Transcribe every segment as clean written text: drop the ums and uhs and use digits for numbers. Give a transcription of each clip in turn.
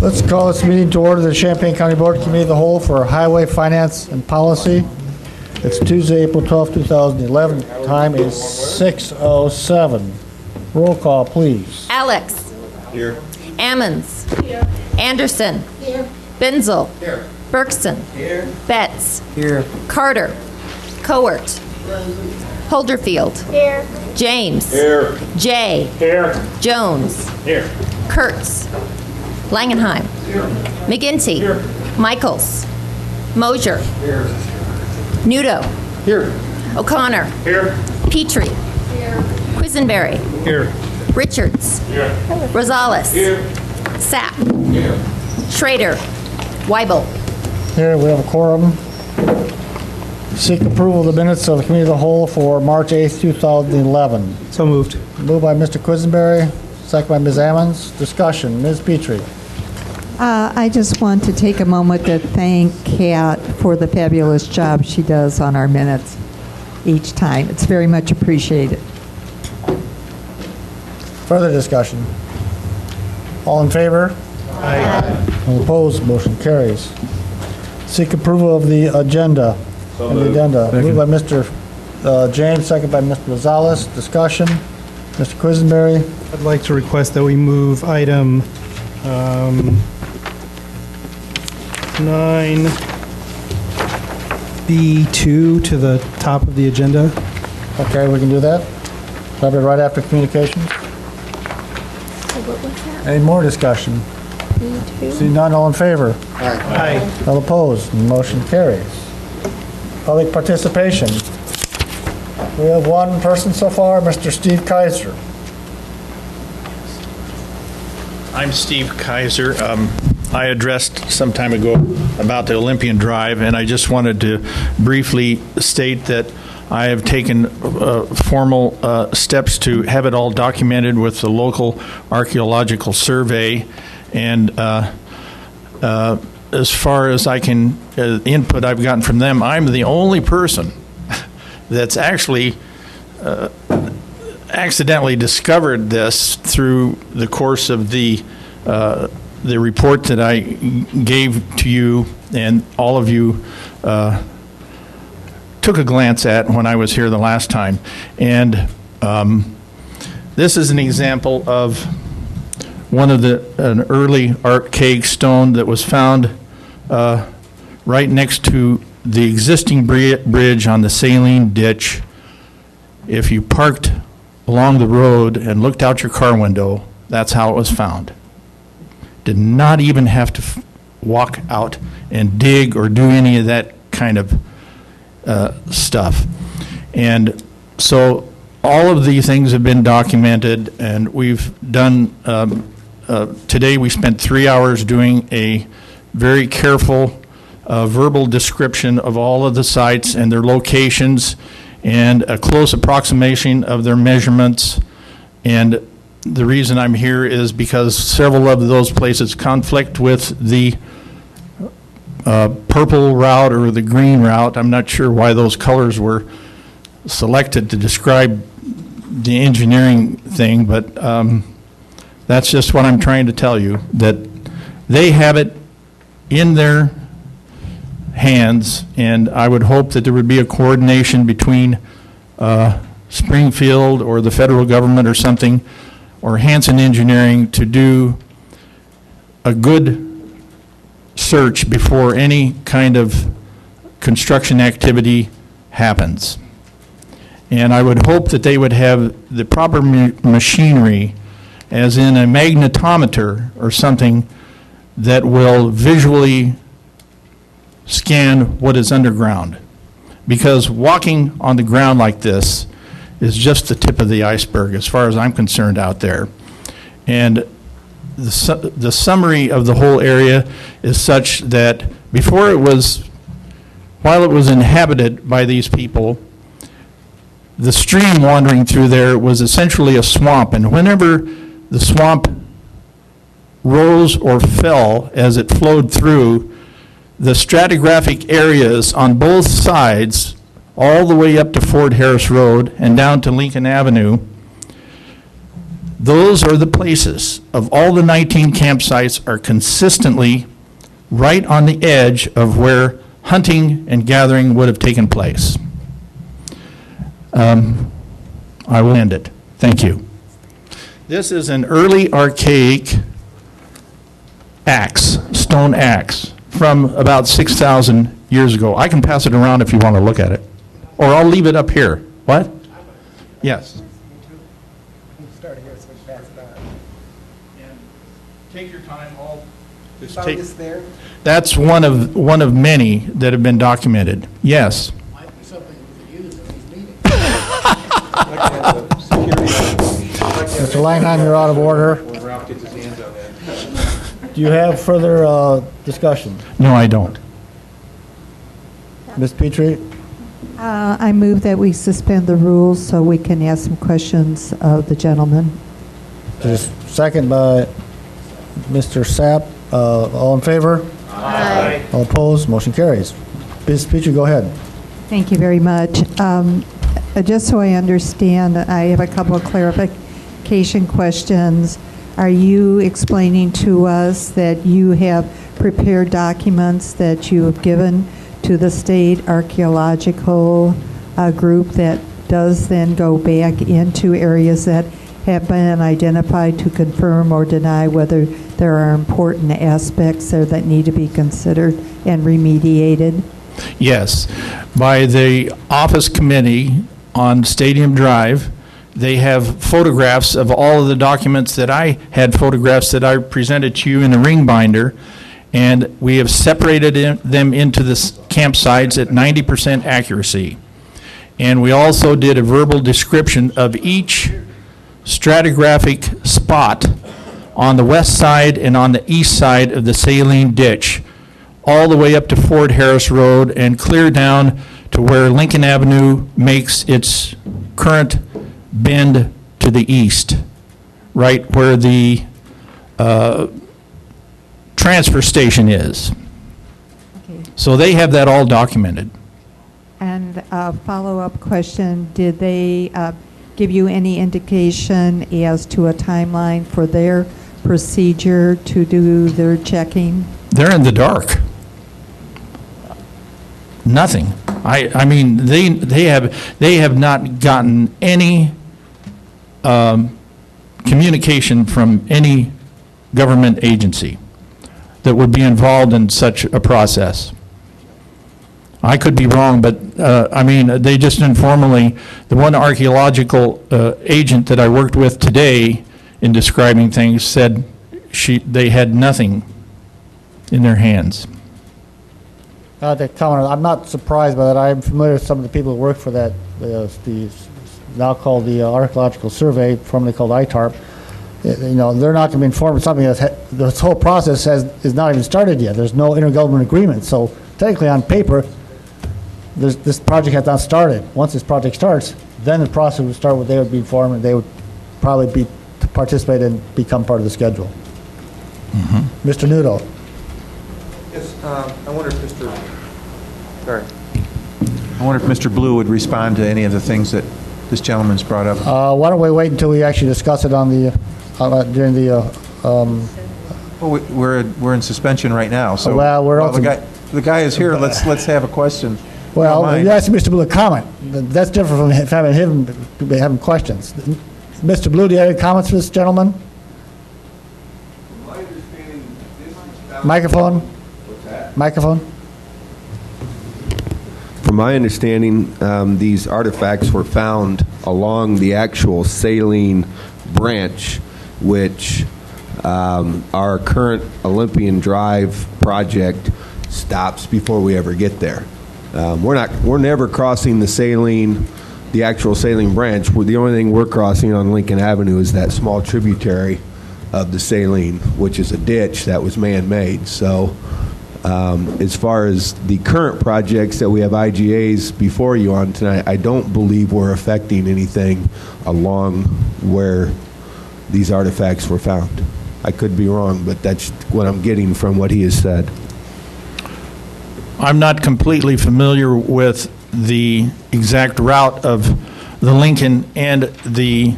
Let's call this meeting to order, the Champaign County Board Committee of the Whole for Highway Finance and Policy. It's Tuesday, April 12, 2011. Time is 6:07. Roll call, please. Alex. Here. Ammons. Here. Anderson. Here. Benzel. Here. Bergson. Here. Betts. Here. Carter. Cowart. Holderfield. Here. James. Here. Jay. Here. Jones. Here. Kurtz. Langenheim. Here. McGinty. Here. Michaels. Mosier. Here. Nudo. Here. O'Connor. Here. Petrie. Here. Quisenberry. Here. Richards. Here. Rosales. Here. Sapp. Here. Schrader. Weibel. Here we have a quorum. Seek approval of the minutes of the Committee of the Whole for March 8th, 2011. So moved. Moved by Mr. Quisenberry, second by Ms. Ammons. Discussion, Ms. Petrie. I just want to take a moment to thank Kat for the fabulous job she does on our minutes each time. It's very much appreciated. Further discussion. All in favor? Aye. All opposed, motion carries. Seek approval of the agenda. Moved by Mr. James, second by Mr. Rosales. Discussion. Mr. Quisenberry. I'd like to request that we move item 9B2 to the top of the agenda. Okay, we can do that. Probably right after communications. What was that? Any more discussion? See none, all in favor? Aye. All opposed, motion carries. Public participation. We have one person so far, Mr. Steve Kaiser. I'm Steve Kaiser. I addressed some time ago about the Olympian Drive, and I just wanted to briefly state that I have taken formal steps to have it all documented with the local archaeological survey, and as far as I can, input I've gotten from them, I'm the only person that's actually accidentally discovered this through the course of the report that I gave to you, and all of you took a glance at when I was here the last time. And this is an example of one of an early archaic stone that was found right next to the existing bridge on the saline ditch. If you parked along the road and looked out your car window, that's how it was found. Did not even have to walk out and dig or do any of that kind of stuff. And so all of these things have been documented, and we've done, today we spent 3 hours doing a very careful verbal description of all of the sites and their locations and a close approximation of their measurements. And the reason I'm here is because several of those places conflict with the purple route or the green route. I'm not sure why those colors were selected to describe the engineering thing, but that's just what I'm trying to tell you, that they have it in their hands, and I would hope that there would be a coordination between Springfield or the federal government or something, or Hanson Engineering, to do a good search before any kind of construction activity happens. And I would hope that they would have the proper machinery, as in a magnetometer or something, that will visually scan what is underground. Because walking on the ground like this is just the tip of the iceberg as far as I'm concerned out there. And the summary of the whole area is such that while it was inhabited by these people, the stream wandering through there was essentially a swamp, and whenever the swamp rose or fell as it flowed through, the stratigraphic areas on both sides, all the way up to Fort Harris Road and down to Lincoln Avenue, those are the places of all the 19 campsites are consistently right on the edge of where hunting and gathering would have taken place. I will end it. Thank you. This is an early archaic axe, stone axe, from about 6,000 years ago. I can pass it around if you want to look at it. Or I'll leave it up here. What? Yes. Take your time. That's one of many that have been documented. Yes. Might be something we could use in these meetings. Mr. Langheim, you're out of order. Do you have further discussion? No, I don't. Ms. Petrie? I move that we suspend the rules so we can ask some questions of the gentleman. There's second by Mr. Sapp. All in favor? Aye. All opposed? Motion carries. Ms. Petrie, go ahead. Thank you very much. Just so I understand, I have a couple of clarification questions. Are you explaining to us that you have prepared documents that you have given to the state archaeological group that does then go back into areas that have been identified to confirm or deny whether there are important aspects there that need to be considered and remediated? Yes. By the Office Committee on Stadium Drive, they have photographs of all of the documents that I had photographs that I presented to you in the ring binder, and we have separated them into the campsites at 90% accuracy. And we also did a verbal description of each stratigraphic spot on the west side and on the east side of the saline ditch, all the way up to Fort Harris Road and clear down to where Lincoln Avenue makes its current bend to the east, right where the transfer station is. Okay. So they have that all documented. And a follow-up question, did they give you any indication as to a timeline for their procedure to do their checking? They're in the dark. Nothing. I mean, they have not gotten any communication from any government agency that would be involved in such a process. I could be wrong, but I mean, they just informally, the one archaeological agent that I worked with today in describing things said they had nothing in their hands. I'm not surprised by that. I'm familiar with some of the people who work for that, the now called the Archaeological Survey, formerly called ITARP. You know, they're not going to be informed of something that this whole process is not even started yet. There's no intergovernmental agreement. So technically on paper, this project has not started. Once this project starts, then the process would start where they would be informed and they would probably participate and become part of the schedule. Mm-hmm. Mr. Nudo. Yes, I wonder if Mr. Blue would respond to any of the things that this gentleman's brought up. Why don't we wait until we actually discuss it on the during the? Well, we're in suspension right now, so well, the guy is here. Let's have a question. Well, you asked Mr. Blue a comment. That's different from having questions. Mr. Blue, do you have any comments for this gentleman? My understanding, this is Microphone. What's that? Microphone. From my understanding, these artifacts were found along the actual saline branch, which our current Olympian Drive project stops before we ever get there. We're never crossing the actual saline branch. The only thing we're crossing on Lincoln Avenue is that small tributary of the saline, which is a ditch that was man-made. So as far as the current projects that we have IGAs before you on tonight, I don't believe we're affecting anything along where these artifacts were found. I could be wrong, but that's what I'm getting from what he has said. I'm not completely familiar with the exact route of the Lincoln and the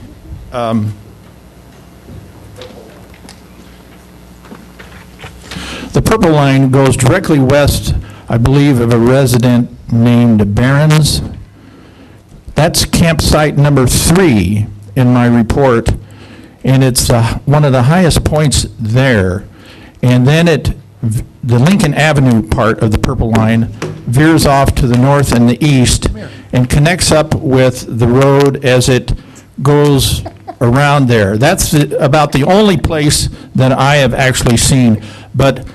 purple line goes directly west, I believe, of a resident named Barron's. That's campsite number 3 in my report, and it's one of the highest points there. And then the Lincoln Avenue part of the purple line veers off to the north and the east and connects up with the road as it goes around there. That's about the only place that I have actually seen. But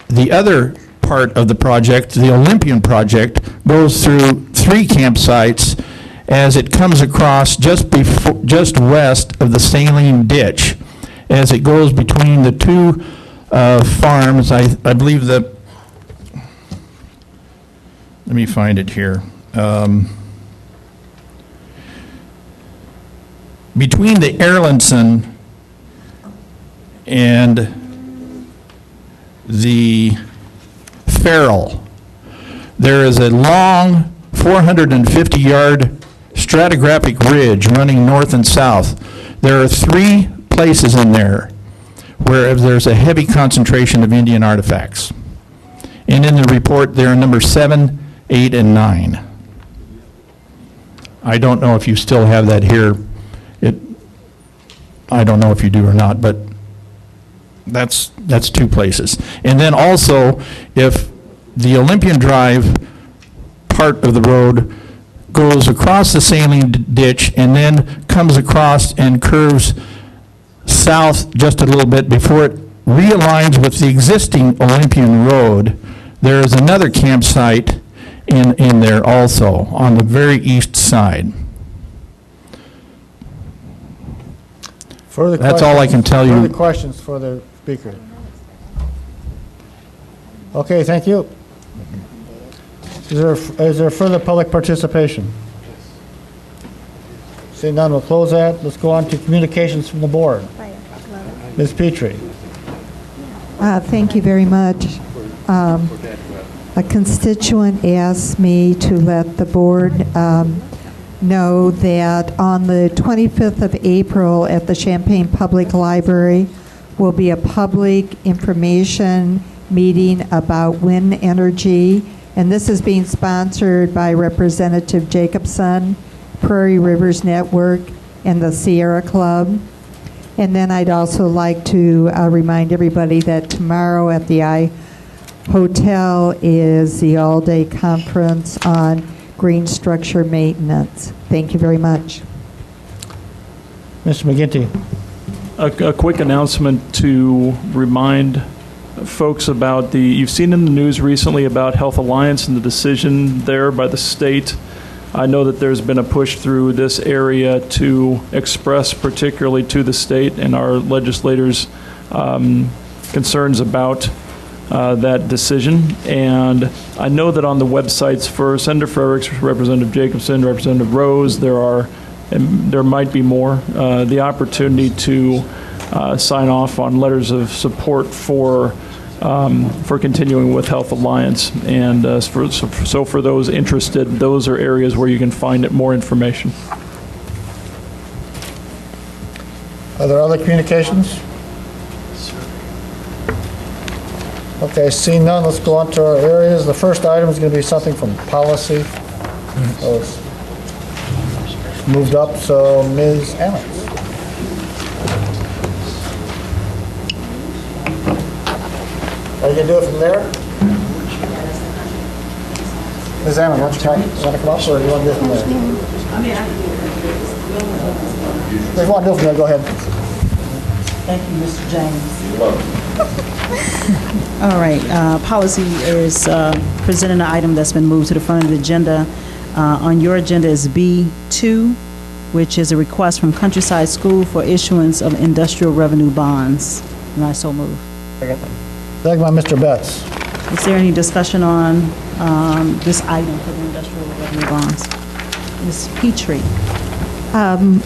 the other part of the project, the Olympian project, goes through 3 campsites as it comes across just west of the saline ditch. As it goes between the 2 farms, I believe let me find it here. Between the Erlandson and the Farrell, there is a long 450-yard stratigraphic ridge running north and south. There are 3 places in there where there's a heavy concentration of Indian artifacts. And in the report, there are number 7, 8, and 9. I don't know if you still have that here. I don't know if you do or not, but that's 2 places. And then also, if the Olympian Drive part of the road goes across the saline ditch and then comes across and curves south just a little bit before it realigns with the existing Olympian Road, there is another campsite in there also on the very east side. Further That's all I can tell you. Further questions for the speaker? Okay, thank you. Is there further public participation? Seeing none, we'll close that. Let's go on to communications from the board. Ms. Petrie. Thank you very much. A constituent asked me to let the board know that on the 25th of April at the Champaign Public Library will be a public information meeting about wind energy, and this is being sponsored by Representative Jacobson, Prairie Rivers Network, and the Sierra Club. And then I'd also like to remind everybody that tomorrow at the I Hotel is the all-day conference on green structure maintenance. Thank you very much. Mr. McGinty. A quick announcement to remind folks about you've seen in the news recently about Health Alliance and the decision there by the state. I know that there's been a push through this area to express particularly to the state and our legislators concerns about that decision. And I know that on the websites for Senator Fredericks, Representative Jacobson, Representative Rose, there might be more, the opportunity to sign off on letters of support for continuing with Health Alliance. And so for those interested, those are areas where you can find more information. Are there other communications? Okay, seeing none, let's go on to our areas. The first item is going to be something from policy. So it's moved up, so Ms. Ammons. Are you going to do it from there? Ms. Ammons, why don't you want to come up, or do you want to do it from there? If you want to do it from there, go ahead. Thank you, Mr. James. All right, policy is presenting an item that's been moved to the front of the agenda. On your agenda is B2, which is a request from Countryside School for issuance of industrial revenue bonds. And I so move. Second by Mr. Betts. Is there any discussion on this item for the industrial revenue bonds? Ms. Petrie.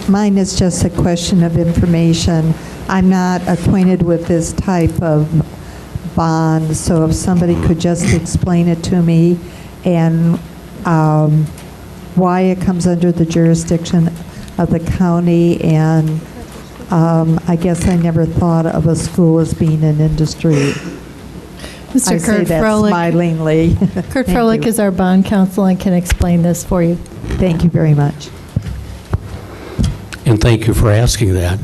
Mine is just a question of information. I'm not acquainted with this type of bond, so if somebody could just explain it to me and why it comes under the jurisdiction of the county, and I guess I never thought of a school as being an industry. I say Kurt that Froelich. smilingly. Kurt Thank Froelich you. is our bond counsel and can explain this for you. Thank you very much. And thank you for asking that.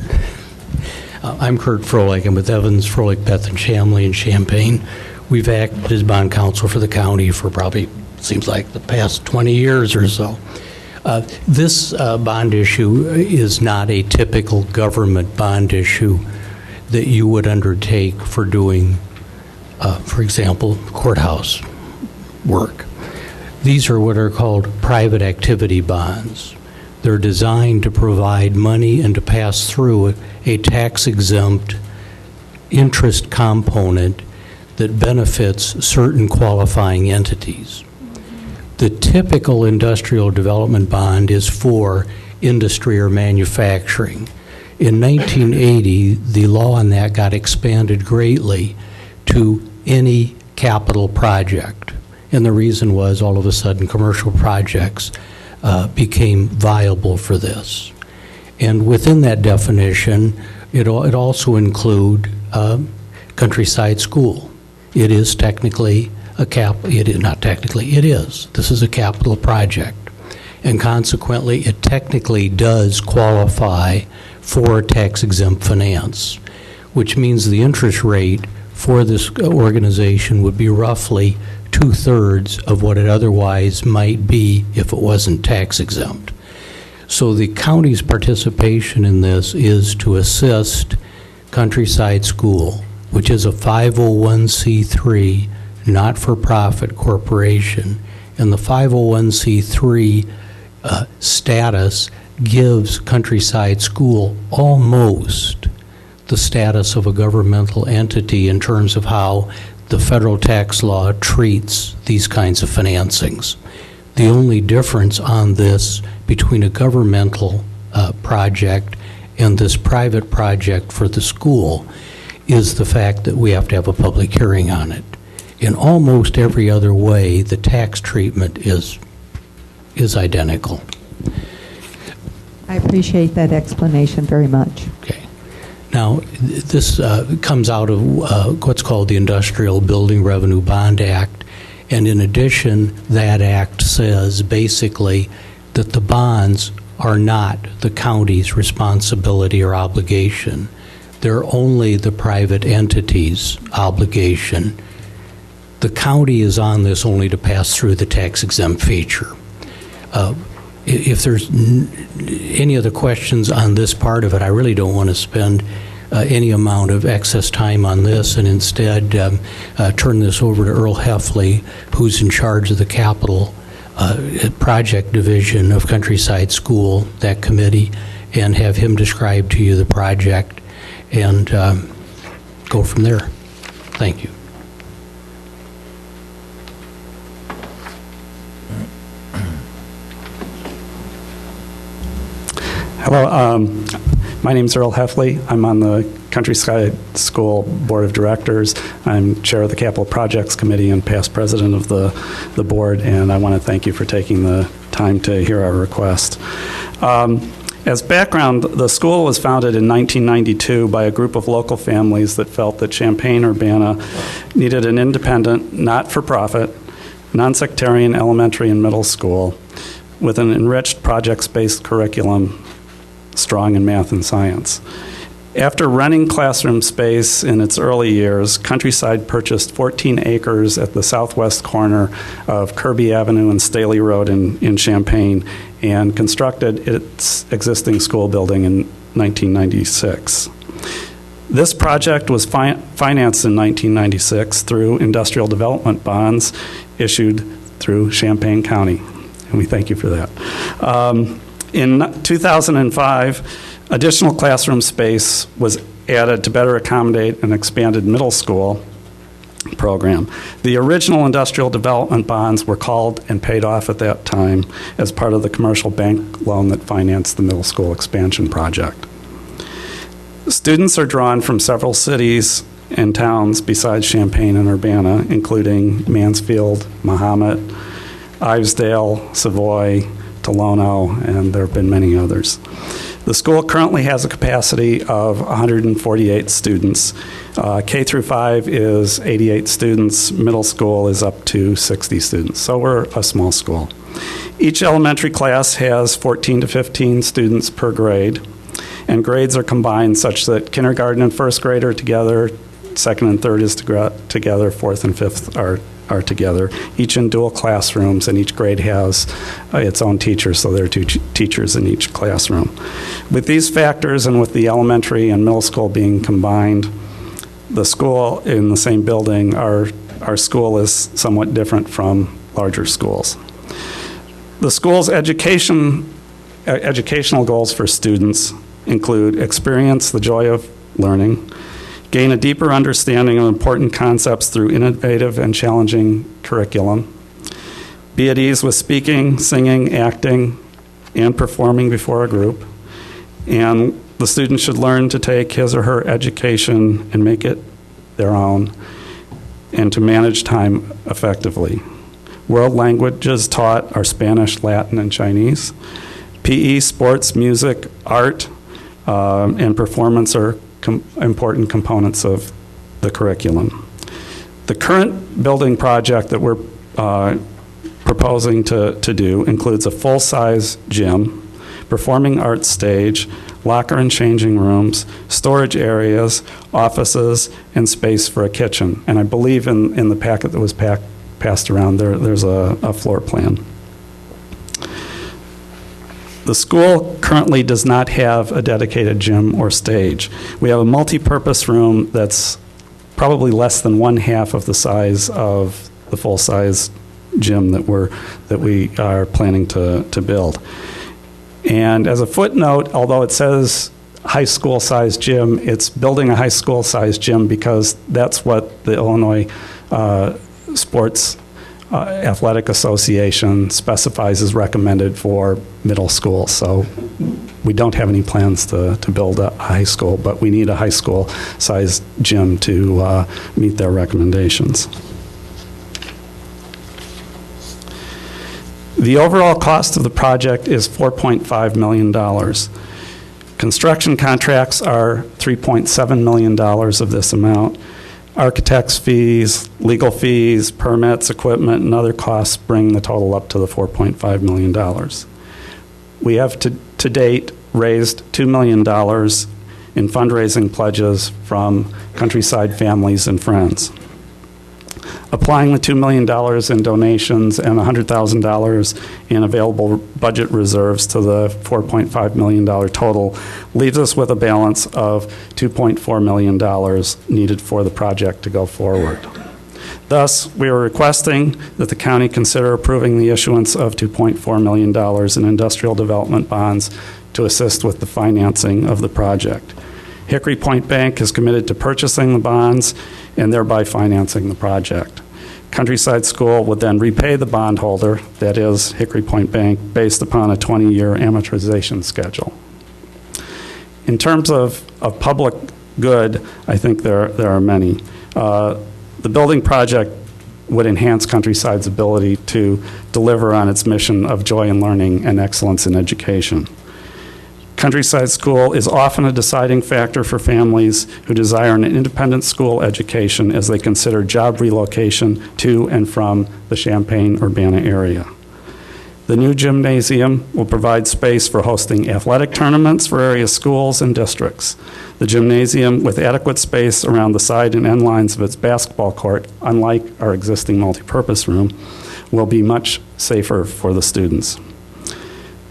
I'm Kurt Froelich. I'm with Evans, Froelich, Beth, and Shamley in Champaign. We've acted as bond counsel for the county for probably, seems like, the past 20 years or so. This bond issue is not a typical government bond issue that you would undertake for doing, for example, courthouse work. These are what are called private activity bonds. They're designed to provide money and to pass through a tax-exempt interest component that benefits certain qualifying entities. The typical industrial development bond is for industry or manufacturing. In 1980, the law on that got expanded greatly to any capital project. And the reason was all of a sudden commercial projects became viable for this. And within that definition, it also include Countryside School. It is technically it is. This is a capital project. And consequently, it technically does qualify for tax-exempt finance, which means the interest rate for this organization would be roughly 2/3 of what it otherwise might be if it wasn't tax-exempt. So the county's participation in this is to assist Countryside School, which is a 501c3 not-for-profit corporation, and the 501c3 status gives Countryside School almost the status of a governmental entity in terms of how the federal tax law treats these kinds of financings. The only difference on this between a governmental project and this private project for the school is the fact that we have to have a public hearing on it. In almost every other way, the tax treatment is identical. I appreciate that explanation very much. Okay. Now, this comes out of what's called the Industrial Building Revenue Bond Act, and in addition, that act says basically that the bonds are not the county's responsibility or obligation. They're only the private entity's obligation. The county is on this only to pass through the tax-exempt feature. If there's any other questions on this part of it, I really don't want to spend any amount of excess time on this, and instead turn this over to Earl Heffley, who's in charge of the capital project division of Countryside School, that committee, and have him describe to you the project and go from there. Thank you. Hello, my name is Earl Heffley. I'm on the Countryside School Board of Directors. I'm chair of the Capital Projects Committee and past president of the board, and I want to thank you for taking the time to hear our request. As background, the school was founded in 1992 by a group of local families that felt that Champaign-Urbana needed an independent, not-for-profit, non-sectarian elementary and middle school with an enriched projects-based curriculum strong in math and science. After renting classroom space in its early years, Countryside purchased 14 acres at the southwest corner of Kirby Avenue and Staley Road in Champaign and constructed its existing school building in 1996. This project was financed in 1996 through industrial development bonds issued through Champaign County, and we thank you for that. In 2005, additional classroom space was added to better accommodate an expanded middle school program. The original industrial development bonds were called and paid off at that time as part of the commercial bank loan that financed the middle school expansion project. Students are drawn from several cities and towns besides Champaign and Urbana, including Mansfield, Mahomet, Ivesdale, Savoy, Lono, and there have been many others. The school currently has a capacity of 148 students. K through 5 is 88 students. Middle school is up to 60 students. So we're a small school. Each elementary class has 14 to 15 students per grade, and grades are combined such that kindergarten and first grade are together, second and third is together, fourth and fifth are together, each in dual classrooms, and each grade has its own teacher, so there are two teachers in each classroom. With these factors and with the elementary and middle school being combined, the school in the same building, our school is somewhat different from larger schools. The school's educational goals for students include experience the joy of learning, gain a deeper understanding of important concepts through innovative and challenging curriculum, be at ease with speaking, singing, acting, and performing before a group, and the student should learn to take his or her education and make it their own, and to manage time effectively. World languages taught are Spanish, Latin, and Chinese. PE, sports, music, art, and performance are important components of the curriculum. The current building project that we're proposing to do includes a full-size gym, performing arts stage, locker and changing rooms, storage areas, offices, and space for a kitchen. And I believe in the packet that was passed around, there's a floor plan. The school currently does not have a dedicated gym or stage. We have a multi-purpose room that's probably less than 1/2 of the size of the full-size gym that we are planning to build. And as a footnote, although it says high school-sized gym, it's building a high school-sized gym because that's what the Illinois Sports Athletic Association specifies is recommended for middle school. So we don't have any plans to build a high school, but we need a high school-sized gym to meet their recommendations. The overall cost of the project is $4.5 million. Construction contracts are $3.7 million of this amount. Architect's fees, legal fees, permits, equipment, and other costs bring the total up to the $4.5 million. We have to date raised $2 million in fundraising pledges from Countryside families and friends. Applying the $2 million in donations and $100,000 in available budget reserves to the $4.5 million total leaves us with a balance of $2.4 million needed for the project to go forward. Thus, we are requesting that the county consider approving the issuance of $2.4 million in industrial development bonds to assist with the financing of the project. Hickory Point Bank is committed to purchasing the bonds and thereby financing the project. Countryside School would then repay the bondholder, that is Hickory Point Bank, based upon a 20-year amortization schedule. In terms of public good, I think there are many. The building project would enhance Countryside's ability to deliver on its mission of joy in learning and excellence in education. Countryside School is often a deciding factor for families who desire an independent school education as they consider job relocation to and from the Champaign-Urbana area. The new gymnasium will provide space for hosting athletic tournaments for area schools and districts. The gymnasium, with adequate space around the side and end lines of its basketball court, unlike our existing multipurpose room, will be much safer for the students.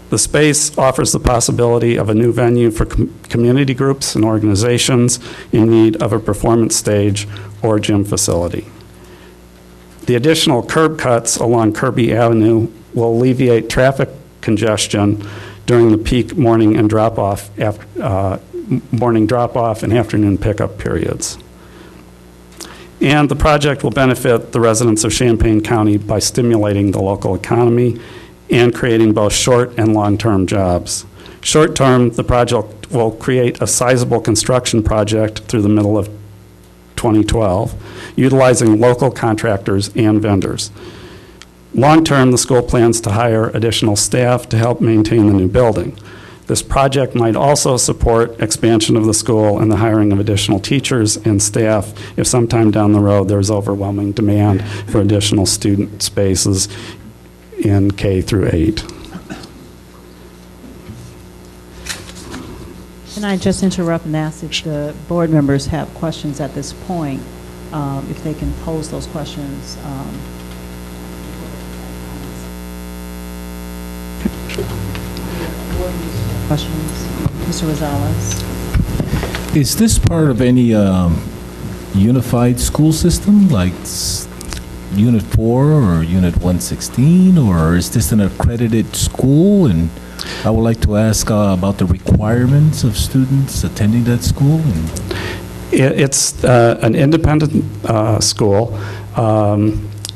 The space offers the possibility of a new venue for community groups and organizations in need of a performance stage or gym facility. The additional curb cuts along Kirby Avenue will alleviate traffic congestion during the peak morning drop-off and afternoon pickup periods. And the project will benefit the residents of Champaign County by stimulating the local economy and creating both short and long-term jobs. Short-term, the project will create a sizable construction project through the middle of 2012, utilizing local contractors and vendors. Long-term, the school plans to hire additional staff to help maintain the new building. This project might also support expansion of the school and the hiring of additional teachers and staff if sometime down the road there's overwhelming demand for additional student spaces in K through 8. Can I just interrupt and ask if the board members have questions at this point, if they can pose those questions? Questions? Mr. Rosales? Is this part of any unified school system, like Unit 4 or Unit 116, or is this an accredited school? And I would like to ask about the requirements of students attending that school. It's an independent school.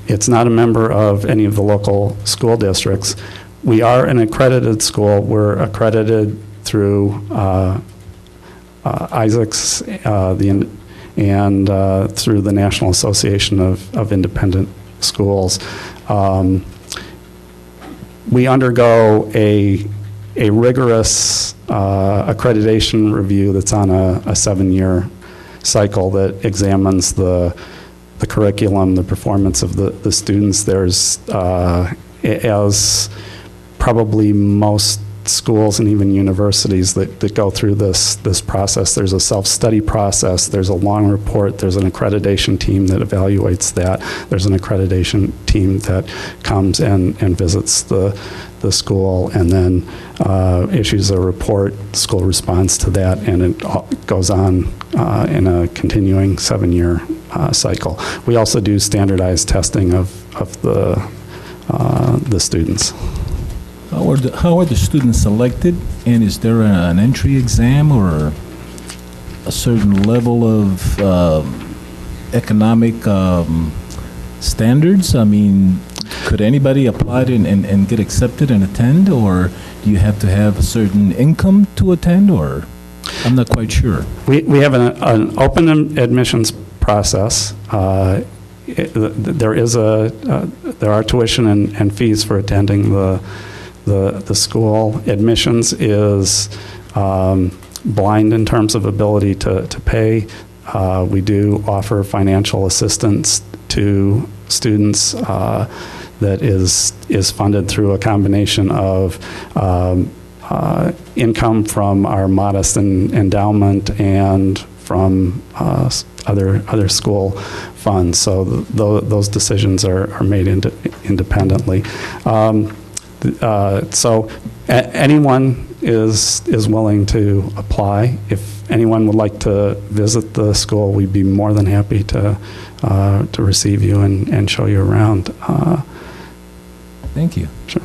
It's not a member of any of the local school districts. We are an accredited school. We're accredited through Isaacs and through the National Association of Independent Schools. We undergo a rigorous accreditation review that's on a 7-year cycle that examines the curriculum, the performance of the students. There's, as probably most schools and even universities that go through this process, there's a self-study process, there's a long report, there's an accreditation team that evaluates that, there's an accreditation team that comes and visits the school and then issues a report. The school responds to that, and it goes on in a continuing 7-year cycle. We also do standardized testing of the students. How are the students selected, and is there an entry exam or a certain level of economic standards? I mean, could anybody apply and get accepted and attend, or do you have to have a certain income to attend, or I'm not quite sure. We have an open admissions process. There are tuition and fees for attending the school. Admissions is blind in terms of ability to pay. We do offer financial assistance to students that is funded through a combination of income from our modest endowment and from other school funds. So those decisions are made independently. So anyone is willing to apply. If anyone would like to visit the school, we'd be more than happy to receive you and show you around. Thank you. Sure.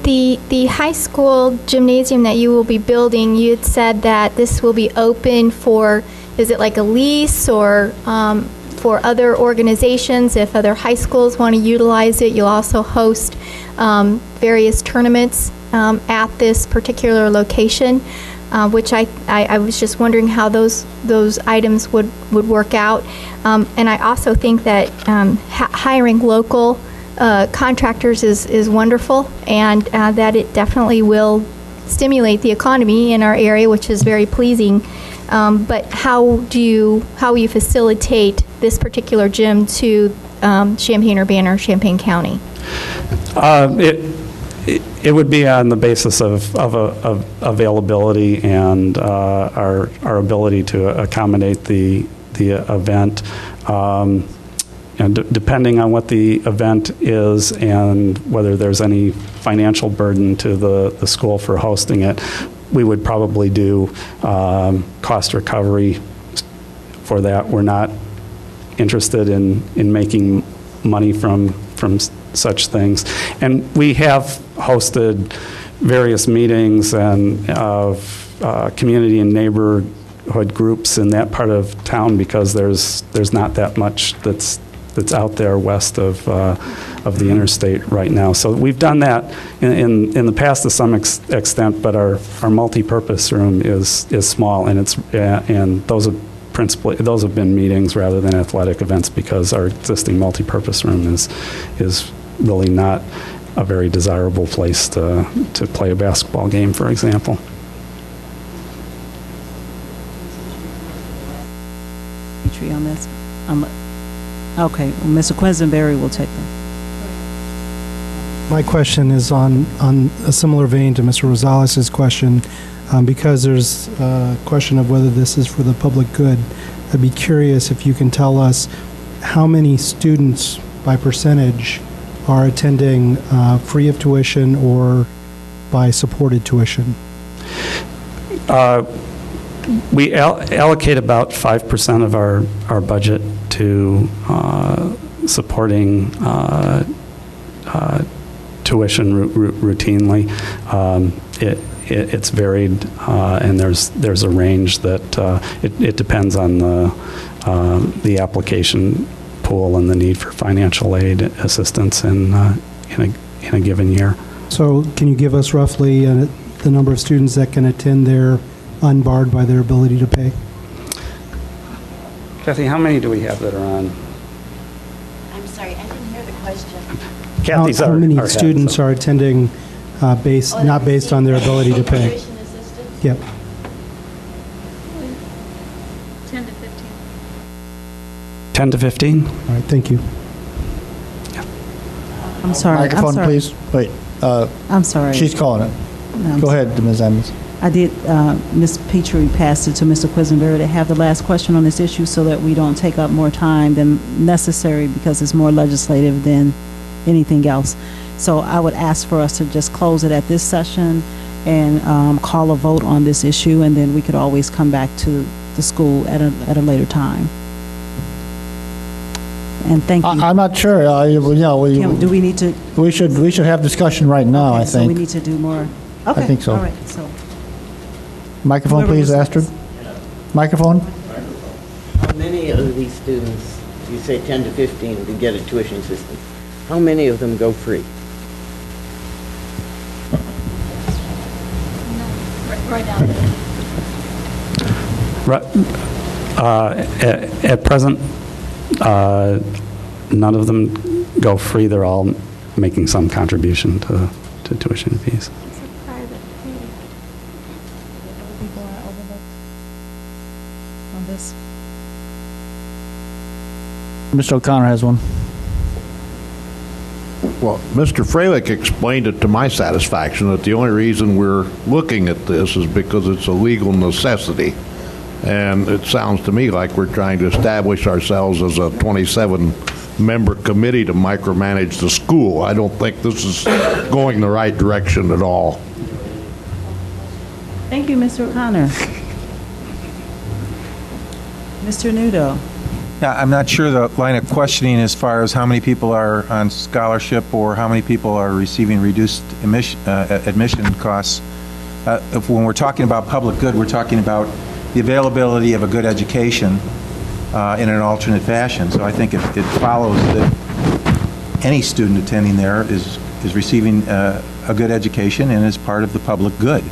The high school gymnasium that you will be building, you had said that this will be open for, is it like a lease or for other organizations? If other high schools want to utilize it, you'll also host various tournaments at this particular location, which I was just wondering how those items would work out. And I also think that hiring local contractors is wonderful, and that it definitely will stimulate the economy in our area, which is very pleasing. But how will you facilitate this particular gym to Champaign-Urbana or Champaign County? It would be on the basis of availability and our ability to accommodate the event. And depending on what the event is and whether there's any financial burden to the school for hosting it, we would probably do cost recovery for that. We're not interested in making money from such things. And we have hosted various meetings and of community and neighborhood groups in that part of town because there's not that much that's out there west of the interstate right now. So we've done that in the past to some extent, but our multi-purpose room is small, and and those principally, those have been meetings rather than athletic events because our existing multipurpose room is really not a very desirable place to play a basketball game, for example. Petrie on this? Okay, well, Mr. Quisenberry will take them. My question is on a similar vein to Mr. Rosales' question, because there's a question of whether this is for the public good. I'd be curious if you can tell us how many students by percentage are attending free of tuition or by supported tuition? We allocate about 5% of our budget to supporting tuition routinely. It's varied, and there's a range that it depends on the application pool and the need for financial aid assistance in a given year. So can you give us roughly the number of students that can attend there unbarred by their ability to pay? Kathy, how many do we have that are on? I'm sorry, I didn't hear the question. Kathy's How our many head, students so- are attending not based on their ability to pay? Tuition assistance? Yep. 10 to 15. 10 to 15? All right, thank you. I'm sorry. Microphone, please. Wait, I'm sorry. she's calling it. I'm Go ahead, Ms. Emmons. I did, Ms. Petrie passed it to Mr. Quisenberry to have the last question on this issue so that we don't take up more time than necessary because it's more legislative than anything else. So I would ask for us to just close it at this session and call a vote on this issue, and then we could always come back to the school at a later time. And thank you. I'm not sure, Do we need to? we should have discussion right now, I Okay, so we think. need to do more. Okay. think so. All right, so. Microphone, whoever please, was Astrid. Microphone? How many of these students, you say 10 to 15 to get a tuition system, how many of them go free? Right now. At present, none of them go free. They're all making some contribution to tuition fees. It's a private pay. On this. Mr. O'Connor has one. Well, Mr. Freilich explained it to my satisfaction that the only reason we're looking at this is because it's a legal necessity. And it sounds to me like we're trying to establish ourselves as a 27-member committee to micromanage the school. I don't think this is going the right direction at all. Thank you, Mr. O'Connor. Mr. Nudo. Yeah, I'm not sure the line of questioning as far as how many people are on scholarship or how many people are receiving reduced admission costs. When we're talking about public good, we're talking about the availability of a good education in an alternate fashion. So I think it follows that any student attending there is receiving a good education and is part of the public good.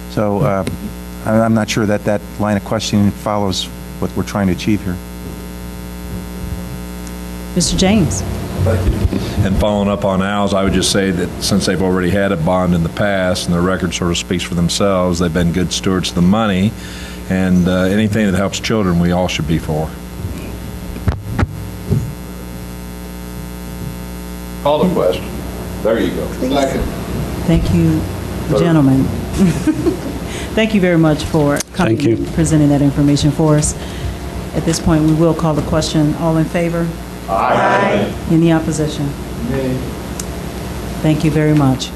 So I'm not sure that line of questioning follows what we're trying to achieve here. Mr. James. And following up on Al's, I would just say that since they've already had a bond in the past and the record sort of speaks for themselves, they've been good stewards of the money, and anything that helps children, we all should be for. Call the question. There you go. Second. Thank you, gentlemen. Thank you very much for coming Thank you. and presenting that information for us. At this point, we will call the question. All in favor? Aye. Any opposition? Nay. Thank you very much.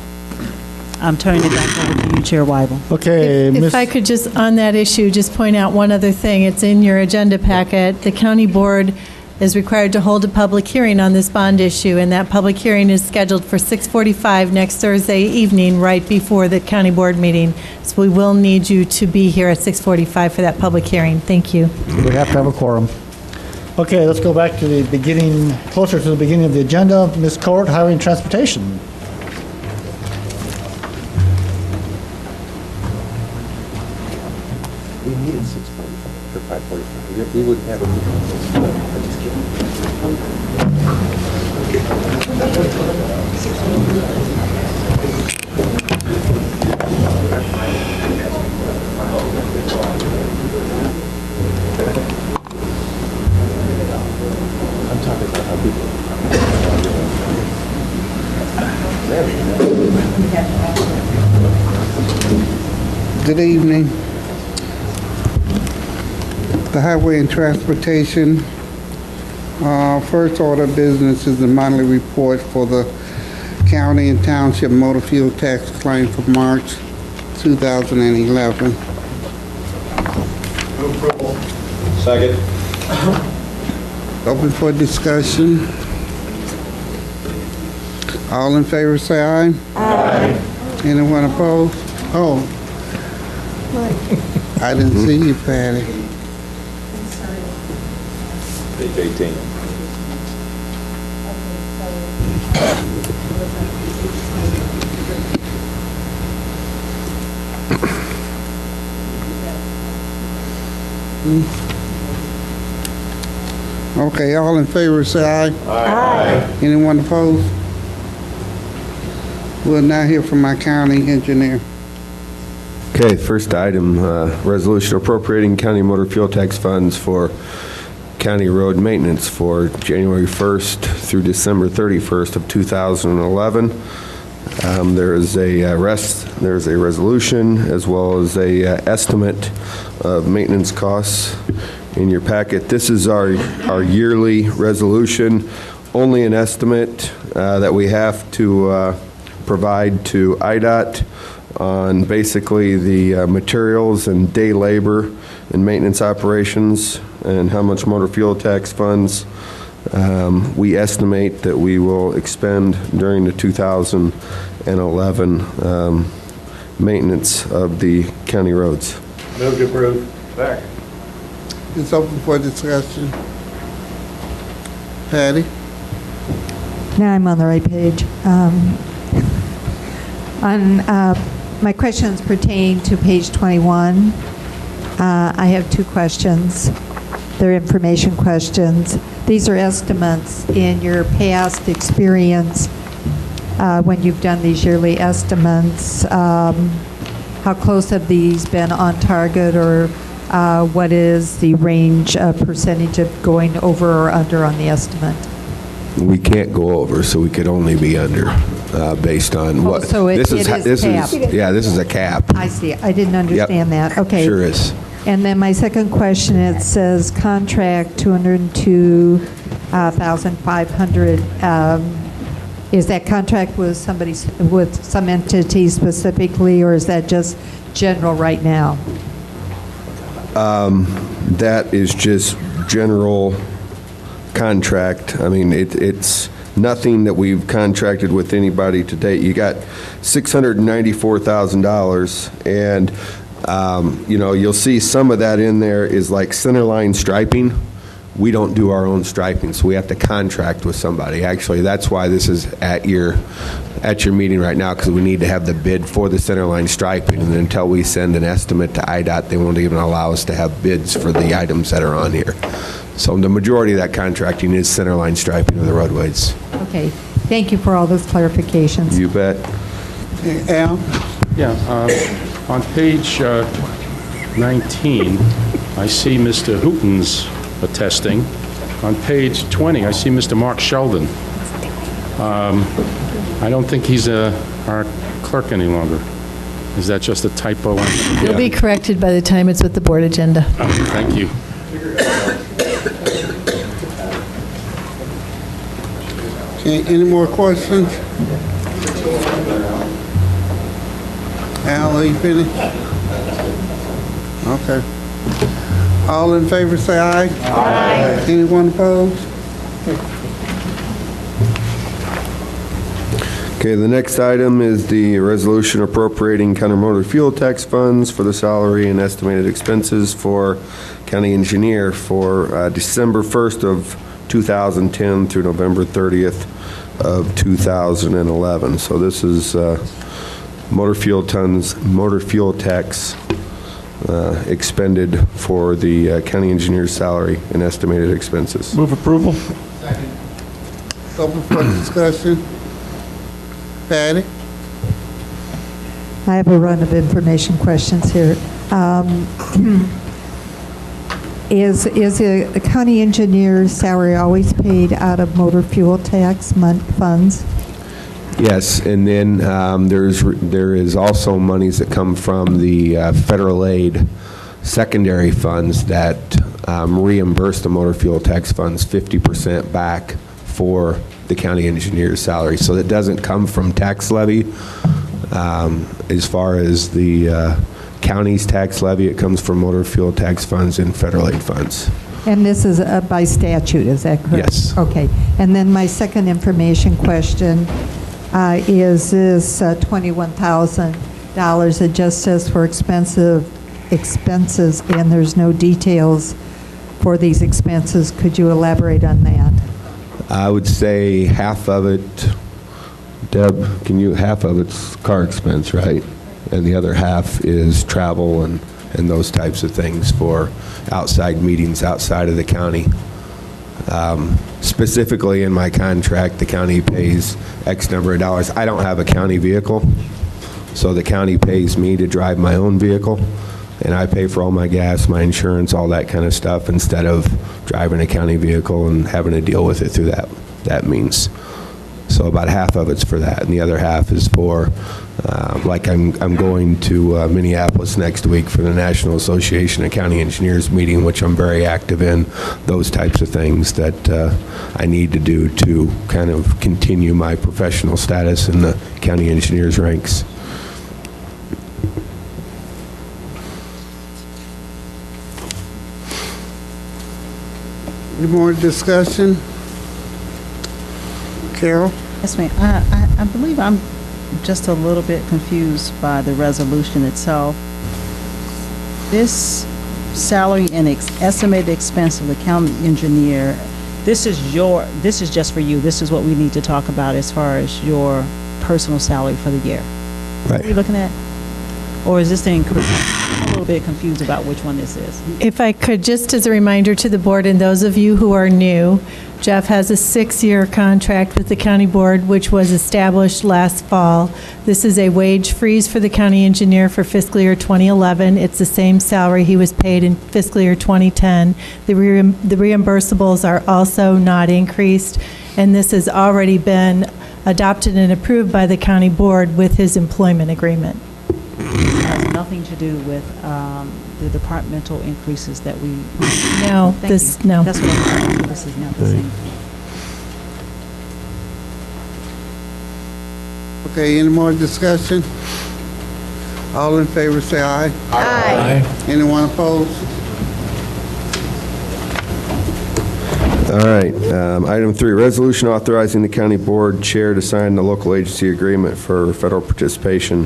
I'm turning it back over to you, Chair Weibel. Okay, If I could just, on that issue, just point out one other thing. It's in your agenda packet. The county board is required to hold a public hearing on this bond issue, and that public hearing is scheduled for 6:45 next Thursday evening, right before the county board meeting. So we will need you to be here at 6:45 for that public hearing. Thank you. We have to have a quorum. Okay, let's go back to the beginning, closer to the beginning of the agenda. Ms. Court, Highway and Transportation. We needed 6:45 or 5:45. We wouldn't have a meeting. I'm just I'm talking about how people. Good evening. The Highway and Transportation. First order of business is the monthly report for the county and township motor fuel tax claim for March 2011. Second. Open for discussion. All in favor say aye. Aye. Anyone opposed? Oh. I didn't see you, Patty. Page 18. Okay, all in favor say aye. Aye. Anyone opposed? We'll now hear from our county engineer. Okay, first item, resolution appropriating county motor fuel tax funds for county road maintenance for January 1st through December 31st of 2011. There's a resolution as well as a estimate of maintenance costs in your packet. This is our yearly resolution, only an estimate that we have to provide to IDOT on basically the materials and day labor and maintenance operations and how much motor fuel tax funds we estimate that we will expend during the 2011 maintenance of the county roads. Move to approve. Second. It's open for discussion. Patty? Now I'm on the right page. My questions pertain to page 21. I have two questions. They're information questions. These are estimates in your past experience when you've done these yearly estimates. How close have these been on target, or what is the range percentage of going over or under on the estimate? We can't go over, so we could only be under based on what. So this is capped. Yeah, this is a cap. I see. I didn't understand that. Okay. Sure is. And then my second question, it says contract 202,500. Is that contract with somebody, with some entity specifically, or is that just general right now? That is just general contract. I mean, it's nothing that we've contracted with anybody to date. You got $694,000, and you'll see some of that in there is like centerline striping. We don't do our own striping, so we have to contract with somebody. Actually, that's why this is at your meeting right now, because we need to have the bid for the centerline striping, and until we send an estimate to IDOT, they won't even allow us to have bids for the items that are on here. So the majority of that contracting is centerline striping of the roadways. Okay. Thank you for all those clarifications. You bet. Al? Yeah, on page 19, I see Mr. Hooton's attesting. On page 20, I see Mr. Mark Sheldon. I don't think he's our clerk any longer. Is that just a typo? It'll be corrected by the time it's with the board agenda. Thank you. Okay, any more questions? Al, are you finished? Okay. All in favor say aye. Aye. Anyone opposed? Okay, the next item is the resolution appropriating county motor fuel tax funds for the salary and estimated expenses for county engineer for December 1st of 2010 through November 30th of 2011. So this is motor fuel tax expended for the county engineer's salary and estimated expenses. Move approval. Open for discussion. Patty? I have a run of information questions here. Is a county engineer's salary always paid out of motor fuel tax funds? Yes, and then there is also monies that come from the federal aid secondary funds that reimburse the motor fuel tax funds 50% back for the county engineer's salary. So that doesn't come from tax levy. As far as the county's tax levy, it comes from motor fuel tax funds and federal aid funds. And this is by statute, is that correct? Yes. Okay. And then my second information question is this $21,000, it just says for expenses, and there's no details for these expenses. Could you elaborate on that? I would say half of it, Deb, half of it's car expense, right? And the other half is travel and those types of things for outside meetings outside of the county. Specifically in my contract, the county pays X number of dollars. I don't have a county vehicle, so the county pays me to drive my own vehicle, and I pay for all my gas, my insurance, all that kind of stuff, instead of driving a county vehicle and having to deal with it through that means. So about half of it's for that, and the other half is for, like I'm going to Minneapolis next week for the National Association of County Engineers meeting, which I'm very active in, those types of things that I need to do to kind of continue my professional status in the county engineers ranks. Any more discussion? Carol? Yes, ma'am. I believe I'm just a little bit confused by the resolution itself. This salary and estimated expense of the county engineer, this is just for you. This is what we need to talk about as far as your personal salary for the year. Right. What are you looking at? Or is this the increase? I'm a little bit confused about which one this is. If I could, just as a reminder to the board and those of you who are new, Jeff has a 6-year contract with the county board, which was established last fall. This is a wage freeze for the county engineer for fiscal year 2011. It's the same salary he was paid in fiscal year 2010. The reimbursables are also not increased, and this has already been adopted and approved by the county board with his employment agreement. It has nothing to do with the departmental increases that we... No, Thank you. no. That's what I'm saying. This is not the same. Okay, any more discussion? All in favor say aye. Aye. Anyone opposed? All right. Item 3, resolution authorizing the county board chair to sign the local agency agreement for federal participation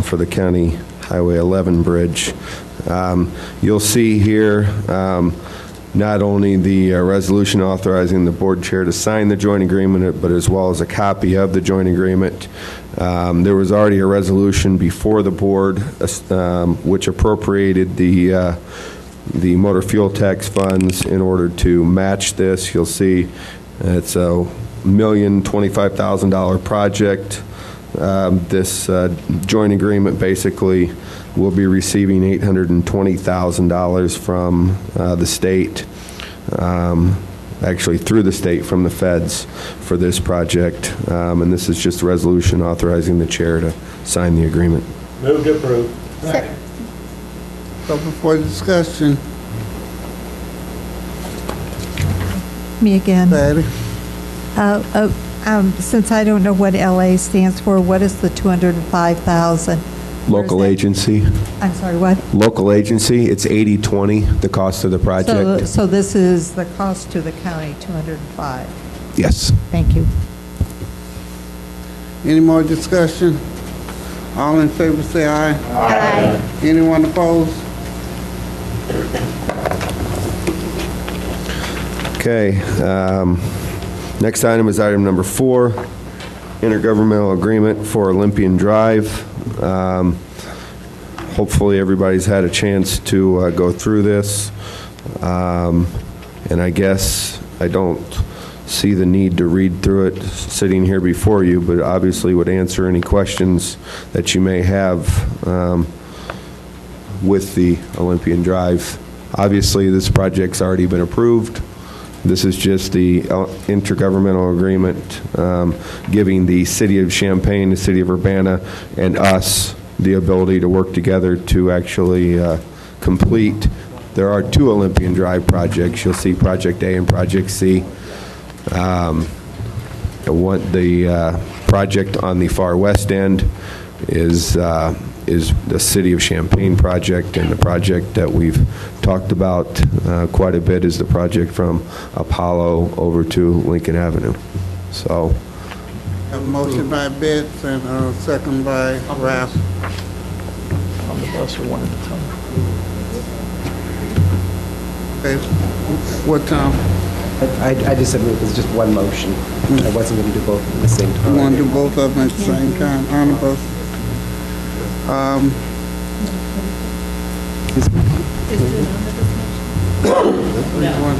for the County Highway 11 bridge. You'll see here not only the resolution authorizing the board chair to sign the joint agreement, but as well as a copy of the joint agreement. There was already a resolution before the board which appropriated the motor fuel tax funds in order to match this. You'll see it's a $1,025,000 project. This joint agreement basically will be receiving $820,000 from the state, actually through the state from the feds for this project. And this is just a resolution authorizing the chair to sign the agreement. Move to approve. Open for discussion. Me again. Patty? Since I don't know what LA stands for, what is the 205,000? Local agency. I'm sorry, what? Local agency, it's 80/20, the cost of the project. So this is the cost to the county, 205. Yes. Thank you. Any more discussion? All in favor say aye. Aye. Anyone opposed? Okay. Next item is item number 4, intergovernmental agreement for Olympian Drive. Hopefully, everybody's had a chance to go through this. And I guess I don't see the need to read through it sitting here before you, but obviously would answer any questions that you may have with the Olympian Drive. Obviously, this project's already been approved. This is just the intergovernmental agreement giving the City of Champaign, the City of Urbana, and us the ability to work together to actually complete. There are 2 Olympian Drive projects. You'll see Project A and Project C. The project on the far west end is the City of Champaign project, and the project that we've talked about quite a bit is the project from Apollo over to Lincoln Avenue. So, A motion by Betts and a second by Ralph. On the bus or one at a time? Okay. What time? I just said it was just one motion. I wasn't going to do both at the same time. You want to do both of them at the same time? Omnibus.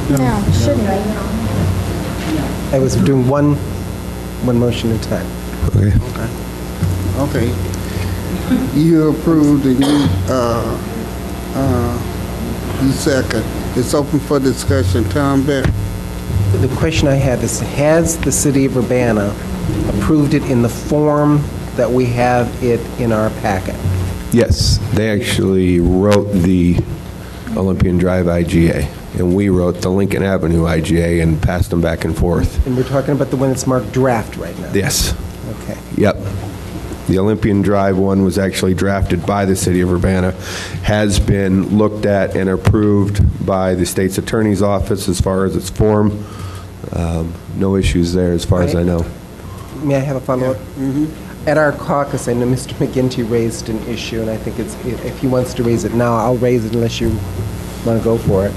No, shouldn't. I was doing one motion at a time. Okay. Okay. You approved and you second. It's open for discussion. Tom Beck. The question I have is, has the City of Urbana approved it in the form that we have it in our packet? Yes, they actually wrote the Olympian Drive IGA, and we wrote the Lincoln Avenue IGA and passed them back and forth. And we're talking about the one that's marked draft right now? Yes. Okay. Yep. The Olympian Drive one was actually drafted by the City of Urbana, has been looked at and approved by the State's Attorney's Office as far as its form. No issues there as far as I know. May I have a follow-up? At our caucus, I know Mr. McGinty raised an issue, and I think it's, if he wants to raise it now, I'll raise it unless you want to go for it.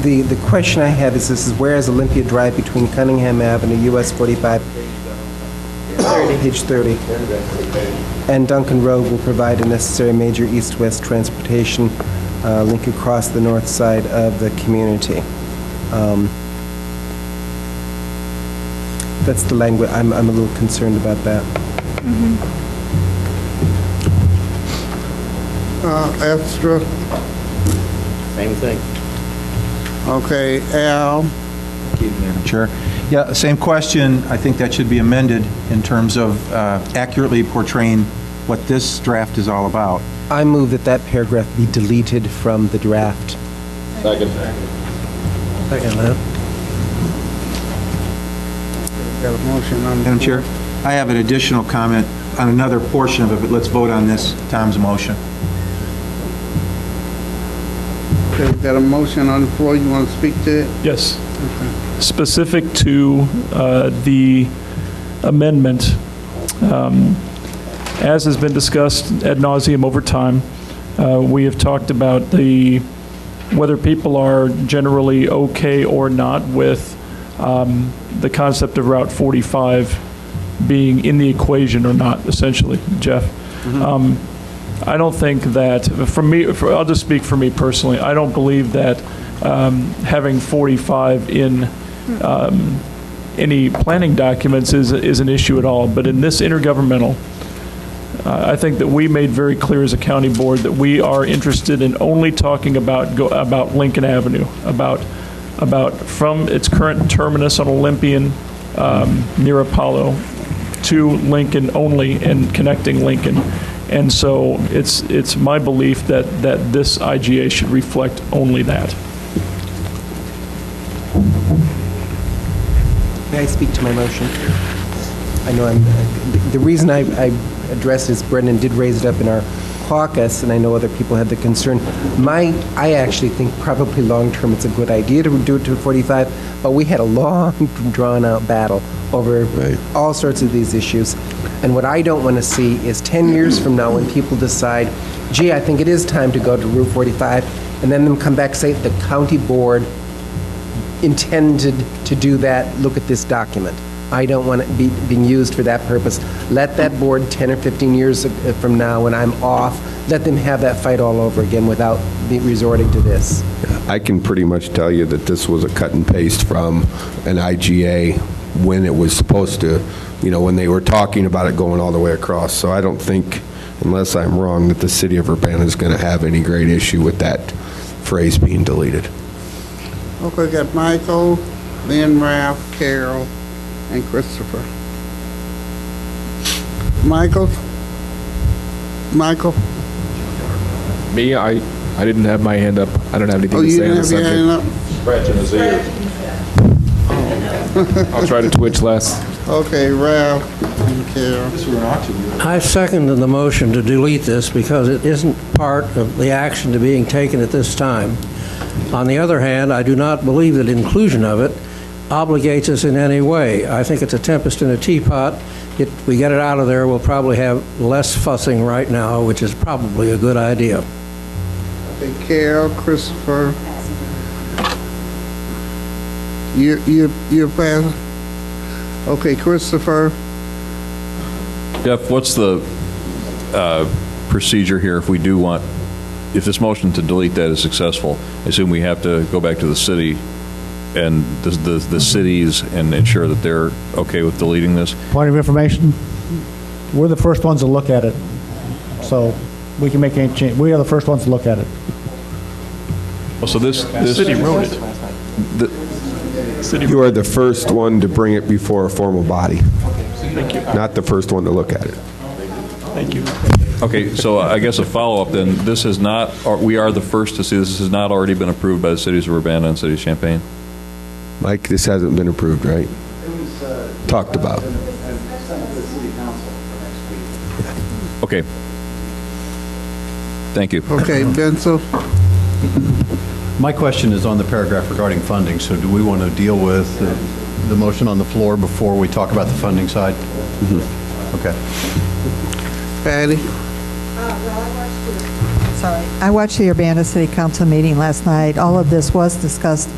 The question I have is, this is whereas Olympia Drive between Cunningham Avenue, US 45, page 30, and Duncan Road will provide a necessary major east-west transportation link across the north side of the community. That's the language. I'm a little concerned about that. Extra. Same thing. Okay, Al. Thank you, Madam Chair. Yeah, same question. I think that should be amended in terms of accurately portraying what this draft is all about. I move that that paragraph be deleted from the draft. Second. Second, Lou. Got a motion on the Madam floor. Chair, I have an additional comment on another portion of it, but let's vote on this, Tom's motion. Okay, got a motion on the floor. You want to speak to it? Yes. Specific to the amendment, as has been discussed ad nauseum over time, we have talked about whether people are generally okay or not with the concept of Route 45 being in the equation or not, essentially, Jeff. I don't think that, I'll just speak for me personally, I don't believe that having 45 in any planning documents is an issue at all. But in this intergovernmental, I think that we made very clear as a county board that we are interested in only talking about Lincoln Avenue, about from its current terminus on Olympian near Apollo to Lincoln only and connecting Lincoln. And so it's my belief that this IGA should reflect only that. May I speak to my motion? I know the reason I addressed this, Brendan did raise it up in our caucus, and I know other people had the concern. I actually think probably long-term it's a good idea to do it to 45, but we had a long, drawn-out battle over all sorts of these issues. And what I don't want to see is 10 years from now when people decide, gee, I think it is time to go to Route 45, and then them come back and say, the county board intended to do that, look at this document. I don't want it being used for that purpose. Let that board 10 or 15 years from now, when I'm off, let them have that fight all over again without resorting to this. I can pretty much tell you that this was a cut and paste from an IGA when it was supposed to, when they were talking about it going all the way across. So I don't think, unless I'm wrong, that the city of Urbana is going to have any great issue with that phrase being deleted. Okay, got Michael, then Ralph, Carol, and Christopher. Michael? Me, I didn't have my hand up. I don't have anything to say on the subject. You didn't have your hand Scratching his ears. I'll try to twitch less. up? Okay, Ralph and Carol. I second the motion to delete this because it isn't part of the action to being taken at this time. On the other hand, I do not believe that inclusion of it obligates us in any way. I think it's a tempest in a teapot. If we get it out of there, we'll probably have less fussing right now, which is probably a good idea. Okay, Carol, Christopher. You're fast. Okay, Christopher. Jeff, what's the procedure here if we do want, if this motion to delete that is successful? I assume we have to go back to the city and the cities and ensure that they're okay with deleting this? Point of information, we're the first ones to look at it, so we can make any change. We are the first ones to look at it. Oh, so the city wrote it. You are the first one to bring it before a formal body. Thank you. Not the first one to look at it. Thank you. Okay, so I guess a follow-up then, this has not, or we are the first to see this has not already been approved by the cities of Urbana and city of Champaign? Mike, this hasn't been approved, right? Talked about. Okay. Thank you. Okay, Bensel. My question is on the paragraph regarding funding. So do we want to deal with the motion on the floor before we talk about the funding side? Mm-hmm. Okay. Patty? Sorry. I watched the Urbana City Council meeting last night. All of this was discussed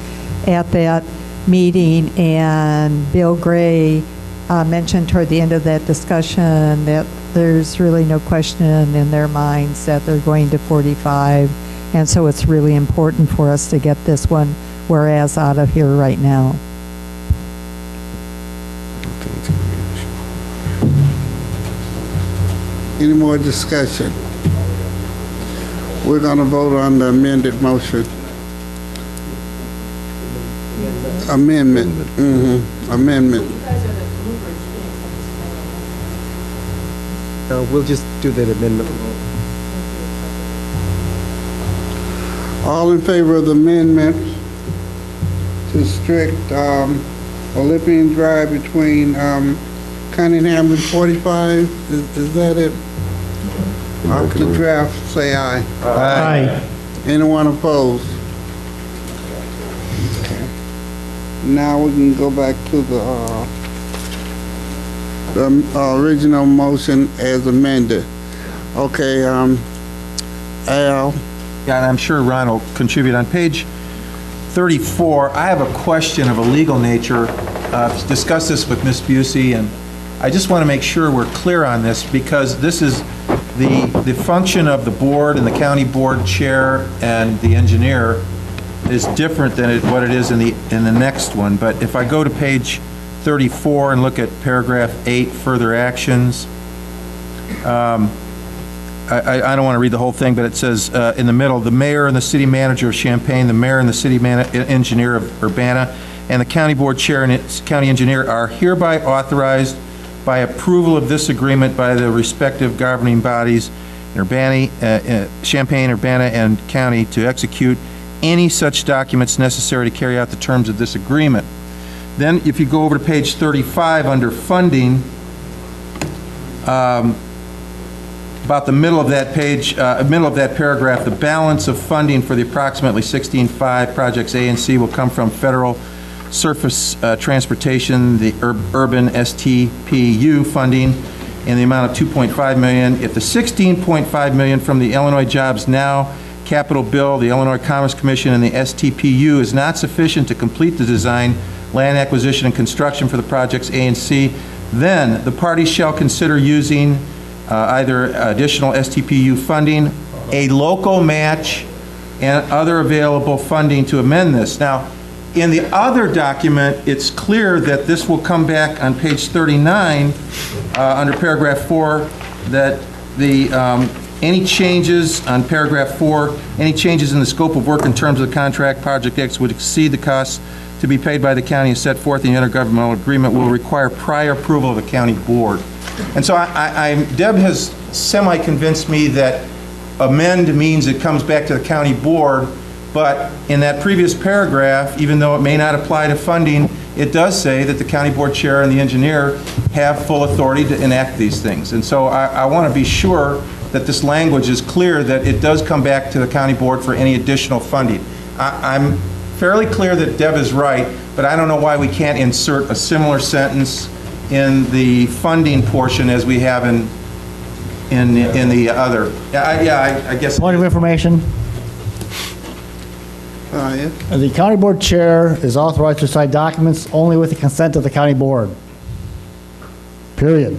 at that meeting, and Bill Gray mentioned toward the end of that discussion that there's really no question in their minds that they're going to 45, and so it's really important for us to get this one whereas out of here right now. Any more discussion? We're going to vote on the amended motion. Amendment. Mm-hmm. Amendment. We'll just do that amendment. All in favor of the amendment to strict Olympian Drive between Cunningham and 45? Is that it? Off the draft, say aye. Aye. Anyone opposed? Okay. Now we can go back to the original motion as amended. Okay, Al? Yeah, and I'm sure Ron will contribute. On page 34, I have a question of a legal nature. Discussed this with Ms. Busey, and I just want to make sure we're clear on this, because this is the function of the board and the county board chair and the engineer is different than what it is in the next one. But if I go to page 34 and look at paragraph 8, further actions, I don't want to read the whole thing, but it says in the middle, the mayor and the city manager of Champaign, the mayor and the city engineer of Urbana, and the county board chair and its county engineer are hereby authorized by approval of this agreement by the respective governing bodies in Urbana, Champaign, Urbana, and county to execute any such documents necessary to carry out the terms of this agreement. Then if you go over to page 35 under funding, about the middle of that page, middle of that paragraph, the balance of funding for the approximately 16.5 projects A and C will come from federal surface transportation, the urban STPU funding in the amount of $2.5 million. If the $16.5 million from the Illinois Jobs Now capital bill, the Illinois Commerce Commission, and the STPU is not sufficient to complete the design land acquisition and construction for the projects A and C. Then the parties shall consider using either additional STPU funding, a local match, and other available funding to amend this. Now, in the other document, it's clear that this will come back on page 39 under paragraph 4, that the any changes on paragraph 4, any changes in the scope of work in terms of the contract, project X would exceed the costs to be paid by the county as set forth in the intergovernmental agreement will require prior approval of the county board. And so Deb has semi-convinced me that amend means it comes back to the county board, but in that previous paragraph, even though it may not apply to funding, it does say that the county board chair and the engineer have full authority to enact these things. And so I want to be sure that this language is clear, that it does come back to the county board for any additional funding. I'm fairly clear that Deb is right, but I don't know why we can't insert a similar sentence in the funding portion as we have in the other. I guess. Point of information. The county board chair is authorized to sign documents only with the consent of the county board. Period.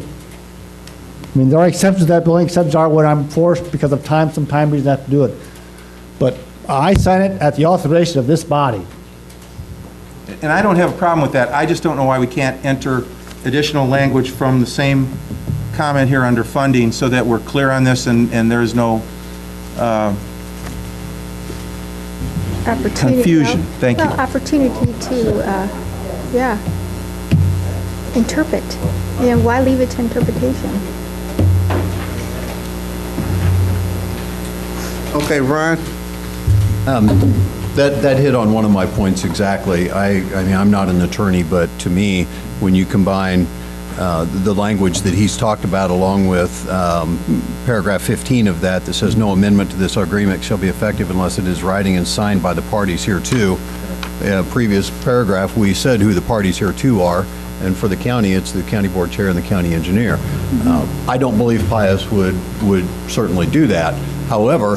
I mean, there are exceptions to that. The only exceptions are when I'm forced because of time, sometimes we have to do it. But I sign it at the authorization of this body. And I don't have a problem with that. I just don't know why we can't enter additional language from the same comment here under funding so that we're clear on this and there is no confusion. Thank you. Opportunity to, interpret. Why leave it to interpretation? Okay, Ron? That hit on one of my points exactly. I mean, I'm not an attorney, but to me, when you combine the language that he's talked about along with paragraph 15 of that says no amendment to this agreement shall be effective unless it is writing and signed by the parties hereto. Previous paragraph, we said who the parties hereto are, and for the county, it's the county board chair and the county engineer. I don't believe Pius would certainly do that. However,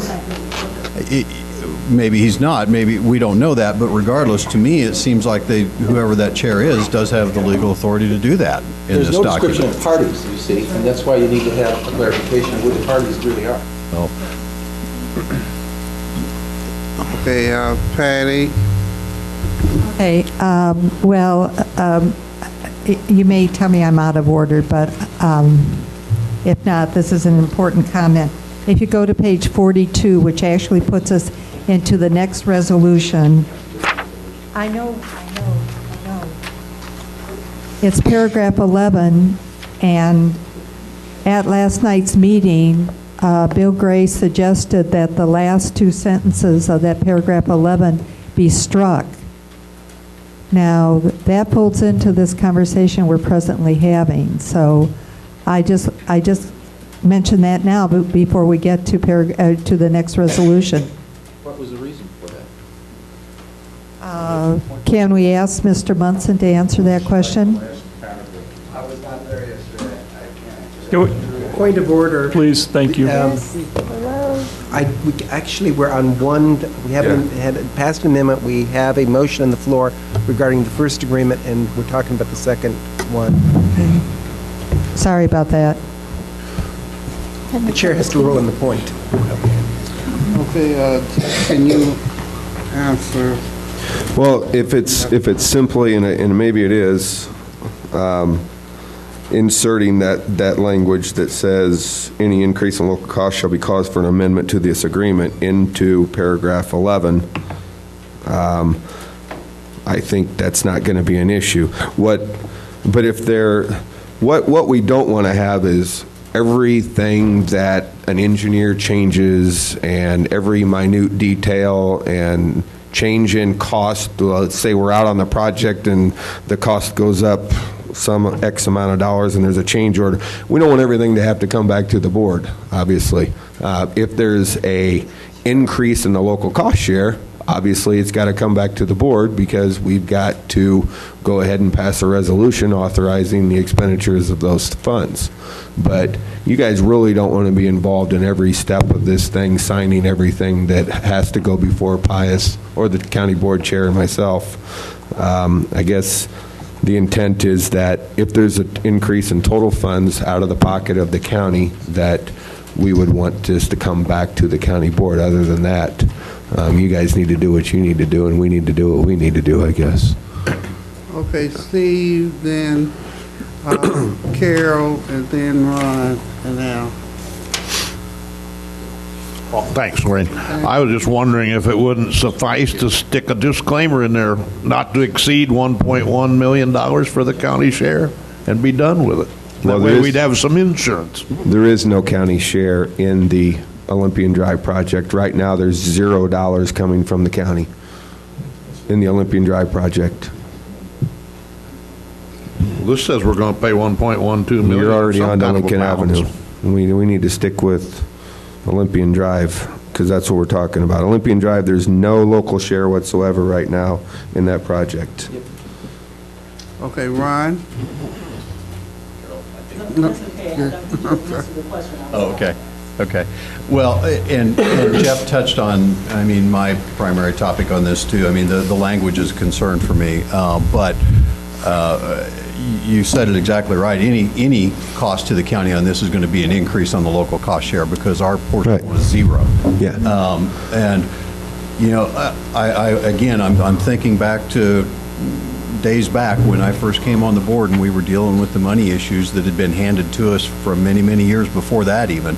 maybe he's not, maybe we don't know that, but regardless, to me, it seems like whoever that chair is does have the legal authority to do that in this document. There's no description of parties, you see, and that's why you need to have a clarification of who the parties really are. Okay, Patty? Okay, you may tell me I'm out of order, but if not, this is an important comment. If you go to page 42, which actually puts us into the next resolution. I know. It's paragraph 11, and at last night's meeting, Bill Gray suggested that the last two sentences of that paragraph 11 be struck. Now, that folds into this conversation we're presently having, so I just mention that now before we get to the next resolution. What was the reason for that? Can we ask Mr. Munson to answer that question? I was not there yesterday. Point of order. Please, thank you. We're on one, we haven't had passed an amendment, we have a motion on the floor regarding the first agreement, and we're talking about the second one. Okay. Sorry about that. The chair has to rule on the point. Okay, can you answer? Well, if it's simply, and maybe it is, inserting that language that says any increase in local cost shall be caused for an amendment to this agreement into paragraph 11, I think that's not going to be an issue. What we don't want to have is everything that an engineer changes and every minute detail and change in cost. Let's say we're out on the project and the cost goes up some X amount of dollars and there's a change order. We don't want everything to have to come back to the board, obviously. If there's a increase in the local cost share, obviously it's got to come back to the board because we've got to go ahead and pass a resolution authorizing the expenditures of those funds. But you guys really don't want to be involved in every step of this thing, signing everything that has to go before Pius or the county board chair and myself. I guess the intent is that if there's an increase in total funds out of the pocket of the county, that we would want this to come back to the county board. Other than that, you guys need to do what you need to do, and we need to do what we need to do, I guess. Okay, Steve, then Carol, and then Ron, and Al. Thanks, Wayne. I was just wondering if it wouldn't suffice to stick a disclaimer in there, not to exceed $1.1 million for the county share, and be done with it. That way we'd have some insurance. There is no county share in the Olympian Drive project. Right now, there's $0 coming from the county in the Olympian Drive project. This says we're going to pay $1.12 million. You're already some on to kind of Lincoln balance. Avenue. We need to stick with Olympian Drive, because that's what we're talking about. Olympian Drive, there's no local share whatsoever right now in that project. Okay, Ron? Oh, okay. Okay. Well, and Jeff touched on, I mean, my primary topic on this too. I mean, the language is a concern for me, but you said it exactly right. Any cost to the county on this is going to be an increase on the local cost share because our portion was zero. Yeah. And you know, I'm thinking back to days back when I first came on the board and we were dealing with the money issues that had been handed to us from many, many years before that even.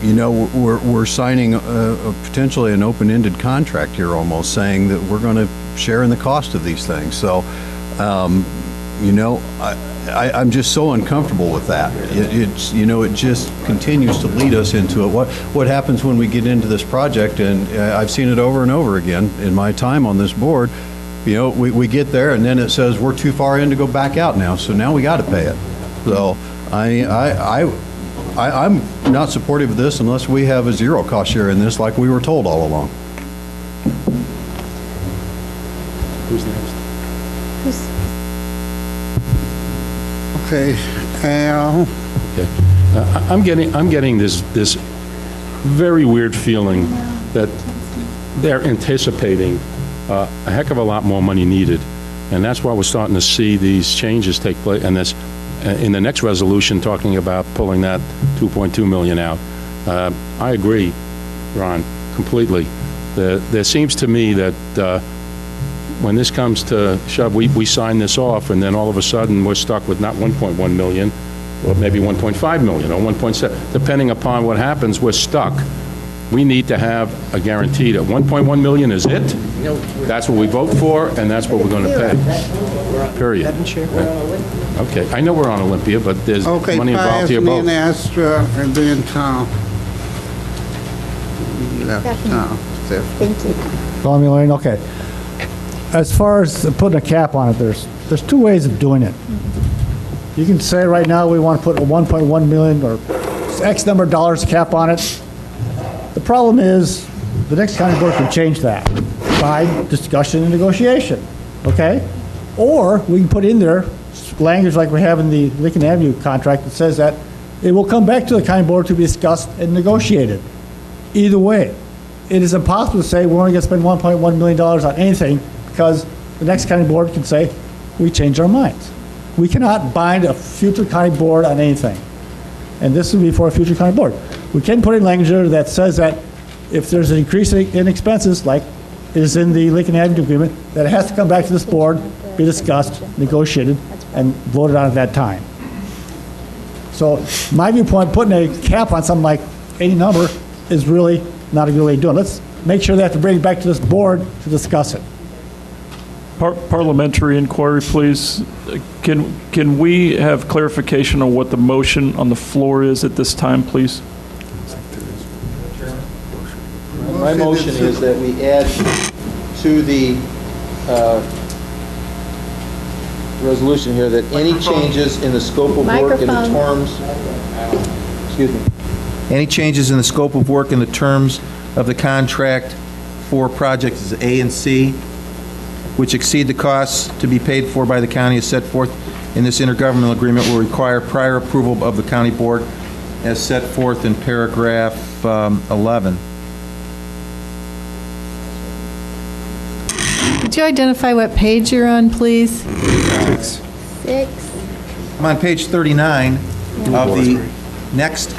You know, we're signing potentially an open-ended contract here almost, saying that we're going to share in the cost of these things. So, you know, I'm just so uncomfortable with that. It's, you know, it just continues to lead us into it. What happens when we get into this project, and I've seen it over and over again in my time on this board, you know, we get there and then it says we're too far in to go back out now, so now we got to pay it. So I'm not supportive of this unless we have a zero cost share in this like we were told all along. Who's next? Okay, Al? Okay. I'm getting this very weird feeling that they're anticipating a heck of a lot more money needed, and that's why we're starting to see these changes take place, and this in the next resolution talking about pulling that 2.2 million out. I agree, Ron, completely. There seems to me that when this comes to shove, we sign this off, and then all of a sudden we're stuck with not 1.1 million, or maybe 1.5 million, or 1.7. Depending upon what happens, we're stuck. We need to have a guarantee that 1.1 million is it. That's what we vote for, and that's what we're going to pay. Period. Okay. I know we're on Olympia, but there's money involved here both. Okay, Astra, and then Tom. You left Tom. Thank you. Call me, Lorraine. Okay. As far as putting a cap on it, there's two ways of doing it. You can say right now we want to put a 1.1 million or X number of dollars cap on it. The problem is the next county board can change that by discussion and negotiation, okay? Or we can put in there language like we have in the Lincoln Avenue contract that says that it will come back to the county board to be discussed and negotiated. Either way, it is impossible to say we're only going to spend $1.1 million on anything because the next county board can say we changed our minds. We cannot bind a future county board on anything. And this will be for a future county board. We can put in language there that says that if there's an increase in expenses, like is in the Lincoln Avenue agreement, that it has to come back to this board, be discussed, negotiated, and voted on at that time. So my viewpoint, putting a cap on something like any number is really not a good way of doing it. Let's make sure they have to bring it back to this board to discuss it. Parliamentary inquiry, please. Can we have clarification on what the motion on the floor is at this time, please? My motion is that we add to the resolution here that any changes in the scope of work and the terms, excuse me, Any changes in the scope of work and the terms of the contract for projects A and C, which exceed the costs to be paid for by the county as set forth in this intergovernmental agreement, will require prior approval of the county board as set forth in paragraph 11. Could you identify what page you're on, please? 6. I'm on page 39 of the next.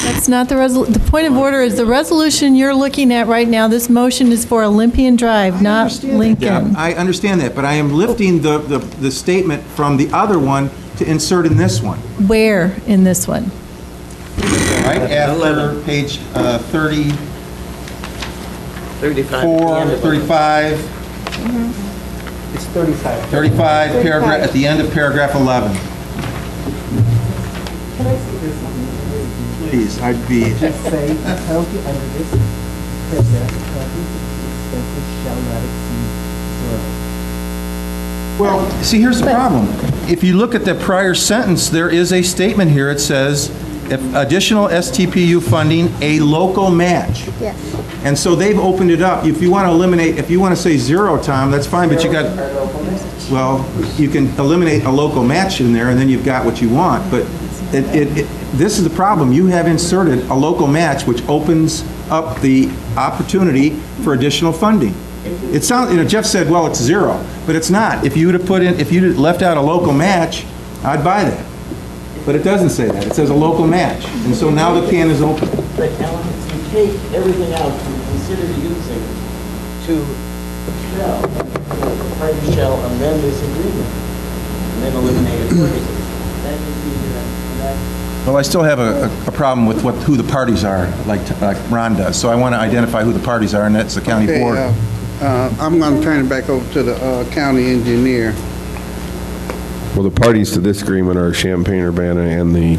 That's not the point of order is the resolution you're looking at right now. This motion is for Olympian Drive, not Lincoln. I understand that, but I am lifting the statement from the other one to insert in this one. Where in this one? Right after page 30. 35. 35. It's 35. 35, paragraph, at the end of paragraph 11. Please, I'd be... Just say, the county under this paragraph, the county's expenses shall not exceed 0. Well, see, here's the problem. If you look at the prior sentence, there is a statement here. It says, if additional STPU funding, a local match. Yes. And so they've opened it up. If you want to eliminate, if you want to say 0, Tom, that's fine, but you got, well, you can eliminate a local match in there, and then you've got what you want. But this is the problem. You have inserted a local match, which opens up the opportunity for additional funding. It sounds, Jeff said, well, it's 0, but it's not. If you would have put in, if you had left out a local match, I'd buy that. But it doesn't say that. It says a local match. And so now the can is open. But Alan, if you take everything else you consider using to shall, the party shall amend this agreement and then eliminate it. That would be that. Well, I still have a problem with who the parties are, like Ron does. So I want to identify who the parties are, and that's the county board. I'm going to turn it back over to the county engineer. Well, the parties to this agreement are Champaign, Urbana, and the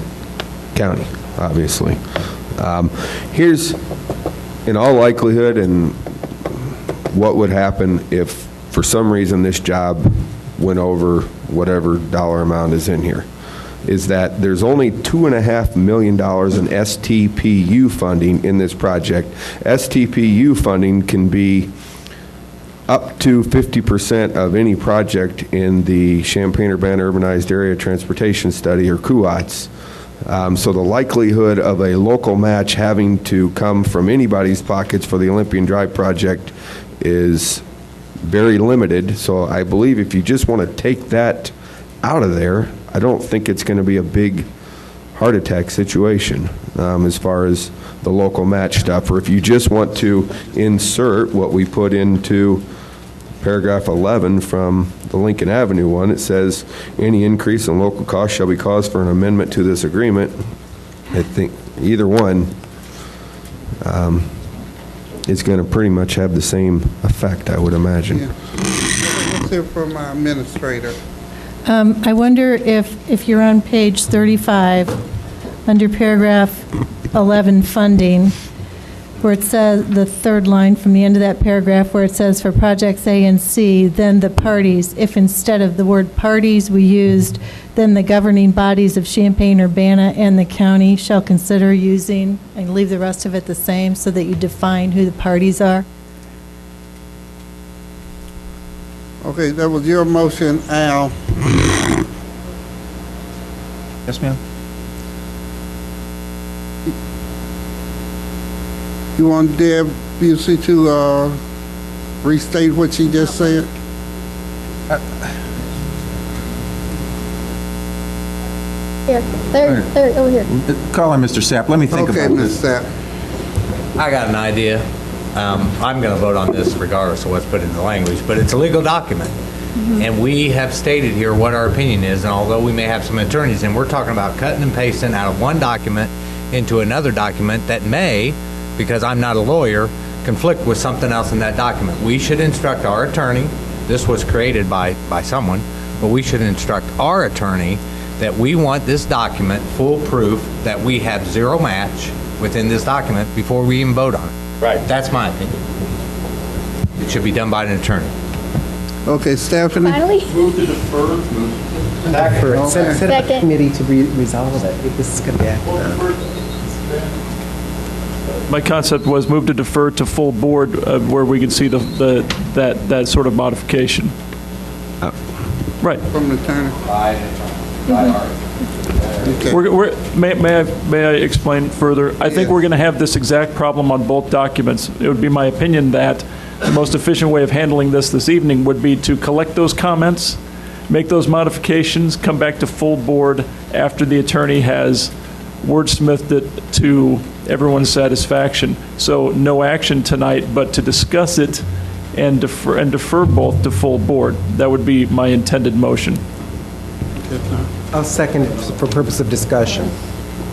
county, obviously. Here's, in all likelihood, and what would happen if, for some reason, this job went over whatever dollar amount is in here, is that there's only $2.5 million in STPU funding in this project. STPU funding can be up to 50% of any project in the Champaign-Urbana Urbanized Area Transportation Study, or CUATS. So the likelihood of a local match having to come from anybody's pockets for the Olympian Drive project is very limited. So I believe if you just want to take that out of there, I don't think it's going to be a big heart attack situation as far as the local match stuff. Or if you just want to insert what we put into paragraph 11 from the Lincoln Avenue one, it says, any increase in local cost shall be cause for an amendment to this agreement. I think either one is going to pretty much have the same effect, I would imagine. Yeah. Let's hear from our administrator. I wonder if you're on page 35, under paragraph 11, funding, where it says, the third line from the end of that paragraph, where it says for projects A and C, then the parties, if instead of the word parties we used, then the governing bodies of Champaign, Urbana, and the county shall consider using, and leave the rest of it the same so that you define who the parties are. Okay, that was your motion, Al. Yes, ma'am? You want Deb Busey to restate what she just said? Here, third, over here. Call him Mr. Sapp. Let me think about this. Okay, Mr. Sapp. I got an idea. I'm going to vote on this regardless of what's put in the language, but it's a legal document. And we have stated here what our opinion is, and although we may have some attorneys, and we're talking about cutting and pasting out of one document into another document that may, because I'm not a lawyer, conflict with something else in that document. We should instruct our attorney, this was created by someone, but we should instruct our attorney that we want this document full proof that we have 0 match within this document before we even vote on it. Right. That's my opinion. It should be done by an attorney. Okay, Stephanie? Finally? Move to defer. Send it to the committee to resolve it. If this is going to be acted on. My concept was move to defer to full board where we can see that sort of modification. Right. From the attorney. May I explain further? I think we're going to have this exact problem on both documents. It would be my opinion that the most efficient way of handling this evening would be to collect those comments, make those modifications, come back to full board after the attorney has wordsmithed it to everyone's satisfaction. So no action tonight, but to discuss it and defer both to full board. That would be my intended motion. I'll second it for purpose of discussion.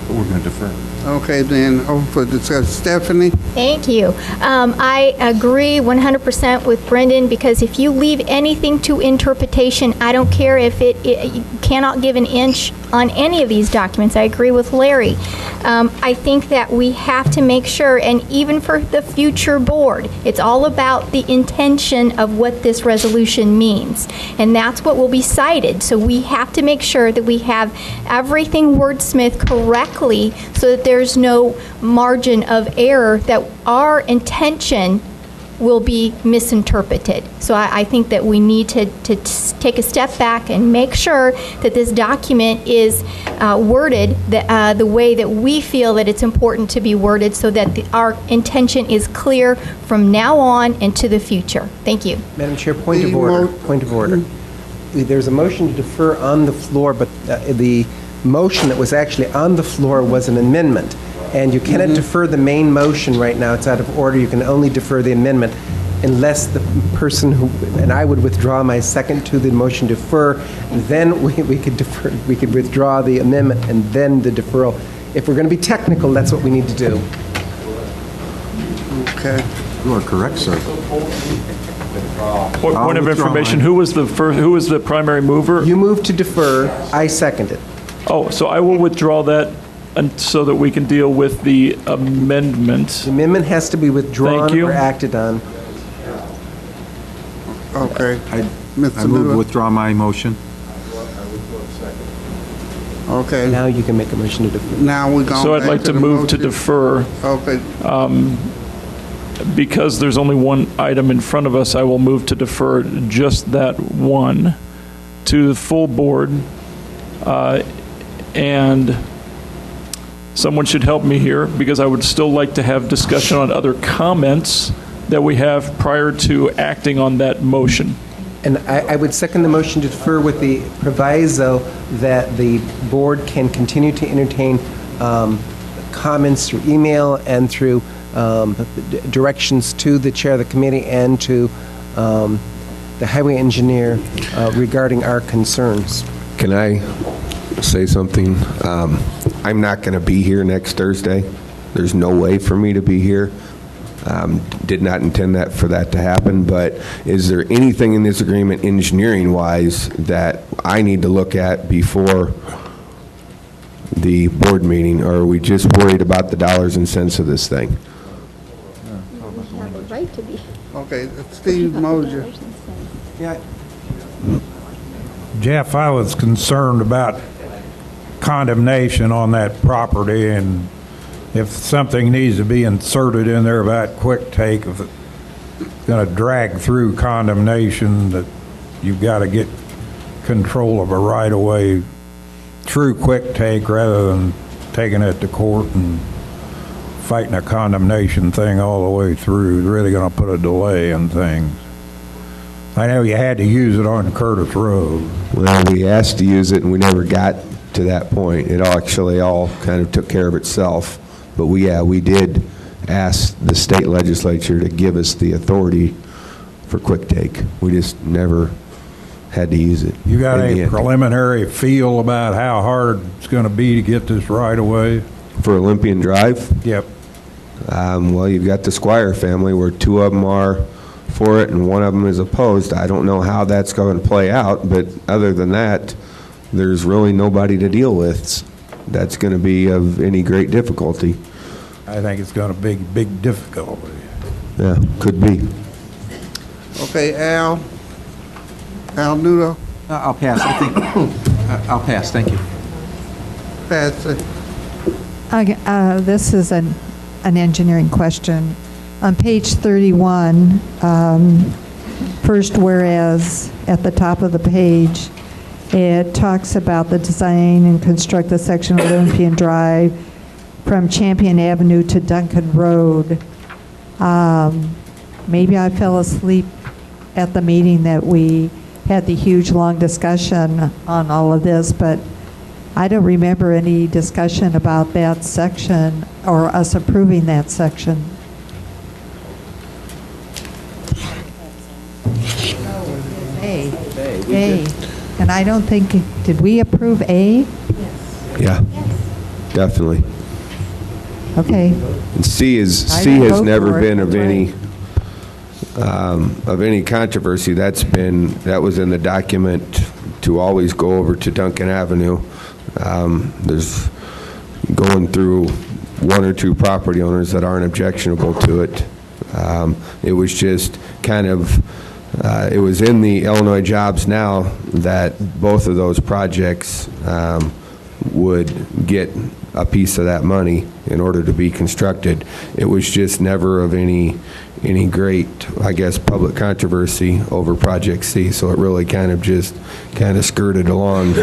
We're going to defer. Okay, then, open for discussion. Stephanie? Thank you. I agree 100% with Brendan, because if you leave anything to interpretation, I don't care if you cannot give an inch on any of these documents. I agree with Larry. I think that we have to make sure, and even for the future board, it's all about the intention of what this resolution means. And that's what will be cited. So we have to make sure that we have everything wordsmithed correctly so that there's no margin of error that our intention will be misinterpreted. So I think that we need to take a step back and make sure that this document is worded the way that we feel that it's important to be worded, so that our intention is clear from now on and to the future. Thank you. Madam Chair, point of order. Point of order. There's a motion to defer on the floor, but the motion that was actually on the floor was an amendment. And you cannot defer the main motion right now. It's out of order. You can only defer the amendment unless the person who, and I would withdraw my second to the motion defer, then we could defer, we could withdraw the amendment and then the deferral. If we're going to be technical, that's what we need to do. Okay. You are correct, sir. Point of information, who was the primary mover? You moved to defer, I seconded. Oh, so I will withdraw that so that we can deal with the amendment. The amendment has to be withdrawn or acted on. Okay. I move to withdraw my motion. Okay. Now you can make a motion to defer. Now we're going So I'd like to move to defer. Okay. Because there's only one item in front of us, I will move to defer just that one to the full board. And someone should help me here, because I would still like to have discussion on other comments that we have prior to acting on that motion. And I would second the motion to defer with the proviso that the board can continue to entertain comments through email and through directions to the chair of the committee and to the highway engineer regarding our concerns. Can I say something? I'm not going to be here next Thursday. There's no way for me to be here. Did not intend for that to happen, but is there anything in this agreement engineering-wise that I need to look at before the board meeting, or are we just worried about the dollars and cents of this thing? You have a right to be. Okay, Steve Mosier. Yeah. Jeff, I was concerned about condemnation on that property, and if something needs to be inserted in there about quick take, if it's going to drag through condemnation, that you've got to get control of a right-of-way through quick take rather than taking it to court and fighting a condemnation thing all the way through. It's really going to put a delay in things. I know you had to use it on Curtis Road. Well, we asked to use it, and we never got to that point. It actually all kind of took care of itself. But we did ask the state legislature to give us the authority for quick take. We just never had to use it. You got a preliminary feel about how hard it's going to be to get this right away? For Olympian Drive? Yep. Well, you've got the Squire family where two of them are for it and one of them is opposed. I don't know how that's going to play out, but other than that, there's really nobody to deal with that's going to be of any great difficulty. I think it's going to be big difficulty. Yeah, could be. Okay, Al Nudo. I'll pass. I think I'll pass. Thank you. Pass it. This is an engineering question. On page 31, first whereas at the top of the page, it talks about the design and construct the section of Olympian Drive from Champaign Avenue to Duncan Road. maybe I fell asleep at the meeting that we had the huge, long discussion on all of this, but I don't remember any discussion about that section or us approving that section. A. And I don't think, did we approve A? Yeah, definitely. Okay. And C has never been of any controversy. That was in the document to always go over to Duncan Avenue. There's going through one or two property owners that aren't objectionable to it. It was just kind of, it was in the Illinois Jobs Now that both of those projects would get a piece of that money in order to be constructed. It was just never of any great, I guess, public controversy over Project C, so it really kind of skirted along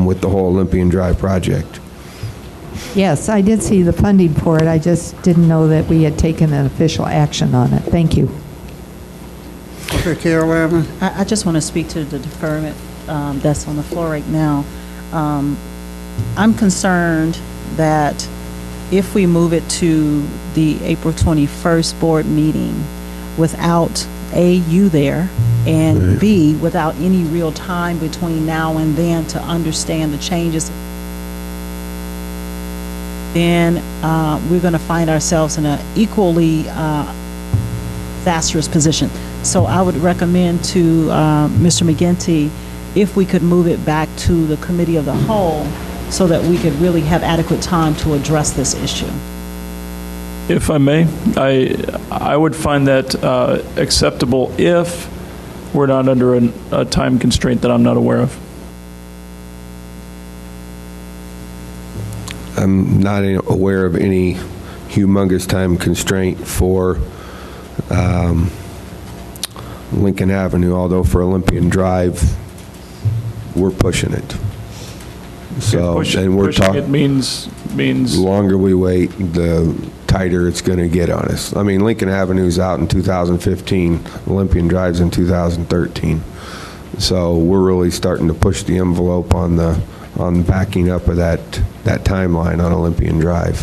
with the whole Olympian Drive project. Yes, I did see the funding for it. I just didn't know that we had taken an official action on it. Thank you. Okay, Carol Evans. I just want to speak to the deferment that's on the floor right now. I'm concerned that if we move it to the April 21st board meeting without A, you there, and B, without any real time between now and then to understand the changes, then we're going to find ourselves in an equally disastrous position. So I would recommend to Mr. McGinty, if we could move it back to the committee of the whole so that we could really have adequate time to address this issue. If I may, I would find that acceptable if we're not under a time constraint that I'm not aware of. I'm not aware of any humongous time constraint for Lincoln Avenue, although for Olympian Drive, we're pushing it. So, and we're talking. It means the longer we wait, the tighter it's going to get on us. I mean, Lincoln Avenue's out in 2015, Olympian Drive's in 2013. So we're really starting to push the envelope on backing up of that timeline on Olympian Drive.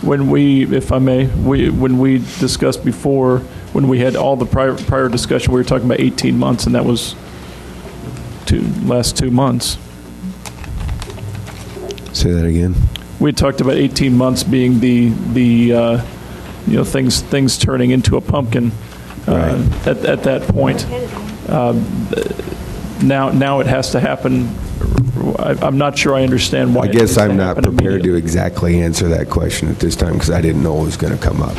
When we, if I may, when we discussed before, when we had all the prior discussion, we were talking about 18 months, and that was last 2 months. Say that again. We had talked about 18 months being the things turning into a pumpkin at that point. Now it has to happen. I'm not sure I understand why. I guess I'm not prepared to exactly answer that question at this time because I didn't know it was going to come up.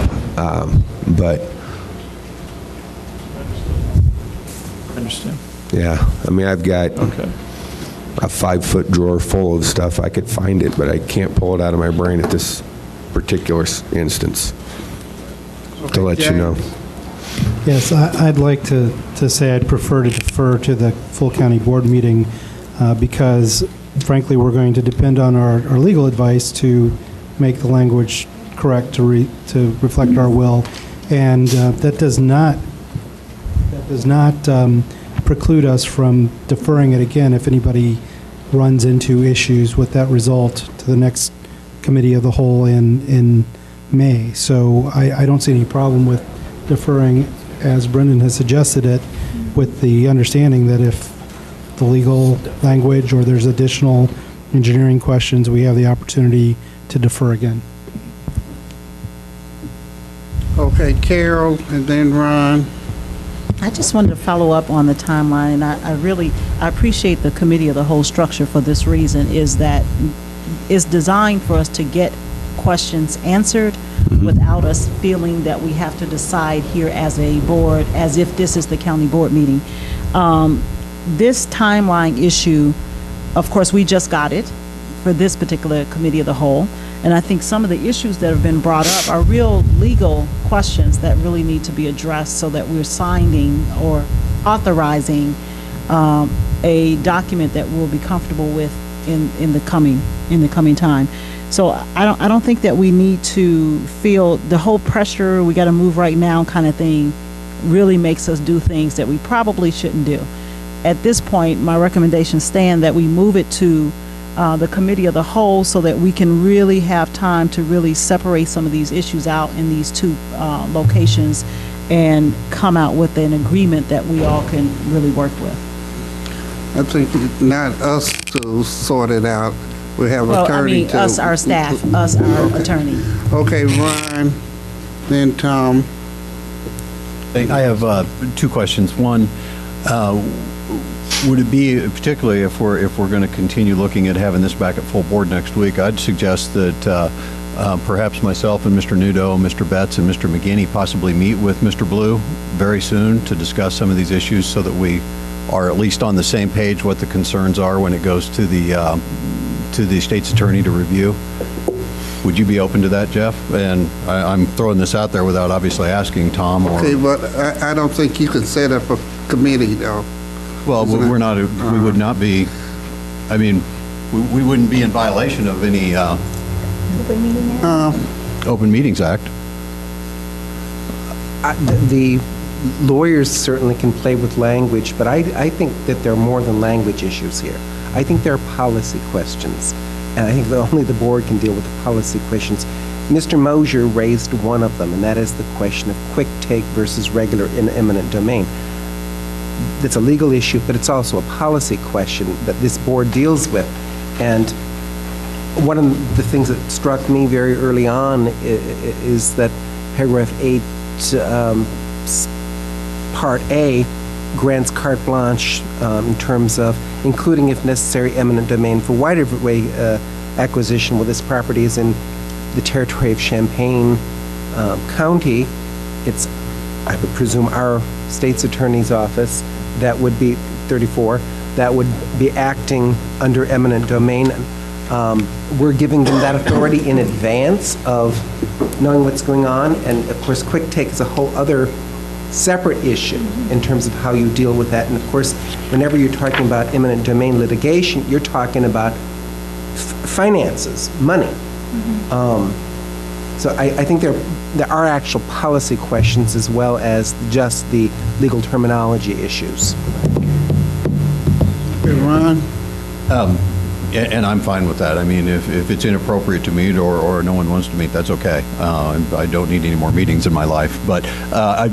But I understand. Yeah, I mean, I've got a 5-foot drawer full of stuff. I could find it, but I can't pull it out of my brain at this particular instance. To let you know. Yes, I'd like to say I'd prefer to defer to the full county board meeting because, frankly, we're going to depend on our legal advice to make the language correct to reflect our will, and that does not preclude us from deferring it again if anybody runs into issues with that result to the next committee of the whole in May. So I don't see any problem with deferring, as Brendan has suggested it, with the understanding that if the legal language or there's additional engineering questions, we have the opportunity to defer again. Okay, Carol, and then Ron. I just wanted to follow up on the timeline, and I appreciate the committee of the whole structure for this reason, is that it's designed for us to get questions answered without us feeling that we have to decide here as a board, as if this is the county board meeting. This timeline issue, of course, we just got it for this particular committee of the whole, and I think some of the issues that have been brought up are real legal questions that really need to be addressed so that we're signing or authorizing a document that we'll be comfortable with in the coming time. So I don't think that we need to feel the whole pressure, we got to move right now kind of thing. really makes us do things that we probably shouldn't do. At this point, my recommendation stands that we move it to the committee of the whole so that we can really have time to really separate some of these issues out in these two locations and come out with an agreement that we all can really work with. I think not us to sort it out. We have Well, attorney to. us, our staff, us, our attorney. Okay, Ron, then Tom. I have two questions. One, would it be, particularly if we're going to continue looking at having this back at full board next week, I'd suggest that perhaps myself and Mr. Nudo, Mr. Betts, and Mr. McGinney possibly meet with Mr. Blue very soon to discuss some of these issues so that we are at least on the same page what the concerns are when it goes to the state's attorney to review. Would you be open to that, Jeff? And I'm throwing this out there without obviously asking Tom or... Okay, but I don't think you can set up a committee, though. Well, we're not, we would not be, I mean, we wouldn't be in violation of any Open Meeting Act? Open Meetings Act. The lawyers certainly can play with language, but I think that there are more than language issues here. I think there are policy questions, and I think that only the board can deal with the policy questions. Mr. Mosier raised one of them, and that is the question of quick take versus regular in eminent domain. That's a legal issue, but it's also a policy question that this board deals with. And one of the things that struck me very early on is that paragraph 8, Part A, grants carte blanche in terms of including, if necessary, eminent domain for right-of-way acquisition. Well, this property is in the territory of Champaign County. It's, I would presume, our state's attorney's office that would be 34, that would be acting under eminent domain. We're giving them that authority in advance of knowing what's going on, and of course, quick take is a whole other separate issue in terms of how you deal with that. And of course, whenever you're talking about eminent domain litigation, you're talking about finances, money. So I think there are actual policy questions as well as just the legal terminology issues. Hey, Ron? And I'm fine with that. I mean, if it's inappropriate to meet or no one wants to meet, that's okay. I don't need any more meetings in my life. But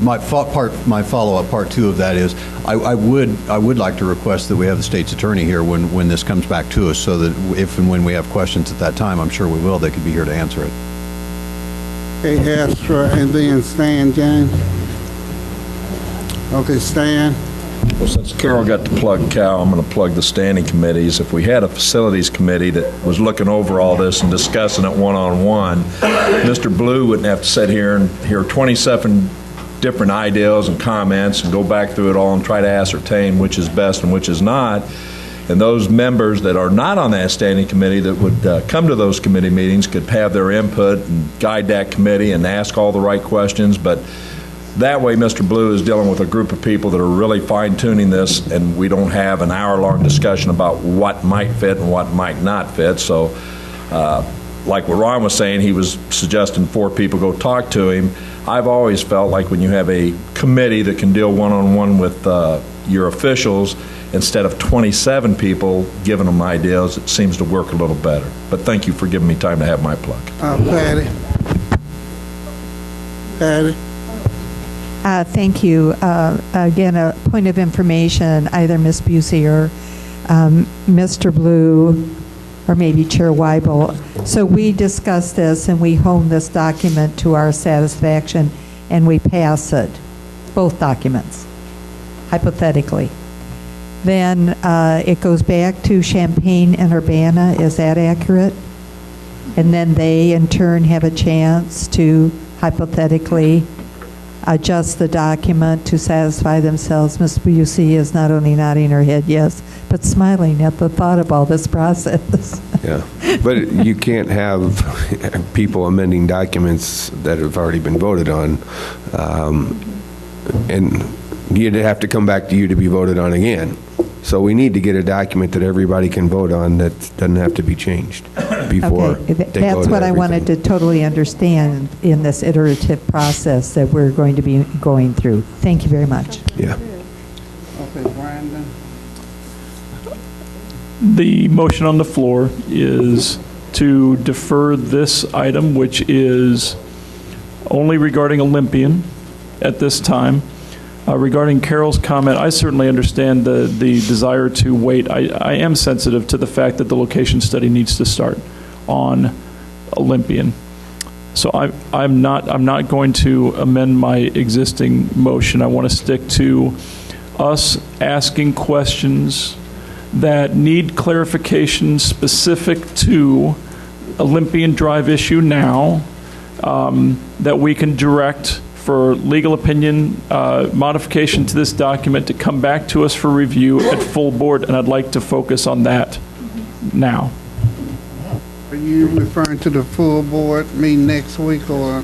my follow-up part two of that is I would like to request that we have the state's attorney here when this comes back to us, so that if and when we have questions at that time, I'm sure we will, they could be here to answer it. Okay, Astra, and then Stan, James. Okay, Stan. Well, since Carol got to plug Cal, I'm going to plug the standing committees. If we had a facilities committee that was looking over all this and discussing it one-on-one, Mr. Blue wouldn't have to sit here and hear 27 different ideas and comments and go back through it all and try to ascertain which is best and which is not. And those members that are not on that standing committee that would come to those committee meetings could have their input and guide that committee and ask all the right questions. But that way, Mr. Blue is dealing with a group of people that are really fine-tuning this, and we don't have an hour-long discussion about what might fit and what might not fit. So, like what Ron was saying, he was suggesting 4 people go talk to him. I've always felt like when you have a committee that can deal one-on-one with your officials, instead of 27 people giving them ideas, it seems to work a little better. But thank you for giving me time to have my plug. Patty. Patty. Thank you. Again, a point of information, either Ms. Busey or Mr. Blue, or maybe Chair Weibel. So we discussed this and we honed this document to our satisfaction, and we pass it, both documents, hypothetically. Then it goes back to Champaign and Urbana. Is that accurate? And then they, in turn, have a chance to hypothetically adjust the document to satisfy themselves. Ms. Busey is not only nodding her head yes, but smiling at the thought of all this process. Yeah, but you can't have people amending documents that have already been voted on, and you'd have to come back to you to be voted on again. So we need to get a document that everybody can vote on that doesn't have to be changed. before Okay, they go to that's what I wanted everything. to totally understand in this iterative process that we're going to be going through. Thank you very much. Yeah. Okay, Brandon. The motion on the floor is to defer this item, which is only regarding Olympian at this time. Regarding Carol's comment, I certainly understand the desire to wait. I am sensitive to the fact that the location study needs to start on Olympian. So I'm not going to amend my existing motion. I want to stick to us asking questions that need clarification specific to Olympian Drive issue now, that we can direct for legal opinion modification to this document to come back to us for review at full board, and I'd like to focus on that now. Are you referring to the full board meeting next week or?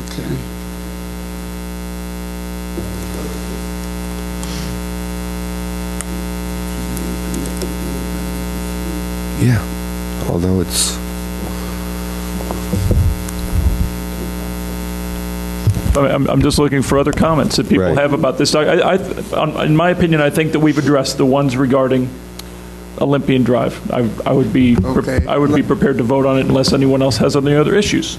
Okay. Yeah, although it's, I'm just looking for other comments that people have about this. In my opinion, I think that we've addressed the ones regarding Olympian Drive. I would be prepared to vote on it unless anyone else has any other issues.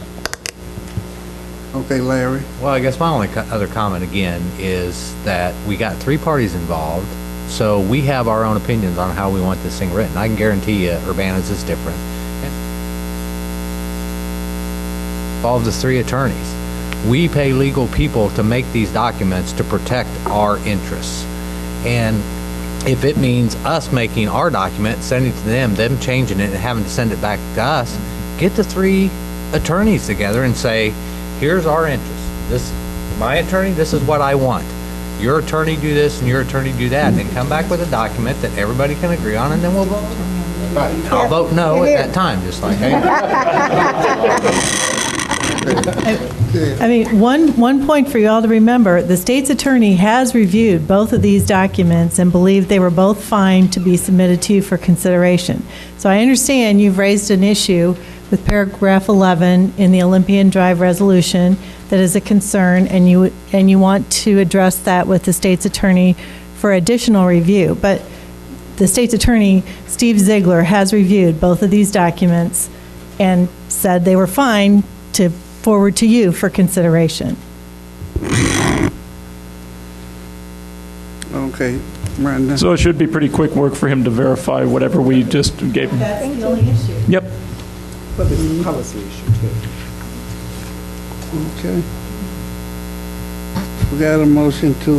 Okay, Larry. Well, I guess my only other comment again is that we got 3 parties involved, so we have our own opinions on how we want this thing written. I can guarantee you Urbana's is different. Involves the 3 attorneys. We pay legal people to make these documents to protect our interests. And if it means us making our document, sending it to them changing it and having to send it back to us, get the 3 attorneys together and say, here's our interest. My attorney, this is what I want. Your attorney do this and your attorney do that. And come back with a document that everybody can agree on, and then we'll vote. I'll vote no at that time, just like, hey. I mean, one point for you all to remember, the state's attorney has reviewed both of these documents and believed they were both fine to be submitted to you for consideration. So I understand you've raised an issue with paragraph 11 in the Olympian Drive resolution that is a concern, and you want to address that with the state's attorney for additional review. But the state's attorney, Steve Ziegler, has reviewed both of these documents and said they were fine to forward to you for consideration. Okay, Brandon. So it should be pretty quick work for him to verify whatever we just gave him. That's the only issue. Yep. But it's a policy issue, too. Okay. We got a motion to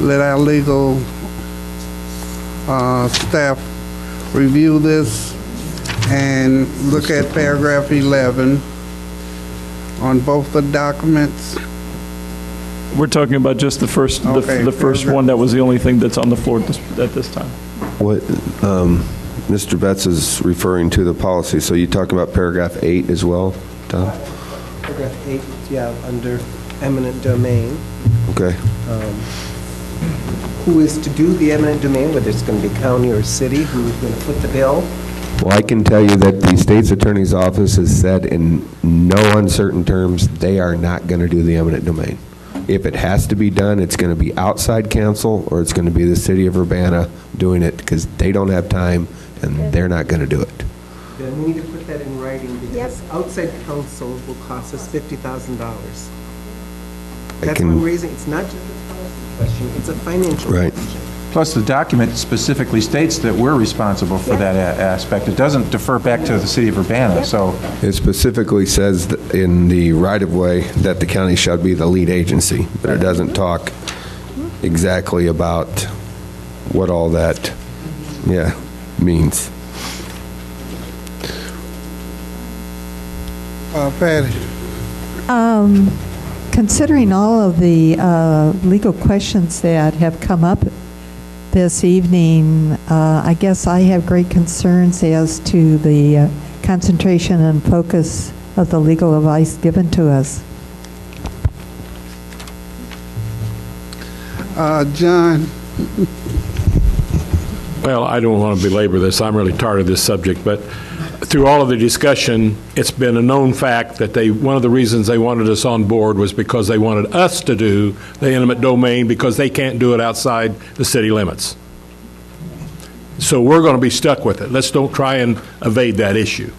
let our legal staff review this and look at paragraph 11 on both the documents. We're talking about just the first, Okay, the first one. That was the only thing that's on the floor at this time. what Mr. Betts is referring to the policy, so you're talking about paragraph 8 as well, Tom? Paragraph 8, yeah, under eminent domain. Okay. Who is to do the eminent domain, whether it's going to be county or city, who's going to foot the bill? Well, I can tell you that the state's attorney's office has said in no uncertain terms, they are not going to do the eminent domain. If it has to be done, it's going to be outside counsel, or it's going to be the city of Urbana doing it, because they don't have time, and they're not going to do it. Then we need to put that in writing, because outside counsel will cost us $50,000. That's why I'm raising, it's not just a policy question, it's a financial question. Plus, the document specifically states that we're responsible for that aspect. It doesn't defer back to the city of Urbana, so. It specifically says that in the right-of-way that the county shall be the lead agency, but it doesn't talk exactly about what all that, means. Patty. Considering all of the legal questions that have come up this evening, I guess I have great concerns as to the concentration and focus of the legal advice given to us. John. Well, I don't want to belabor this. I'm really tired of this subject, but through all of the discussion, it's been a known fact that one of the reasons they wanted us on board was because they wanted us to do the eminent domain because they can't do it outside the city limits. So we're going to be stuck with it. Let's don't try and evade that issue.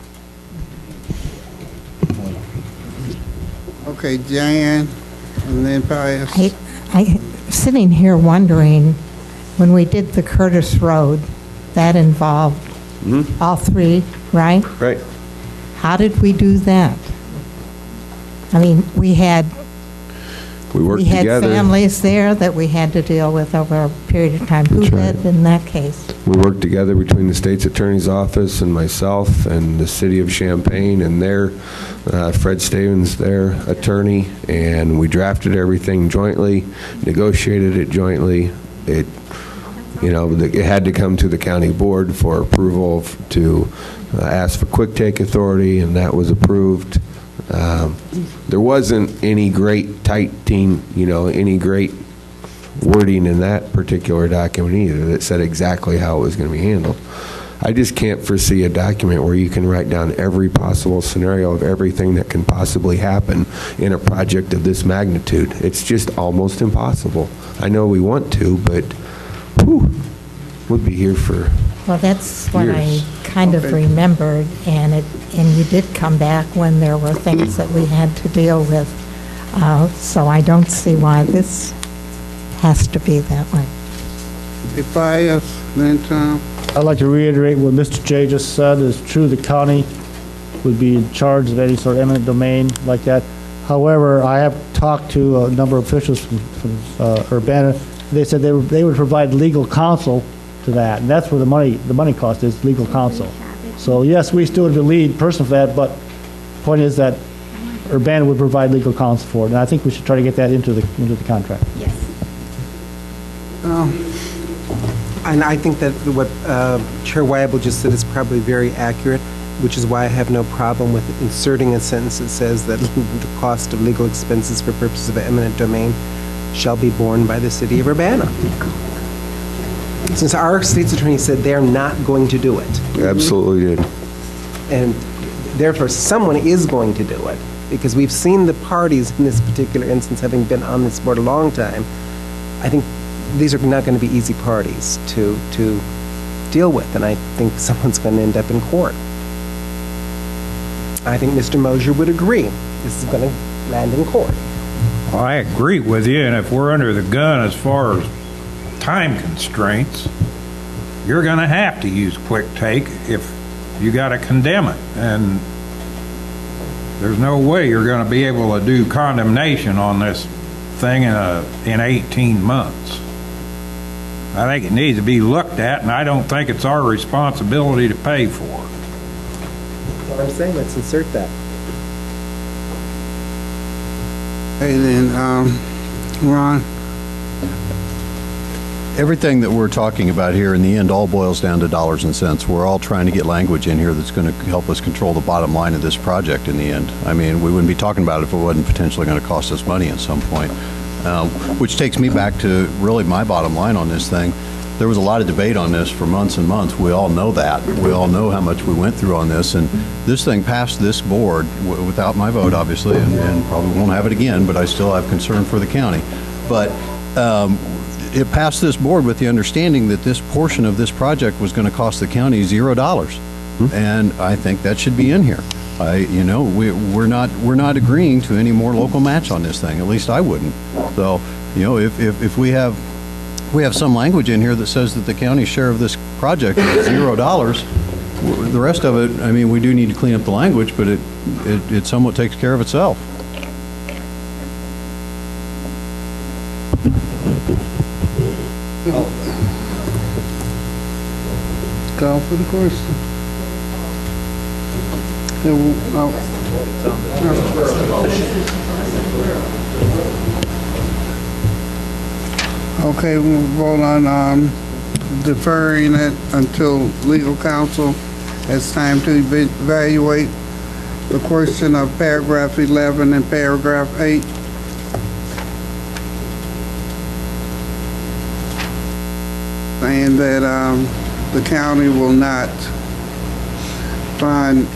Okay, Jan, and then Pius. I'm sitting here wondering, when we did the Curtis Road, that involved all three, right? Right. How did we do that? I mean, we had worked had together. families there that we had to deal with over a period of time. Who did in that case? We worked together between the state's attorney's office and myself and the city of Champaign and Fred Stavens, their attorney, and we drafted everything jointly, negotiated it jointly. It had to come to the county board for approval to ask for quick take authority, and that was approved. There wasn't any great any great wording in that particular document either that said exactly how it was going to be handled. I just can't foresee a document where you can write down every possible scenario of everything that can possibly happen in a project of this magnitude. It's just almost impossible. I know we want to, but we'll be here for Well, that's what years. I kind of remembered, and you did come back when there were things that we had to deal with. So I don't see why this has to be that way. Okay, Pius, then Tom. I'd like to reiterate what Mr. J just said is true. The county would be in charge of any sort of eminent domain like that. However, I have talked to a number of officials from Urbana. They said they would provide legal counsel to that, and that's where the money cost is, legal counsel. So yes, we still would be the lead person for that, but the point is that Urbana would provide legal counsel for it, and I think we should try to get that into the contract. Yes. And I think that what Chair Weibel just said is probably very accurate, which is why I have no problem with inserting a sentence that says that the cost of legal expenses for purposes of eminent domain shall be borne by the city of Urbana. Since our state's attorney said they're not going to do it. Absolutely did. And therefore, someone is going to do it, because we've seen the parties in this particular instance, having been on this board a long time. I think these are not going to be easy parties to deal with, and I think someone's going to end up in court. I think Mr. Mosier would agree. This is going to land in court. Well, I agree with you, and if we're under the gun as far as time constraints, you're going to have to use quick take if you got to condemn it, and there's no way you're going to be able to do condemnation on this thing in 18 months. I think it needs to be looked at, and I don't think it's our responsibility to pay for it. That's what I'm saying. Let's insert that. Hey, then, Ron. Everything that we're talking about here in the end all boils down to dollars and cents. We're all trying to get language in here that's going to help us control the bottom line of this project in the end. I mean, we wouldn't be talking about it if it wasn't potentially going to cost us money at some point. Which takes me back to really my bottom line on this thing. There was a lot of debate on this for months and months. We all know that. We all know how much we went through on this, and this thing passed this board without my vote, obviously, and probably won't have it again, but I still have concern for the county. But it passed this board with the understanding that this portion of this project was going to cost the county $0, and I think that should be in here. We're not agreeing to any more local match on this thing. At least I wouldn't. So, if we have some language in here that says that the county's share of this project is $0, the rest of it, I mean, we do need to clean up the language, but it somewhat takes care of itself. Call for the question. Okay, we'll vote on deferring it until legal counsel has time to evaluate the question of paragraph 11 and paragraph 8. Saying that the county will not fund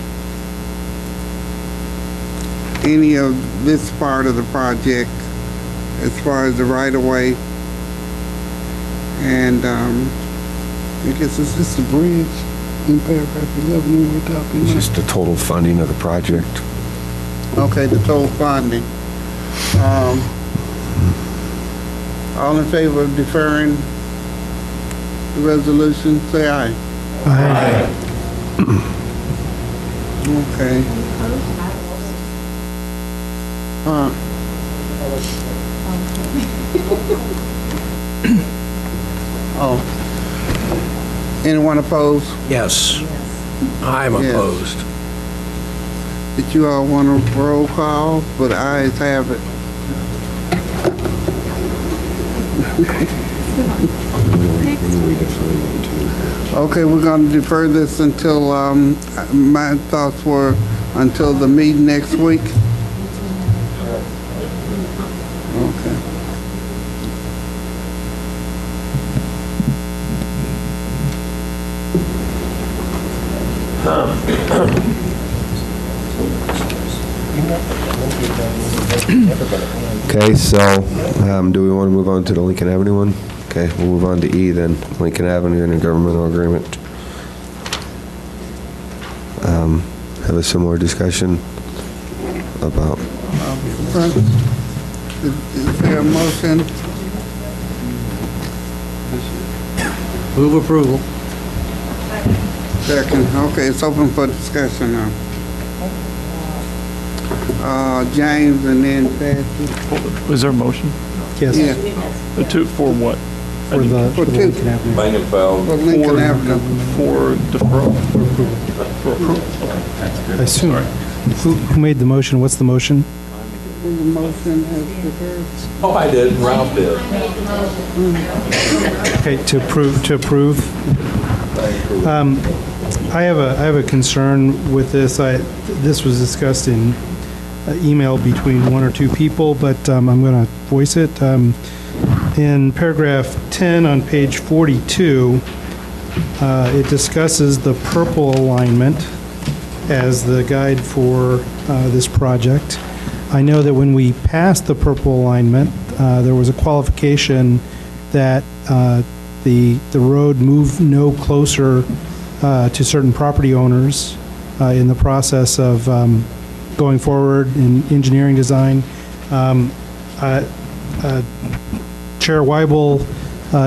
any of this part of the project as far as the right-of-way. And I guess it's just a bridge in paragraph 11 we're talking It's about. just the total funding of the project. Okay, the total funding. All in favor of deferring the resolution, say aye. Aye. Okay. Oh. Anyone opposed? Yes. I'm Yes. opposed. Did you all want a roll call? But the ayes have it. Okay, we're going to defer this until, my thoughts were until the meeting next week. Okay. Okay, so do we want to move on to the Lincoln Avenue one? Okay, we'll move on to E then, Lincoln Avenue intergovernmental agreement. Have a similar discussion about. Is there a motion? Move approval. Second. Okay, it's open for discussion now. James and then Patrick. Is there a motion? Yes. Yeah. For what? For the For two. Lincoln Avenue. Langenfeld. For Lincoln Avenue. For deferral. For approval. I assume. Who made the motion? What's the motion? The motion has deferred. Oh, I did. Ralph did. Okay, to approve. I have a concern with this. This was discussed in email between one or two people, but I'm going to voice it. In paragraph 10 on page 42, it discusses the purple alignment as the guide for this project. I know that when we passed the purple alignment, there was a qualification that the road move no closer to certain property owners in the process of going forward in engineering design. Chair Weibel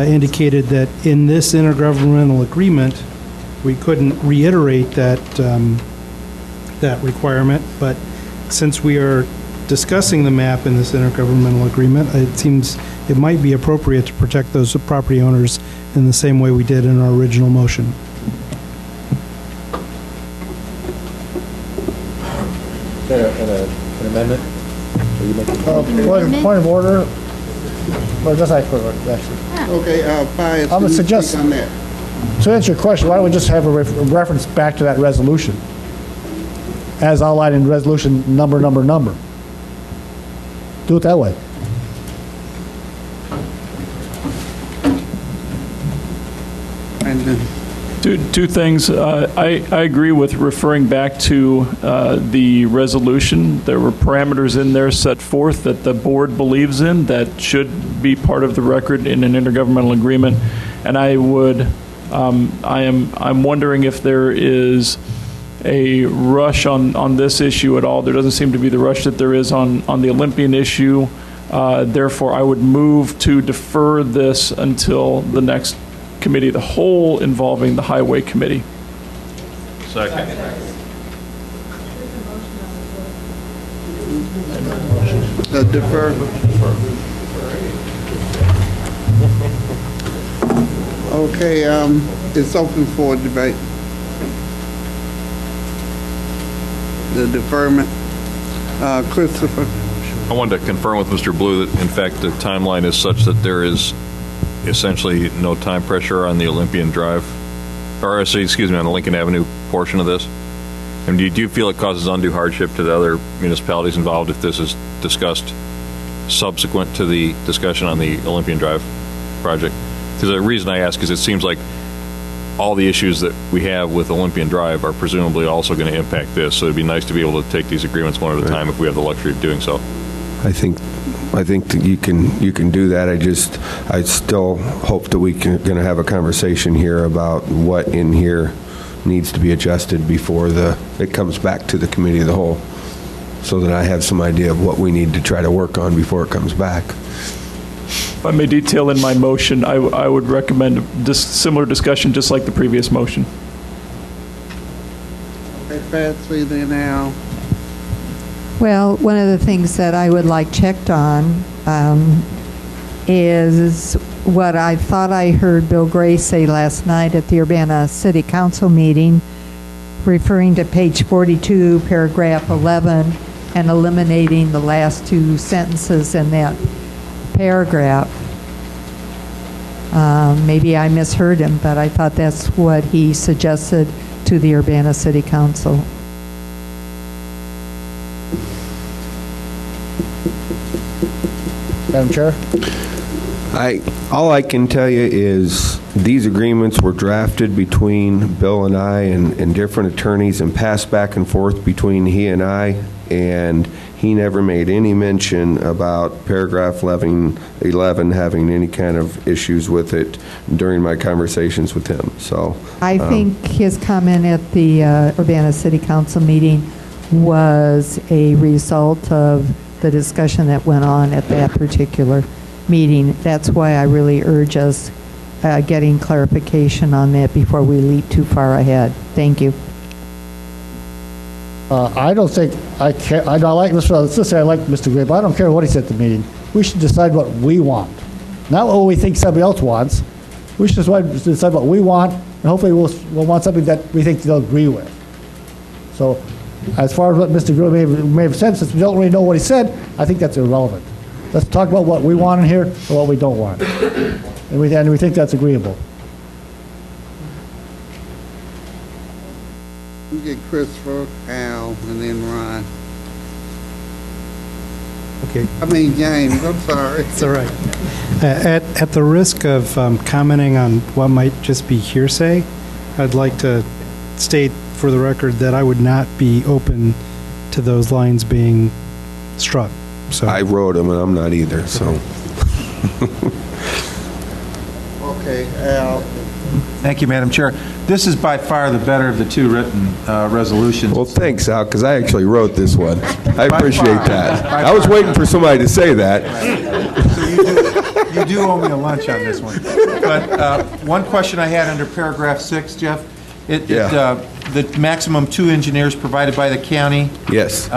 indicated that in this intergovernmental agreement, we couldn't reiterate that that requirement, but since we are discussing the map in this intergovernmental agreement, it seems it might be appropriate to protect those property owners in the same way we did in our original motion. An amendment? Are you making? Point of order. Well, just like, actually. Okay, Pius, I would can you suggest, speak on that? to answer your question, why don't we just have a reference back to that resolution? As outlined in resolution number. Do it that way. And then Two things. I agree with referring back to the resolution. There were parameters in there set forth that the board believes in that should be part of the record in an intergovernmental agreement. And I'm wondering if there is a rush on this issue at all. There doesn't seem to be the rush that there is on the Olympian issue. Therefore, I would move to defer this until the next committee of the whole involving the Highway Committee. Second. defer. Okay, it's open for debate. The deferment. Christopher. I wanted to confirm with Mr. Blue that, in fact, the timeline is such that there is essentially no time pressure on the Olympian Drive, or excuse me, on the Lincoln Avenue portion of this. And do you feel it causes undue hardship to the other municipalities involved if this is discussed subsequent to the discussion on the Olympian Drive project? Because the reason I ask is it seems like all the issues that we have with Olympian Drive are presumably also going to impact this. So it'd be nice to be able to take these agreements one at a time if we have the luxury of doing so. I think that you can do that. I still hope that we're going to have a conversation here about what in here needs to be adjusted before it comes back to the committee of the whole, so that I have some idea of what we need to try to work on before it comes back. If I may detail in my motion, I would recommend this similar discussion, just like the previous motion. Okay, Patsy, then Al. Well, one of the things that I would like checked on is what I thought I heard Bill Gray say last night at the Urbana City Council meeting, referring to page 42, paragraph 11, and eliminating the last two sentences in that paragraph. Maybe I misheard him, but I thought that's what he suggested to the Urbana City Council. Madam Chair? All I can tell you is these agreements were drafted between Bill and I and different attorneys and passed back and forth between he and I, and he never made any mention about paragraph 11 having any kind of issues with it during my conversations with him. So I think his comment at the Urbana City Council meeting was a result of the discussion that went on at that particular meeting. That's why I really urge us getting clarification on that before we leap too far ahead. Thank you. I don't think I care. I like Mr. Gray, but I don't care what he said at the meeting. We should decide what we want, not what we think somebody else wants. We should decide what we want, and hopefully we'll want something that we think they'll agree with. So, as far as what Mr. Gray may have said, since we don't really know what he said, I think that's irrelevant. Let's talk about what we want in here and what we don't want, and we think that's agreeable. We get Christopher, Al, and then Ron. Okay. I mean James, I'm sorry. It's all right. At the risk of commenting on what might just be hearsay, I'd like to state for the record that I would not be open to those lines being struck. So I wrote them, and I'm not either. So. Okay, Al. Thank you, Madam Chair. This is by far the better of the two written resolutions. Well, thanks, Al, because I actually wrote this one. I appreciate that. I was waiting for somebody to say that. So you do owe me a lunch on this one. But one question I had under paragraph 6, Jeff, the maximum 2 engineers provided by the county. Yes.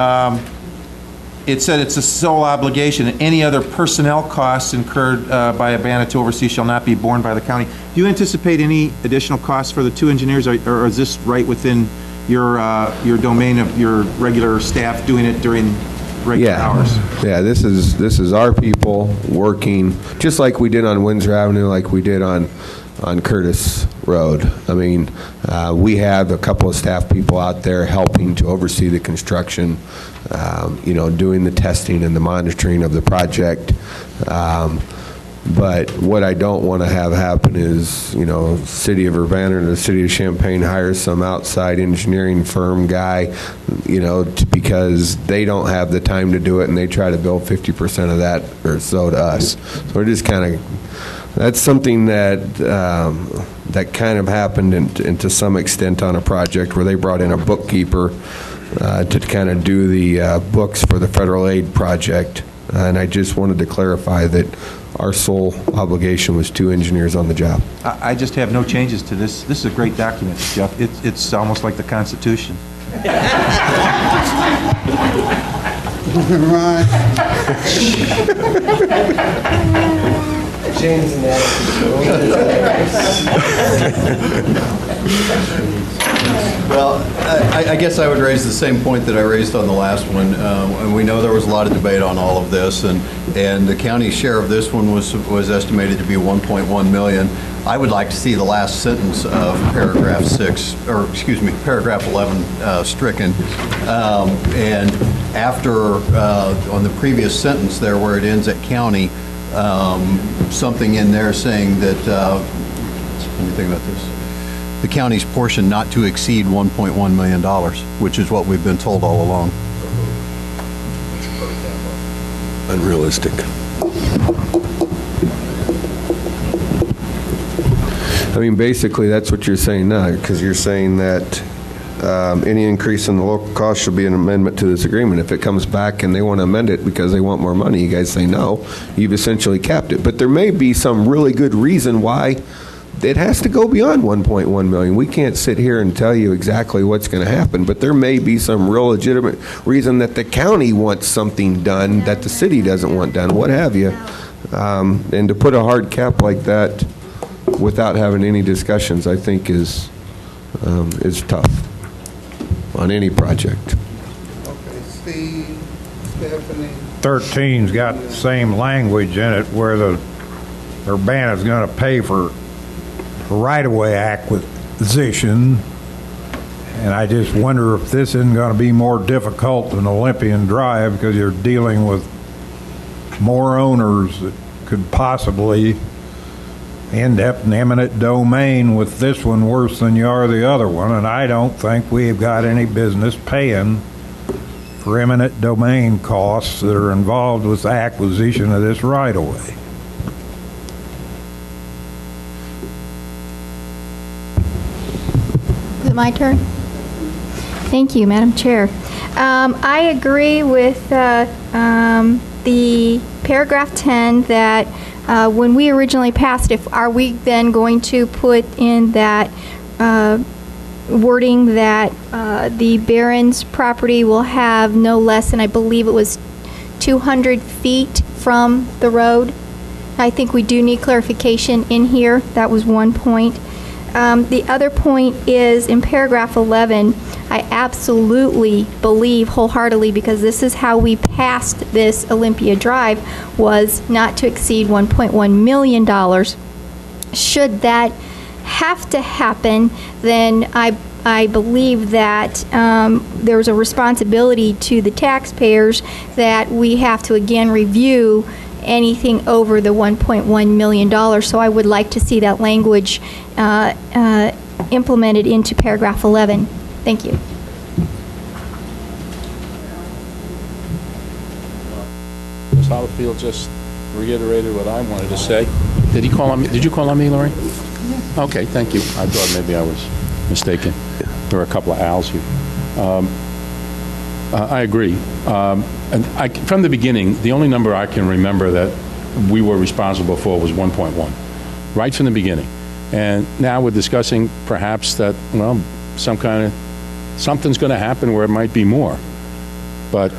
It said it's a sole obligation, and any other personnel costs incurred by Urbana to oversee shall not be borne by the county. Do you anticipate any additional costs for the 2 engineers, or is this right within your domain of your regular staff doing it during regular hours? Yeah, this is our people working, just like we did on Windsor Avenue, like we did on Curtis Road. I mean, we have a couple of staff people out there helping to oversee the construction, doing the testing and the monitoring of the project. But what I don't want to have happen is, City of Urbana or the City of Champaign hires some outside engineering firm guy, because they don't have the time to do it and they try to bill 50% of that or so to us. So we're just kind of, that's something that that kind of happened and to some extent on a project where they brought in a bookkeeper to kind of do the books for the federal aid project. And I just wanted to clarify that our sole obligation was 2 engineers on the job. I just have no changes to this. This is a great document, Jeff. It's almost like the Constitution. Ron. James and Well, I guess I would raise the same point that I raised on the last one. And we know there was a lot of debate on all of this, and the county share of this one was estimated to be $1.1 million. I would like to see the last sentence of paragraph 11 stricken. And after, on the previous sentence there where it ends at county, something in there saying that, let me think about this. the county's portion not to exceed $1.1 million, which is what we've been told all along. Unrealistic. I mean, basically, that's what you're saying now, because you're saying that any increase in the local cost should be an amendment to this agreement. If it comes back and they want to amend it because they want more money, you guys say no. You've essentially capped it. But there may be some really good reason why it has to go beyond 1.1 million. We can't sit here and tell you exactly what's going to happen, but there may be some real legitimate reason that the county wants something done that the city doesn't want done, what have you. And to put a hard cap like that without having any discussions, I think is tough on any project. Okay, Steve, Stephanie. 13's got the same language in it where the Urbana's going to pay for right-of-way acquisition, and I just wonder if this isn't going to be more difficult than Olympian Drive because you're dealing with more owners that could possibly end up in eminent domain with this one worse than you are the other one, and I don't think we've got any business paying for eminent domain costs that are involved with the acquisition of this right-of-way. Is it my turn? Thank you, Madam Chair. I agree with the paragraph 10 that when we originally passed, are we then going to put in that wording that the Barron's property will have no less than, I believe it was 200 feet from the road? I think we do need clarification in here. That was one point. The other point is in paragraph 11, I absolutely believe wholeheartedly, because this is how we passed this Olympia Drive, was not to exceed $1.1 million. Should that have to happen, then I believe that there's a responsibility to the taxpayers that we have to again review anything over the $1.1 million. So I would like to see that language implemented into paragraph 11. Thank you. Ms. Hollifield just reiterated what I wanted to say. Did you call on me, Lori? Yeah. Okay, thank you. I thought maybe I was mistaken. There were a couple of Al's here. I agree. And from the beginning, the only number I can remember that we were responsible for was 1.1, right from the beginning. And now we're discussing perhaps that, well, something's going to happen where it might be more. But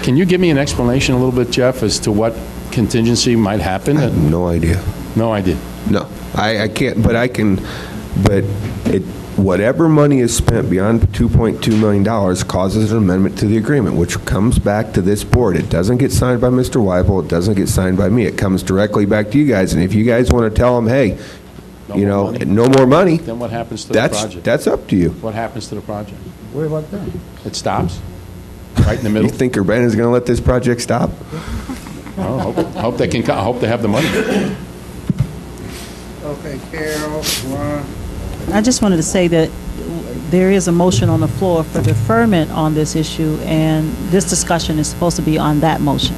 can you give me an explanation a little bit, Jeff, as to what contingency might happen? I have no idea. No idea? No. I can't, but I can, but whatever money is spent beyond $2.2 million causes an amendment to the agreement, which comes back to this board. It doesn't get signed by Mr. Weibel. It doesn't get signed by me. It comes directly back to you guys. And if you guys want to tell them, hey, no more money, then what happens to the project? That's up to you. What happens to the project? What about that? It stops right in the middle. You think Urbana's going to let this project stop? Hope they have the money. Okay, Carol, Ron. I just wanted to say that there is a motion on the floor for deferment on this issue, and this discussion is supposed to be on that motion.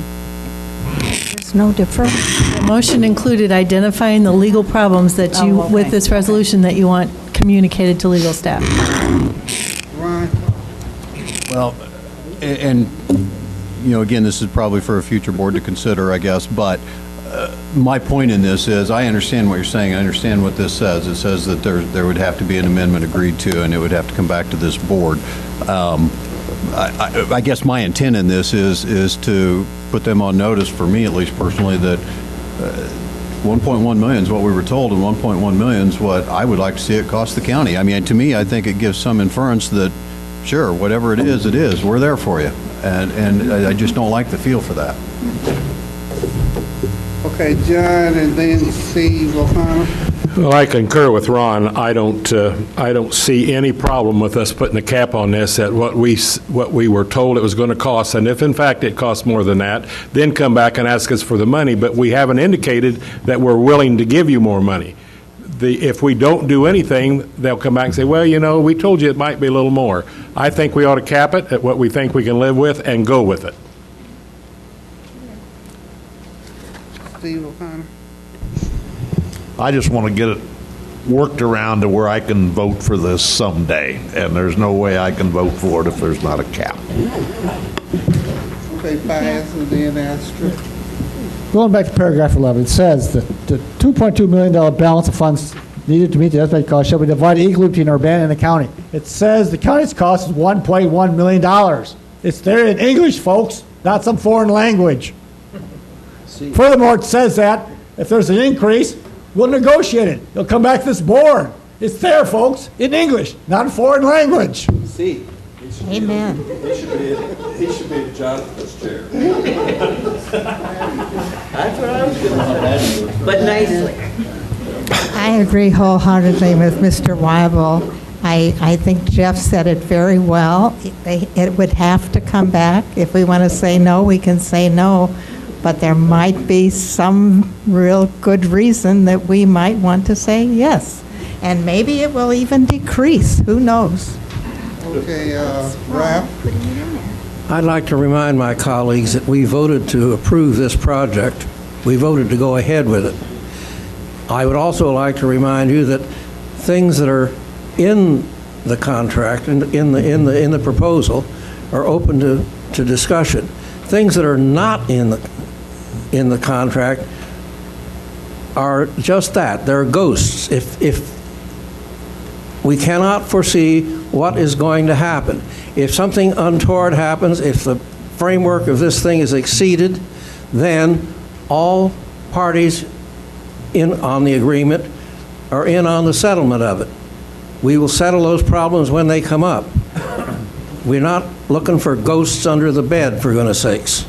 There's no deferment. The motion included identifying the legal problems that you, with this resolution, that you want communicated to legal staff. Ron. Well, and, again, this is probably for a future board to consider, I guess, but my point in this is I understand what you're saying. I understand what this says. It says that there would have to be an amendment agreed to, and it would have to come back to this board. I guess my intent in this is to put them on notice, for me at least personally, that 1.1 million is what we were told, and 1.1 million is what I would like to see it cost the county. I mean, to me, I think it gives some inference that, sure, whatever it is, we're there for you. And I just don't like the feel for that. Okay, John, and then Steve O'Connor. Well, I concur with Ron. I don't see any problem with us putting a cap on this at what we were told it was going to cost, and if in fact it costs more than that, then come back and ask us for the money. But we haven't indicated that we're willing to give you more money. if we don't do anything, they'll come back and say, well, we told you it might be a little more. I think we ought to cap it at what we think we can live with and go with it. Steve O'Connor? I just want to get it worked around to where I can vote for this someday, and there's no way I can vote for it if there's not a cap. Okay, pass and then asterisk. Going back to paragraph 11, it says that the $2.2 million balance of funds needed to meet the estimated cost shall be divided equally between Urbana and the county. It says the county's cost is $1.1 million. It's there in English, folks, not some foreign language. Furthermore, it says that if there's an increase, we'll negotiate it. It'll come back to this board. It's there, folks, in English, not in foreign language. See. Amen. He should be the Jonathan's chair. That's what I was going to say. But nicely. I agree wholeheartedly with Mr. Weibel. I think Jeff said it very well. It would have to come back. If we want to say no, we can say no. But there might be some real good reason that we might want to say yes. And maybe it will even decrease. Who knows? Okay, Ralph? I'd like to remind my colleagues that we voted to approve this project. We voted to go ahead with it. I would also like to remind you that things that are in the contract and in the proposal are open to discussion. Things that are not in the contract are just that. They're ghosts. If we cannot foresee what is going to happen. If something untoward happens, if the framework of this thing is exceeded, then all parties in on the agreement are in on the settlement of it. We will settle those problems when they come up. We're not looking for ghosts under the bed, for goodness sakes.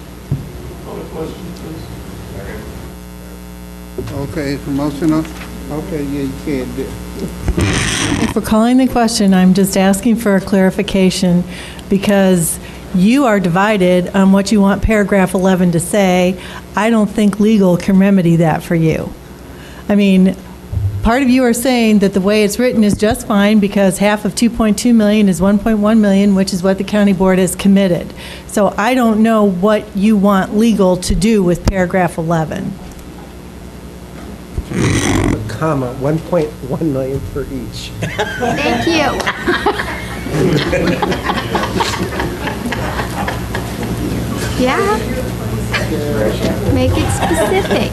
Okay, promotional? Okay, yeah, you can't do it. If we're calling the question, I'm just asking for a clarification because you are divided on what you want paragraph 11 to say. I don't think legal can remedy that for you. I mean, part of you are saying that the way it's written is just fine because half of 2.2 million is 1.1 million, which is what the county board has committed. So I don't know what you want legal to do with paragraph 11. Comma, 1.1 million for each. Thank you. Yeah. Make it specific.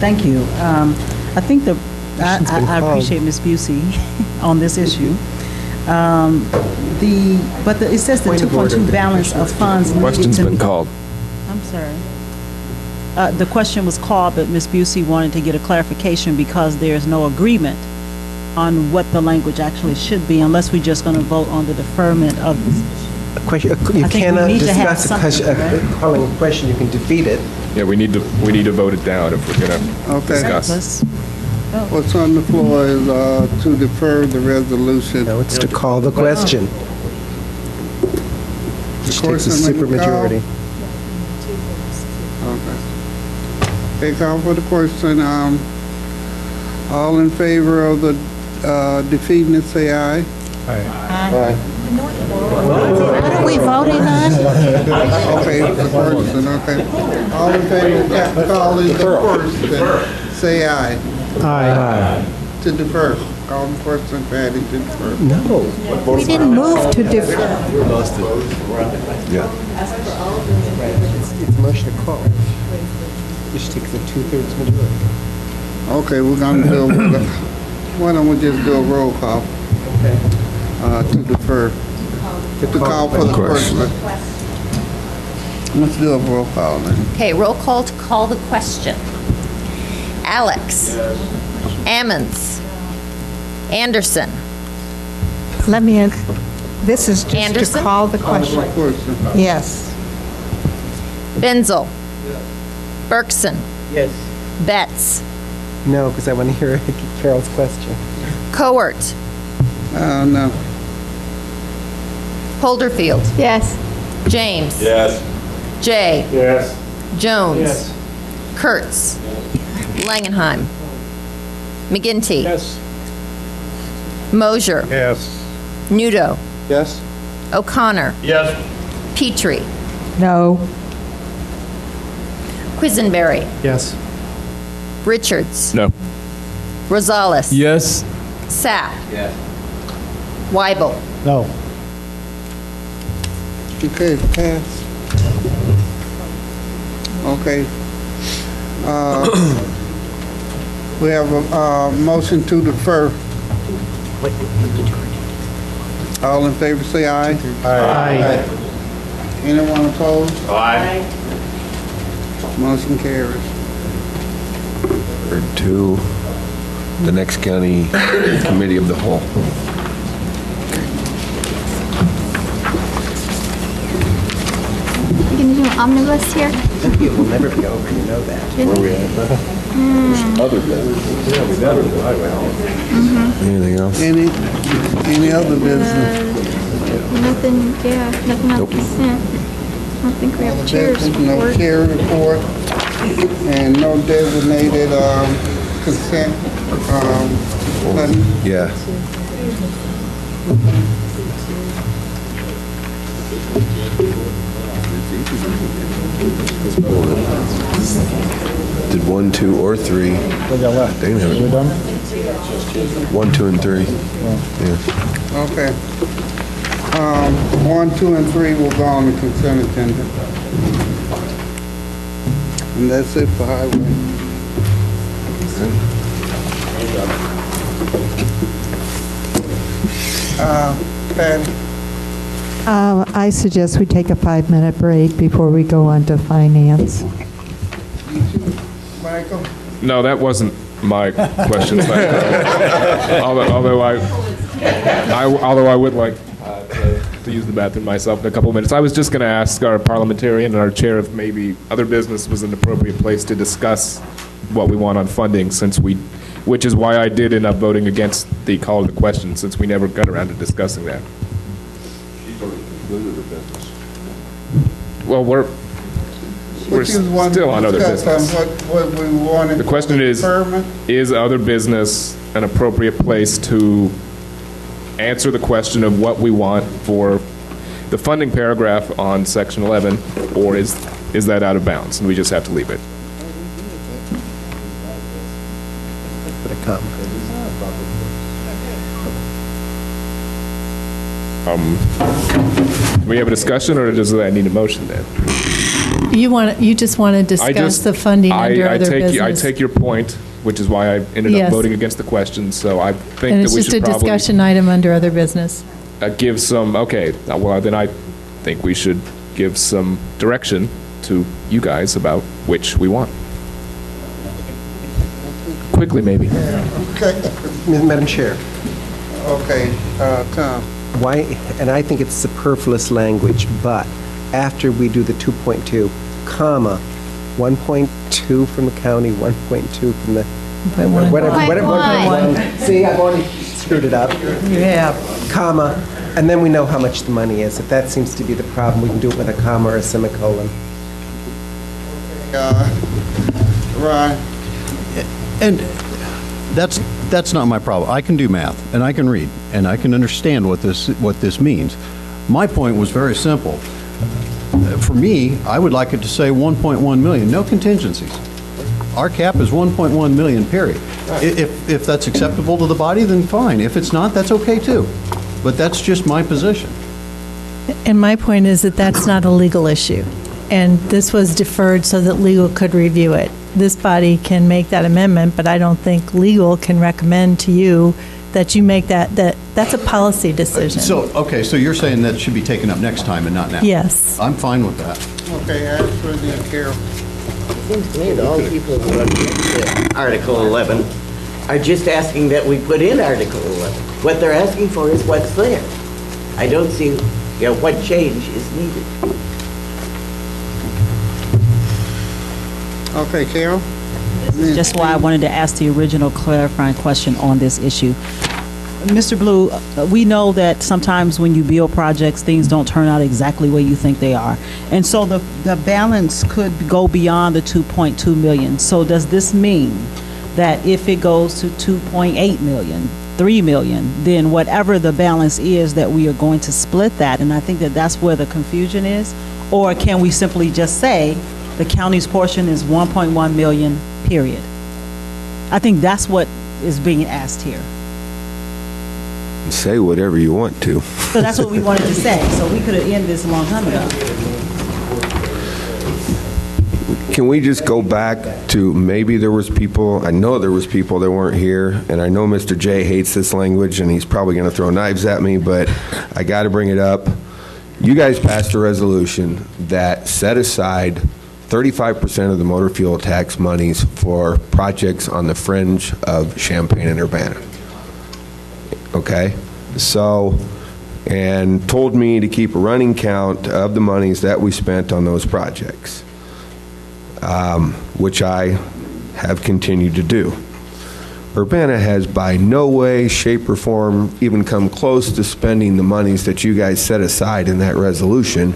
Thank you. I think I appreciate Ms. Busey on this issue. It says the 2.2 balance of funds. Question's been called. I'm sorry. The question was called, but Ms. Busey wanted to get a clarification because there's no agreement on what the language actually should be unless we're just going to vote on the deferment of this issue. You cannot discuss right? calling a question. You can defeat it. Yeah, we need to vote it down if we're going to discuss. What's on the floor is to defer the resolution. No, it's to call the question. Which takes a supermajority. Okay. Okay, call for the question. All in favor of the defeating it, say aye. Aye. What are we voting on? Okay, the person, okay. All in favor of calling the person, say aye. Aye. To defer. Call the person, Patty, to defer. No. We didn't move to defer. Yeah. It's a motion to call. Which takes a 2/3 majority. Okay, we're gonna do, why don't we just do a roll call? Okay. To defer. To call for the person. Let's do a roll call then. Okay, roll call to call the question. Alex. Ammons. Anderson. Let me, this is just Anderson? to call the question. Yes. Benzel. Berkson. Yes. Betts. No, because I want to hear Carol's question. Cowart. No. Holderfield. Yes. James. Yes. Jay. Yes. Jones. Kurtz. Langenheim. McGinty. Yes. Mosier. Yes. Nudo. Yes? O'Connor. Yes. Petrie. No. Quisenberry. Yes. Richards. No. Rosales. Yes. Sapp. Yes. Weibel. No. Okay, pass. Okay. We have a motion to defer. All in favor, say aye. Aye. Anyone opposed? Aye. Motion carries. Or to the next county committee of the whole. You gonna do an omnibus here? It will never be over, you know that. Where we Other business. Anything else? Any other business? Nothing, yeah, nothing on consent. I don't think we have chairs No report. chair report, and no designated consent. Button. Yeah. Did 1, 2, or 3. We got left. They can have We it. done? 1, 2, and 3. Yeah. Okay. 1, 2, and 3 will go on the consent agenda. And that's it for highway. Patty? I suggest we take a 5-minute break before we go on to finance. Michael? No, that wasn't my question. Although I would like to use the bathroom myself in a couple of minutes. I was just going to ask our parliamentarian and our chair if maybe other business was an appropriate place to discuss what we want on funding, which is why I did end up voting against the call to the question, since we never got around to discussing that. Well, we're still on other business. What we wanted. The question is other business an appropriate place to answer the question of what we want for the funding paragraph on section 11, or is that out of bounds and we just have to leave it? Put a comma. Do we have a discussion, or does that need a motion then? You just want to discuss the funding under other business. I take your point, which is why I ended up Yes. voting against the question, so I think And that it's we just a should probably discussion item under other business. give some, okay, well, then I think we should give some direction to you guys about which we want. Quickly, maybe. Okay. Madam Chair. Okay, Tom. Why, and I think it's superfluous language, but after we do the 2.2, comma, 1.2 from the county, 1.2 from the, whatever. 1.1. See, I've already screwed it up. You have. Comma, and then we know how much the money is. If that seems to be the problem, we can do it with a comma or a semicolon. Ron? And that's not my problem. I can do math, and I can read, and I can understand what this means. My point was very simple. For me, I would like it to say 1.1 million, no contingencies. Our cap is 1.1 million, period. If that's acceptable to the body, then fine. If it's not, that's okay too. But that's just my position. And my point is that that's not a legal issue. And this was deferred so that legal could review it. This body can make that amendment, but I don't think legal can recommend to you that you make that's a policy decision. So you're saying that should be taken up next time and not now? Yes. I'm fine with that. Okay, ask for the Carol. It seems to me that all the people who are against Article 11 are just asking that we put in Article 11. What they're asking for is what's there. I don't see, what change is needed. Okay, Carol? Just why I wanted to ask the original clarifying question on this issue. Mr. Blue, we know that sometimes when you build projects, things don't turn out exactly where you think they are. And so the balance could go beyond the 2.2 million. So does this mean that if it goes to 2.8 million, 3 million, then whatever the balance is, that we are going to split that. And I think that that's where the confusion is. Or can we simply just say the county's portion is 1.1 million, period? I think that's what is being asked here. Say whatever you want to. So that's what we wanted to say. So we could have ended this a long time ago. Can we just go back to, maybe there was people, I know there was people that weren't here, and I know Mr. J hates this language, and he's probably going to throw knives at me, but I got to bring it up. You guys passed a resolution that set aside 35% of the motor fuel tax monies for projects on the fringe of Champaign and Urbana. Okay? So, and told me to keep a running count of the monies that we spent on those projects, which I have continued to do. Urbana has by no way, shape, or form even come close to spending the monies that you guys set aside in that resolution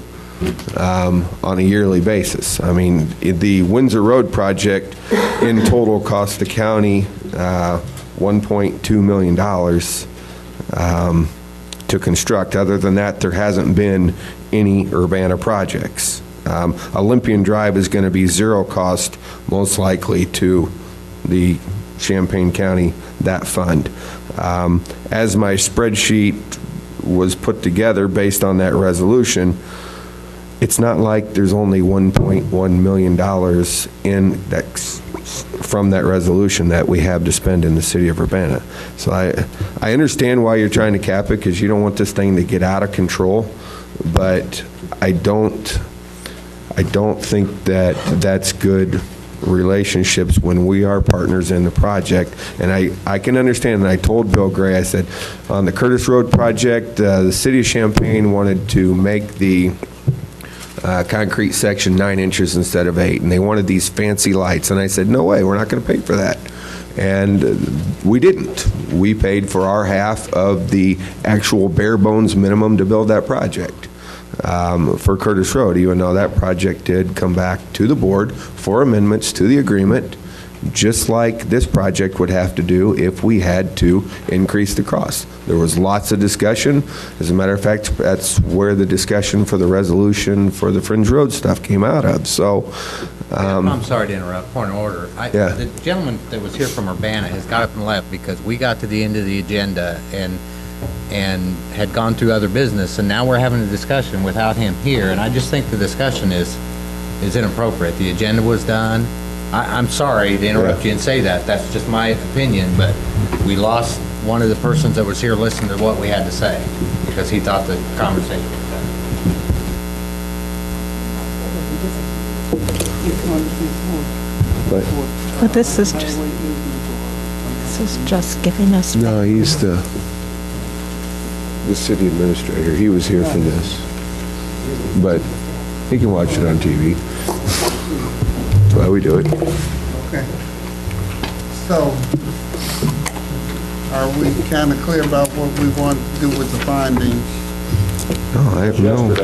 on a yearly basis. I mean, the Windsor Road project in total cost the county $1.2 million to construct. Other than that, there hasn't been any Urbana projects. Olympian Drive is going to be zero cost, most likely, to the Champaign County, that fund. As my spreadsheet was put together based on that resolution, it's not like there's only $1.1 million in that, from that resolution that we have to spend in the city of Urbana. So I understand why you're trying to cap it, because you don't want this thing to get out of control, but I don't think that that's good relationships when we are partners in the project. And I can understand, and I told Bill Gray, I said, on the Curtis Road project, the city of Champaign wanted to make the concrete section 9 inches instead of 8, and they wanted these fancy lights, and I said, no way, we're not going to pay for that. And we didn't. We paid for our half of the actual bare bones minimum to build that project for Curtis Road, even though that project did come back to the board for amendments to the agreement, just like this project would have to do if we had to increase the cost. There was lots of discussion. As a matter of fact, that's where the discussion for the resolution for the Fringe Road stuff came out of. So, I'm sorry to interrupt. Point of order. Yeah. The gentleman that was here from Urbana has got up and left because we got to the end of the agenda and had gone through other business, and now we're having a discussion without him here, and I just think the discussion is inappropriate. The agenda was done. I'm sorry to interrupt you and say that. That's just my opinion, but we lost one of the persons that was here listening to what we had to say because he thought the conversation was done. But this is just giving us. No, he's the city administrator. He was here for this, but he can watch it on TV. That's why we do it. Okay. So, are we kind of clear about what we want to do with the findings? No, I have no.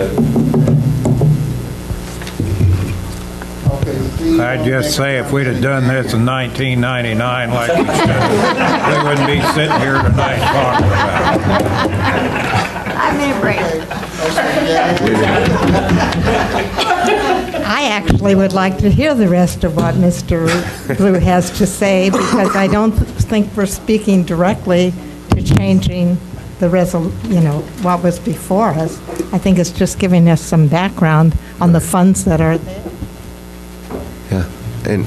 I'd just say if we'd have done this in 1999 like we should, we wouldn't be sitting here tonight talking about it. I'm in a break. I actually would like to hear the rest of what Mr. Blue has to say, because I don't think we're speaking directly to changing the what was before us. I think it's just giving us some background on the funds that are there. Yeah, and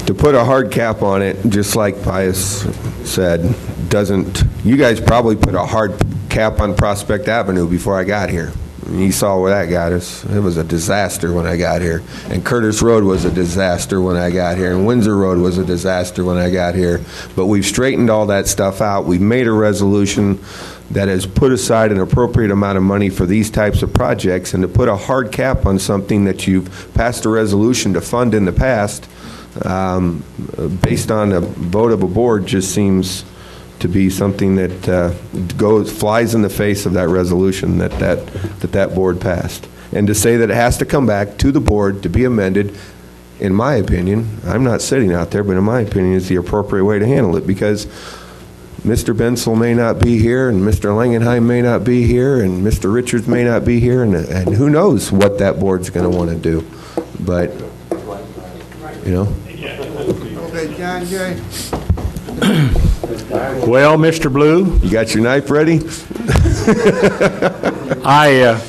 to put a hard cap on it, just like Pius said, you guys probably put a hard cap on Prospect Avenue before I got here. You saw where that got us. It was a disaster when I got here. And Curtis Road was a disaster when I got here. And Windsor Road was a disaster when I got here. But we've straightened all that stuff out. We've made a resolution that has put aside an appropriate amount of money for these types of projects, and to put a hard cap on something that you've passed a resolution to fund in the past, based on a vote of a board, just seems to be something that flies in the face of that resolution that board passed. And to say that it has to come back to the board to be amended in my opinion, I'm not sitting out there, but in my opinion, is the appropriate way to handle it, because Mr. Bensel may not be here, and Mr. Langenheim may not be here, and Mr. Richards may not be here, and who knows what that board's going to want to do. But, you know. Okay, John Jay. Well, Mr. Blue, you got your knife ready? I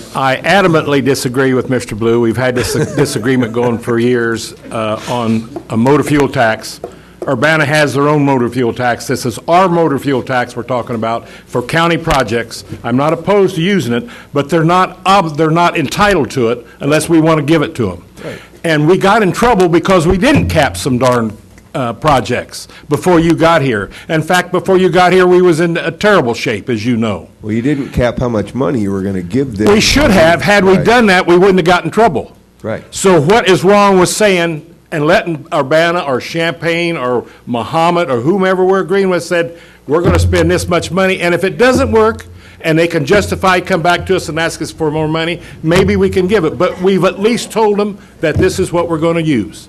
adamantly disagree with Mr. Blue. We've had this disagreement going for years on a motor fuel tax. Urbana has their own motor fuel tax. This is our motor fuel tax we're talking about for county projects. I'm not opposed to using it, but they're not entitled to it unless we want to give it to them. Right. And we got in trouble because we didn't cap some darn projects before you got here. In fact, before you got here, we was in a terrible shape, as you know. Well, you didn't cap how much money you were going to give them. We should have. Had we done that, we wouldn't have got in trouble. Right. So what is wrong with saying and letting Urbana or Champaign or Muhammad or whomever we're agreeing with said, we're going to spend this much money, and if it doesn't work and they can justify, come back to us and ask us for more money, maybe we can give it. But we've at least told them that this is what we're going to use.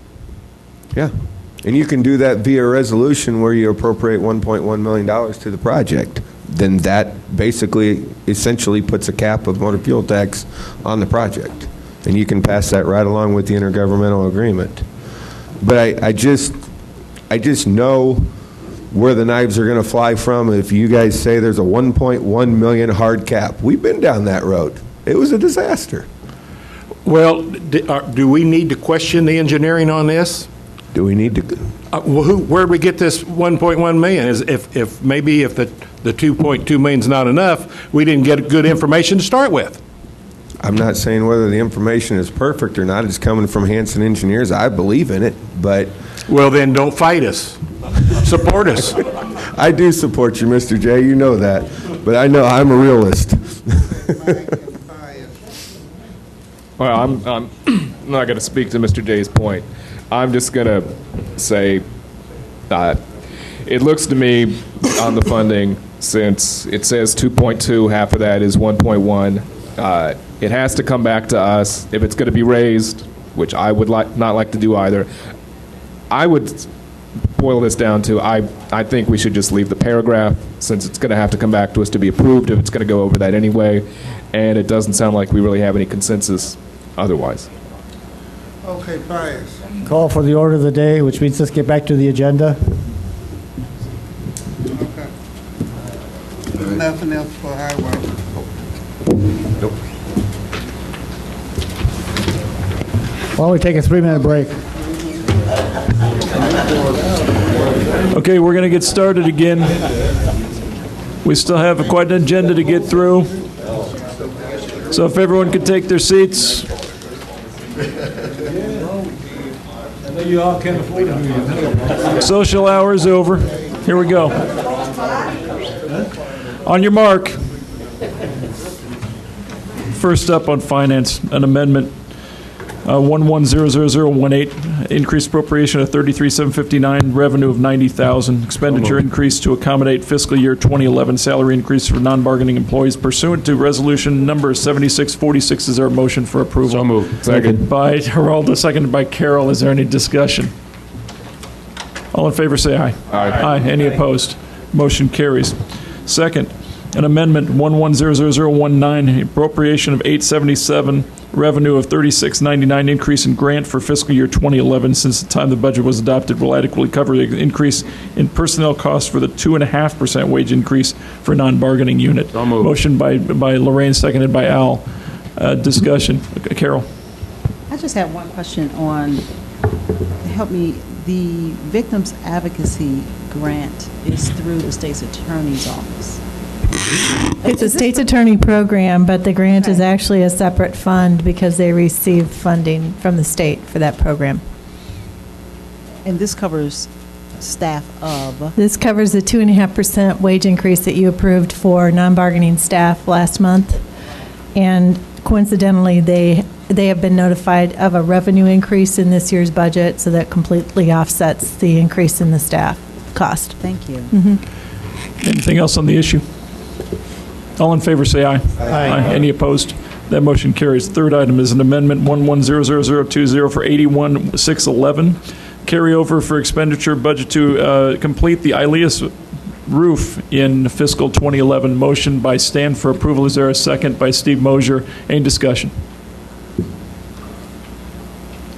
Yeah. And you can do that via resolution where you appropriate $1.1 million to the project. Then that basically essentially puts a cap of motor fuel tax on the project. And you can pass that right along with the intergovernmental agreement. But I just know where the knives are going to fly from if you guys say there's a 1.1 million hard cap. We've been down that road. It was a disaster. Well, do we need to question the engineering on this? Do we need to? Where do we get this 1.1 million? If the 2.2 million is not enough, we didn't get good information to start with. I'm not saying whether the information is perfect or not. It's coming from Hanson Engineers. I believe in it, but... Well, then don't fight us. Support us. I do support you, Mr. J. You know that. But I know I'm a realist. Well, I'm not going to speak to Mr. J's point. I'm just going to say it looks to me on the funding, since it says 2.2, half of that is 1.1. It has to come back to us. If it's going to be raised, which I would not like to do either, I would boil this down to I think we should just leave the paragraph, since it's going to have to come back to us to be approved if it's going to go over that anyway, and it doesn't sound like we really have any consensus otherwise. Okay, Pius. Call for the order of the day, which means let's get back to the agenda. Okay. Nothing else for highway. Nope. Why don't we take a 3-minute break? Okay, we're going to get started again. We still have quite an agenda to get through. So if everyone could take their seats. You all can afford it. Social hour is over. Here we go. On your mark. First up on finance, an amendment 110018, increased appropriation of 33,759, revenue of 90,000, expenditure increase to accommodate fiscal year 2011 salary increase for non-bargaining employees pursuant to resolution number 7646. Is there a motion for approval? So moved. Second. By Geraldo, seconded by Carol. Is there any discussion? All in favor say aye. Aye. Aye. Any opposed? Motion carries. Second, an amendment 110019, appropriation of 877, revenue of 3699, increase in grant for fiscal year 2011. Since the time the budget was adopted, will adequately cover the increase in personnel costs for the 2.5% wage increase for non-bargaining unit. So moved. Motion by Lorraine, seconded by Al. Discussion. Carol. I just have one question on, help me, the Victims Advocacy Grant is through the state's attorney's office. It's a state's attorney program, but the grant is actually a separate fund because they receive funding from the state for that program. And this covers staff of? This covers the 2.5% wage increase that you approved for non-bargaining staff last month. And coincidentally, they have been notified of a revenue increase in this year's budget, so that completely offsets the increase in the staff cost. Thank you. Anything else on the issue? All in favor say aye. Aye. Any opposed? That motion carries. Third item is an amendment 110020 for 81611. Carryover for expenditure budget to complete the Ilias roof in fiscal 2011. Motion by Stan for approval. Is there a second by Steve Mosier? Any discussion?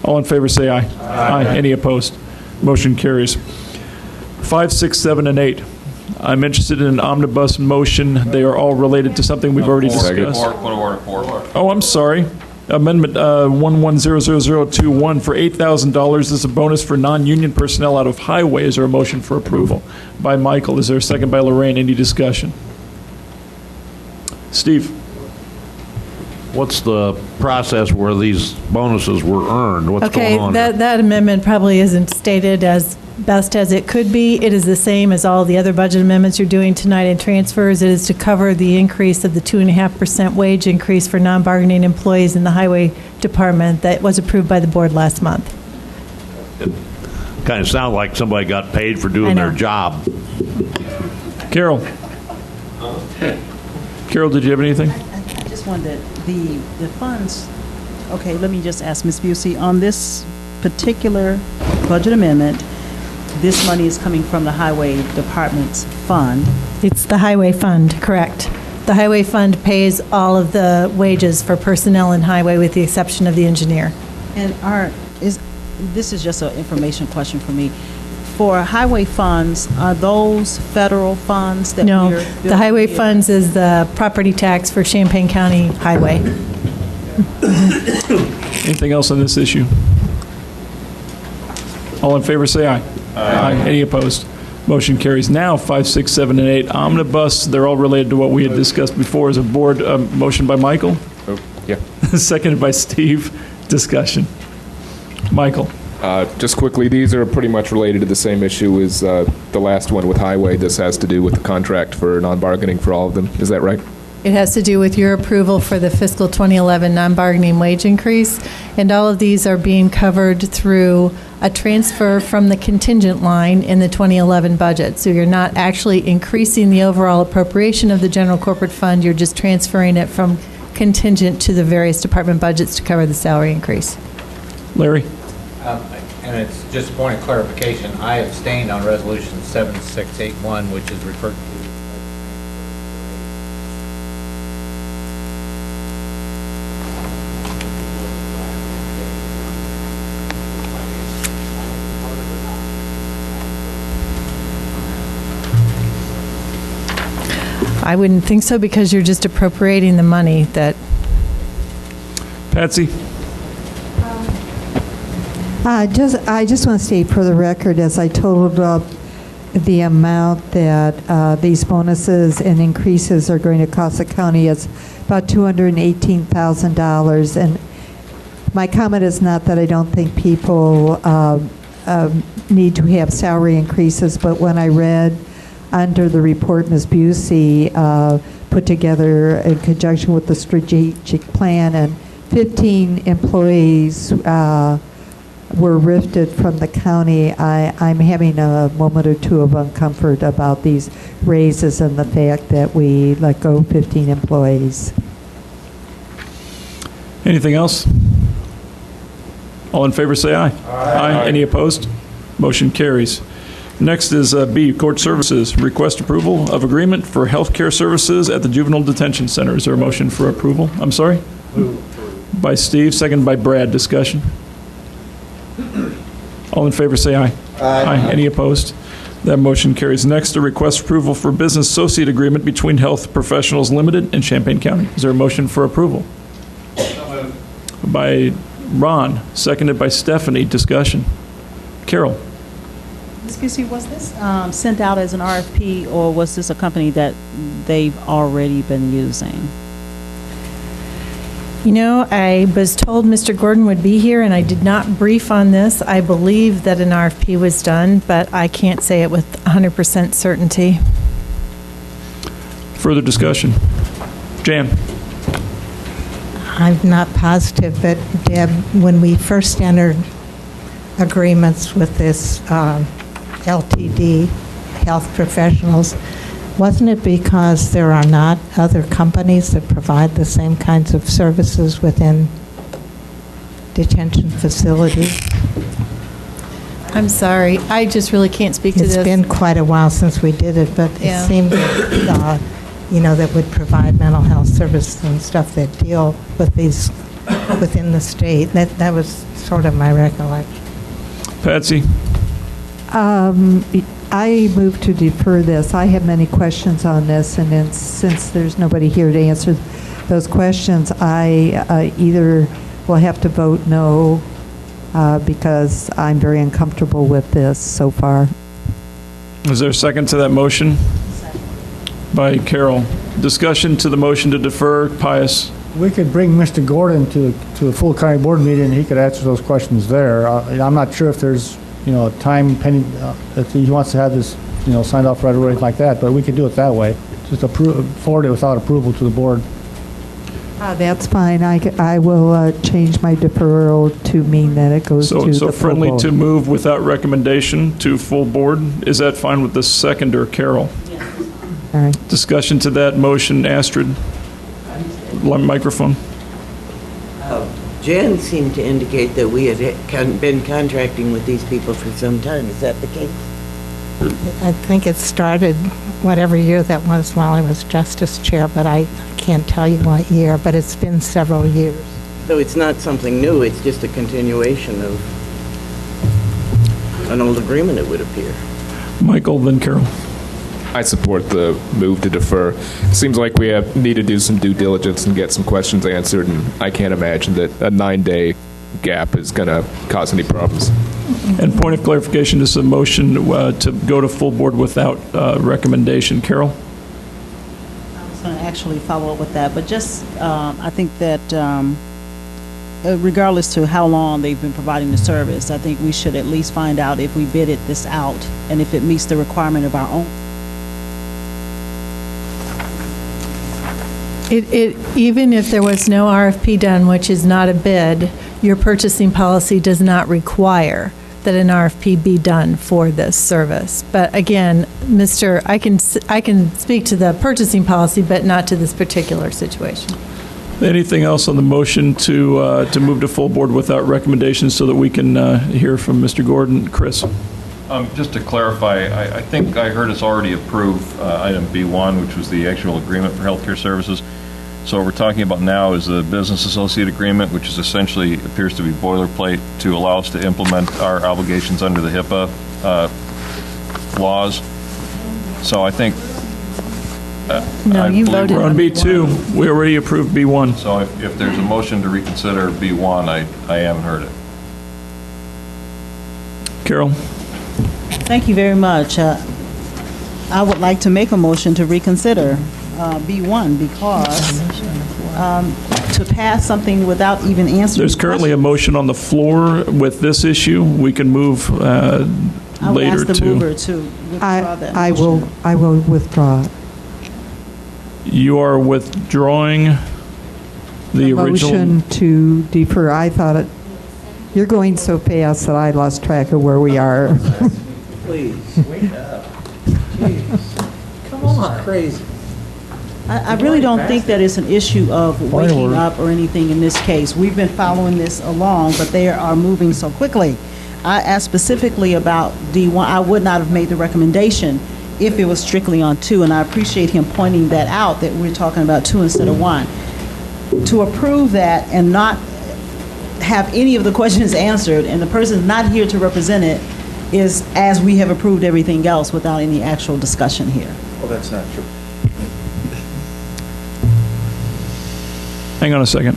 All in favor say aye. Aye. Any opposed? Motion carries. 5, 6, 7, and 8. I'm interested in an omnibus motion. They are all related to something we've already discussed. Oh, I'm sorry. Amendment 110021 for $8,000. This is a bonus for non-union personnel out of highway. Is there a motion for approval? By Michael. Is there a second by Lorraine? Any discussion? Steve? What's the process where these bonuses were earned? What's going on here? That amendment probably isn't stated as best as it could be. It is the same as all the other budget amendments you're doing tonight in transfers. It is to cover the increase of the 2.5% wage increase for non-bargaining employees in the highway department that was approved by the board last month. It kind of sounds like somebody got paid for doing their job. Carol? Carol, did you have anything? I just wanted the funds. Okay, let me just ask Ms. Busey, on this particular budget amendment, this money is coming from the Highway Department's fund. It's the highway fund, correct. The highway fund pays all of the wages for personnel in highway with the exception of the engineer. And this is just an information question for me. For highway funds, are those federal funds that No, we're the highway funds is the property tax for Champaign County Highway. Anything else on this issue? All in favor say aye. Aye. Any opposed? Motion carries. Now 5, 6, 7, and 8 omnibus. They're all related to what we had discussed before as a board. Motion by Michael. Oh, yeah. Seconded by Steve. Discussion. Michael. Just quickly, these are pretty much related to the same issue as the last one with highway. This has to do with the contract for non-bargaining for all of them. Is that right? It has to do with your approval for the fiscal 2011 non-bargaining wage increase, and all of these are being covered through a transfer from the contingent line in the 2011 budget. So you're not actually increasing the overall appropriation of the general corporate fund, you're just transferring it from contingent to the various department budgets to cover the salary increase. Larry? And it's just a point of clarification, I abstained on resolution 7681, which is referred to. I wouldn't think so because you're just appropriating the money that. Patsy? I just want to state for the record, as I totaled up the amount that these bonuses and increases are going to cost the county, it's about $218,000. And my comment is not that I don't think people need to have salary increases, but when I read under the report Ms. Busey put together in conjunction with the strategic plan, and 15 employees were rifted from the county, I'm having a moment or two of uncomfort about these raises and the fact that we let go 15 employees. Anything else? All in favor say aye. Aye. Any opposed? Motion carries. Next is B, Court Services. Request approval of agreement for health care services at the Juvenile Detention Center. Is there a motion for approval? I'm sorry? By Steve, second by Brad. Discussion. All in favor say aye. Aye. Any opposed? That motion carries. Next, a request approval for business associate agreement between Health Professionals Limited and Champaign County. Is there a motion for approval? By Ron, seconded by Stephanie. Discussion. Carol. Ms. Busey, was this sent out as an RFP, or was this a company that they've already been using? You know, I was told Mr. Gordon would be here, and I did not brief on this. I believe that an RFP was done, but I can't say it with 100% certainty. Further discussion. Jan. I'm not positive, but Deb, when we first entered agreements with this LTD, Health Professionals, Wasn't it because there are not other companies that provide the same kinds of services within detention facilities? I'm sorry, I just really can't speak to this. It's been quite a while since we did it, but Yeah. it seemed that, that would provide mental health services and stuff that deal with these within the state. That was sort of my recollection. Patsy? I move to defer this. I have many questions on this, and then since there's nobody here to answer those questions, I either will have to vote no because I'm very uncomfortable with this so far. Is there a second to that motion? By Carol. Discussion to the motion to defer. Pius? We could bring Mr. Gordon to a full county board meeting, and he could answer those questions there. I'm not sure if there's, a time pending, if he wants to have this, signed off right away like that, but we could do it that way. Just forward it without approval to the board. That's fine. I will change my deferral to mean that it goes to the full So friendly board. to move without recommendation to full board. Is that fine with the seconder, Carol? All right. Discussion to that motion, Astrid. Microphone. Jan seemed to indicate that we had been contracting with these people for some time. Is that the case? I think it started whatever year that was while I was Justice Chair, but I can't tell you what year, but it's been several years. So it's not something new, it's just a continuation of an old agreement, it would appear. Michael, then Carol. I support the move to defer. It seems like we need to do some due diligence and get some questions answered, and I can't imagine that a 9-day gap is going to cause any problems. And point of clarification, this is a motion to go to full board without recommendation. Carol? I was going to actually follow up with that, but just, I think that regardless to how long they've been providing the service, I think we should at least find out if we bidded this out and if it meets the requirement of our own. Even if there was no RFP done, which is not a bid, your purchasing policy does not require that an RFP be done for this service. But again, I can speak to the purchasing policy, but not to this particular situation. Anything else on the motion to move to full board without recommendation so that we can hear from Mr. Gordon? Chris? Just to clarify, I think I heard us already approve item B1, which was the actual agreement for healthcare services. So what we're talking about now is the business associate agreement, which is essentially appears to be boilerplate to allow us to implement our obligations under the HIPAA laws. So I think No, you voted We're on B2. We already approved B1. So if there's a motion to reconsider B1, I haven't heard it. Carol? Thank you very much. I would like to make a motion to reconsider B1 because to pass something without even answering. There's currently a motion on the floor with this issue. We can move I would later ask the to. mover to withdraw that motion. I will withdraw it. You are withdrawing the original. Motion to defer. I thought you're going so fast that I lost track of where we are. Please, wake up. Jeez. Come on. Crazy. I really don't think that it's an issue of waking up or anything in this case. We've been following this along, but they are moving so quickly. I asked specifically about D1. I would not have made the recommendation if it was strictly on 2, and I appreciate him pointing that out, that we're talking about 2 instead of 1. To approve that and not have any of the questions answered, and the person not here to represent it, is as we have approved everything else without any actual discussion here. Well, that's not true. Hang on a second.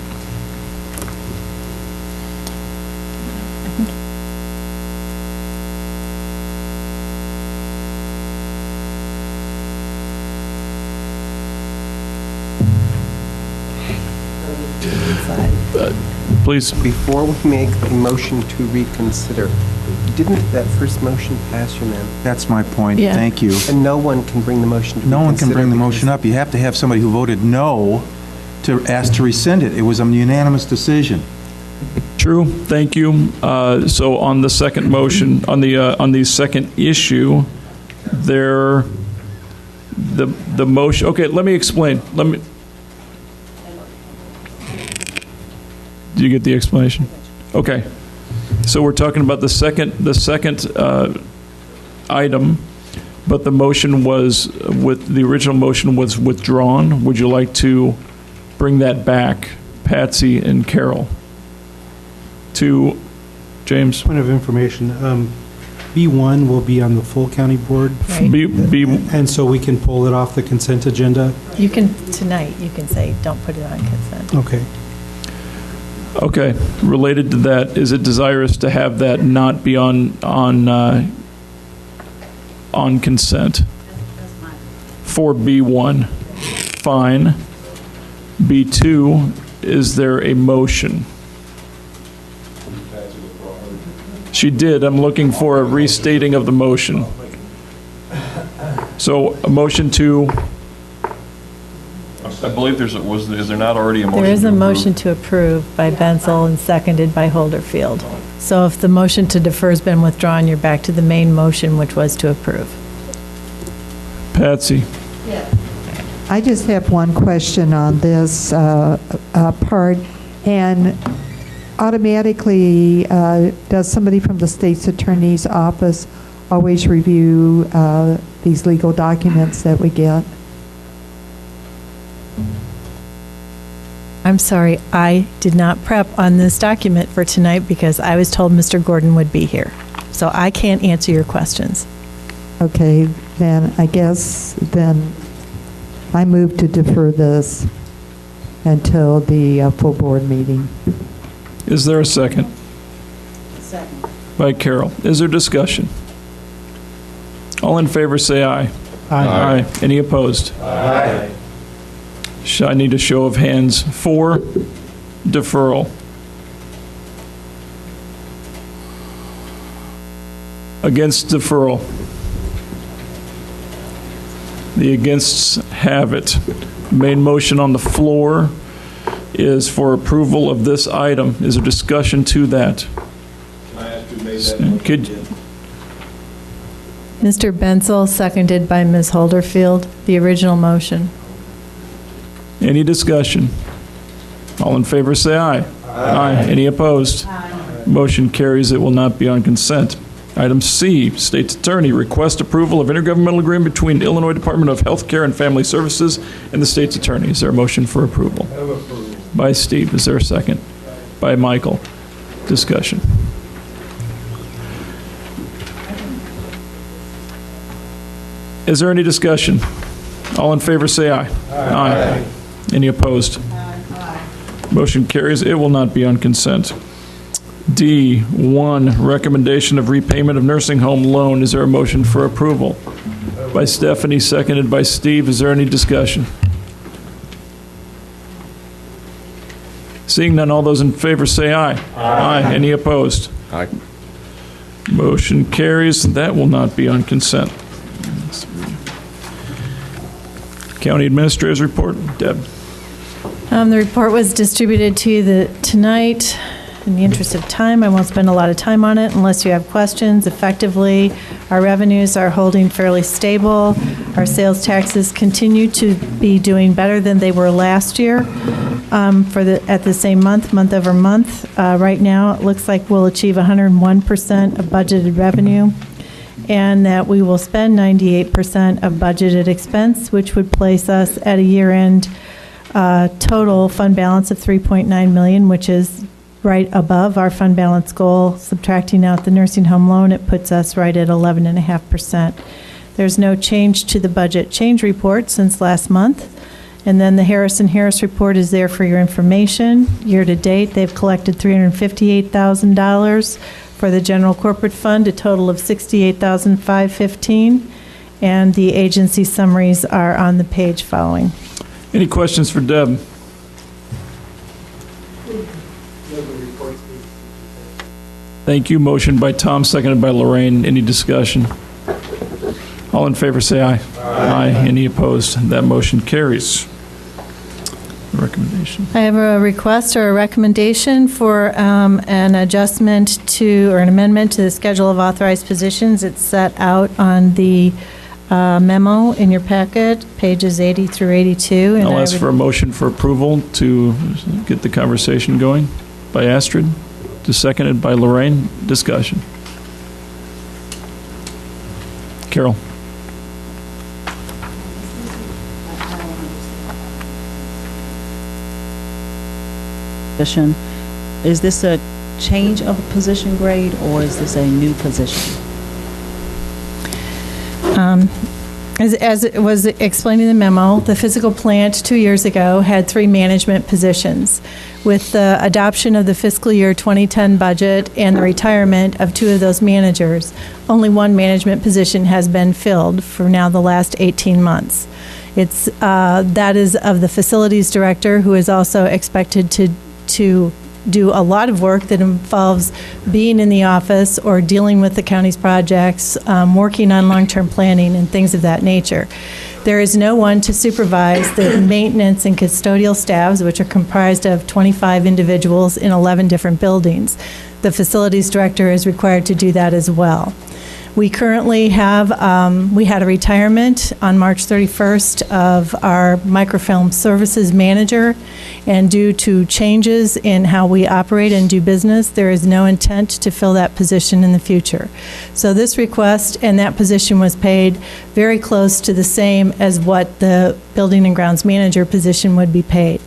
Please. Before we make the motion to reconsider, didn't that first motion pass unanimously? That's my point. Yeah. Thank you. And no one can bring the motion to No one can reconsider bring the because- motion up. You have to have somebody who voted no to ask to rescind it. It was a unanimous decision. True, thank you. So on the second motion, on the second issue, there The motion, okay, let me explain. Do you get the explanation? Okay. So we're talking about the second item, but the motion the original motion was withdrawn. Would you like to bring that back, Patsy and Carol? To James? Point of information, B1 will be on the full county board. And so we can pull it off the consent agenda? You can, tonight, you can say, don't put it on consent. Okay. Okay. Related to that, is it desirous to have that not be on consent? For B1, fine. B2, is there a motion? She did. I'm looking for a restating of the motion. So a motion to... I believe is there not already a motion? There is a to approve? motion to approve by Bensel and seconded by Holderfield. So if the motion to defer has been withdrawn, you're back to the main motion, which was to approve. Patsy. I just have one question on this part, and automatically, does somebody from the state's attorney's office always review these legal documents that we get? I'm sorry, I did not prep on this document for tonight because I was told Mr. Gordon would be here. So I can't answer your questions. Okay, then I guess I move to defer this until the full board meeting. Is there a second? Second. By Carol. Is there discussion? All in favor say aye. Aye. Any opposed? Aye. I need a show of hands for deferral. Against deferral. The againsts have it. Main motion on the floor is for approval of this item. Is there discussion to that? Can I ask who made that? Could, Mr. Bensel, seconded by Ms. Holderfield, the original motion. any discussion? All in favor say aye. Aye. Any opposed? Motion carries. It will not be on consent. Item C, State's Attorney, request approval of intergovernmental agreement between the Illinois Department of Health Care and Family Services and the State's Attorney. Is there a motion for approval? By Steve. Is there a second? By Michael. Discussion. Is there any discussion? All in favor say aye. Aye. Any opposed? Motion carries. It will not be on consent. D1, recommendation of repayment of nursing home loan. Is there a motion for approval? By Stephanie, seconded by Steve. Is there any discussion? Seeing none, all those in favor say aye. Aye. Any opposed? Aye. Motion carries. That will not be on consent. County Administrator's report. Deb. The report was distributed to you tonight. In the interest of time, I won't spend a lot of time on it unless you have questions. Effectively, our revenues are holding fairly stable. Our sales taxes continue to be doing better than they were last year at the same month over month. Right now, it looks like we'll achieve 101% of budgeted revenue, and that we will spend 98% of budgeted expense, which would place us at a year-end total fund balance of $3.9 million, which is right above our fund balance goal. Subtracting out the nursing home loan, it puts us right at 11.5%. There's no change to the budget change report since last month. And then the Harris & Harris report is there for your information. Year to date, they've collected $358,000 for the general corporate fund, a total of $68,515. And the agency summaries are on the page following. Any questions for Deb? Thank you. Motion by Tom, seconded by Lorraine. Any discussion? All in favor say aye. Aye. Any opposed? That motion carries. Recommendation. I have a request or a recommendation for an adjustment to, or an amendment to the schedule of authorized positions. It's set out on the memo in your packet, pages 80 through 82. And I'll I ask would- for a motion for approval to get the conversation going by Astrid, seconded by Lorraine. Discussion. Carol. Position. Is this a change of a position grade, or is this a new position? As it was explained in the memo, the physical plant 2 years ago had 3 management positions. With the adoption of the fiscal year 2010 budget and the retirement of 2 of those managers, only 1 management position has been filled for now the last 18 months. That is of the facilities director, who is also expected to do a lot of work that involves being in the office or dealing with the county's projects, working on long-term planning and things of that nature. There is no one to supervise the maintenance and custodial staffs, which are comprised of 25 individuals in 11 different buildings. The facilities director is required to do that as well. We currently have, we had a retirement on March 31st of our microfilm services manager, and due to changes in how we operate and do business, there is no intent to fill that position in the future. So this request and that position was paid very close to the same as what the building and grounds manager position would be paid.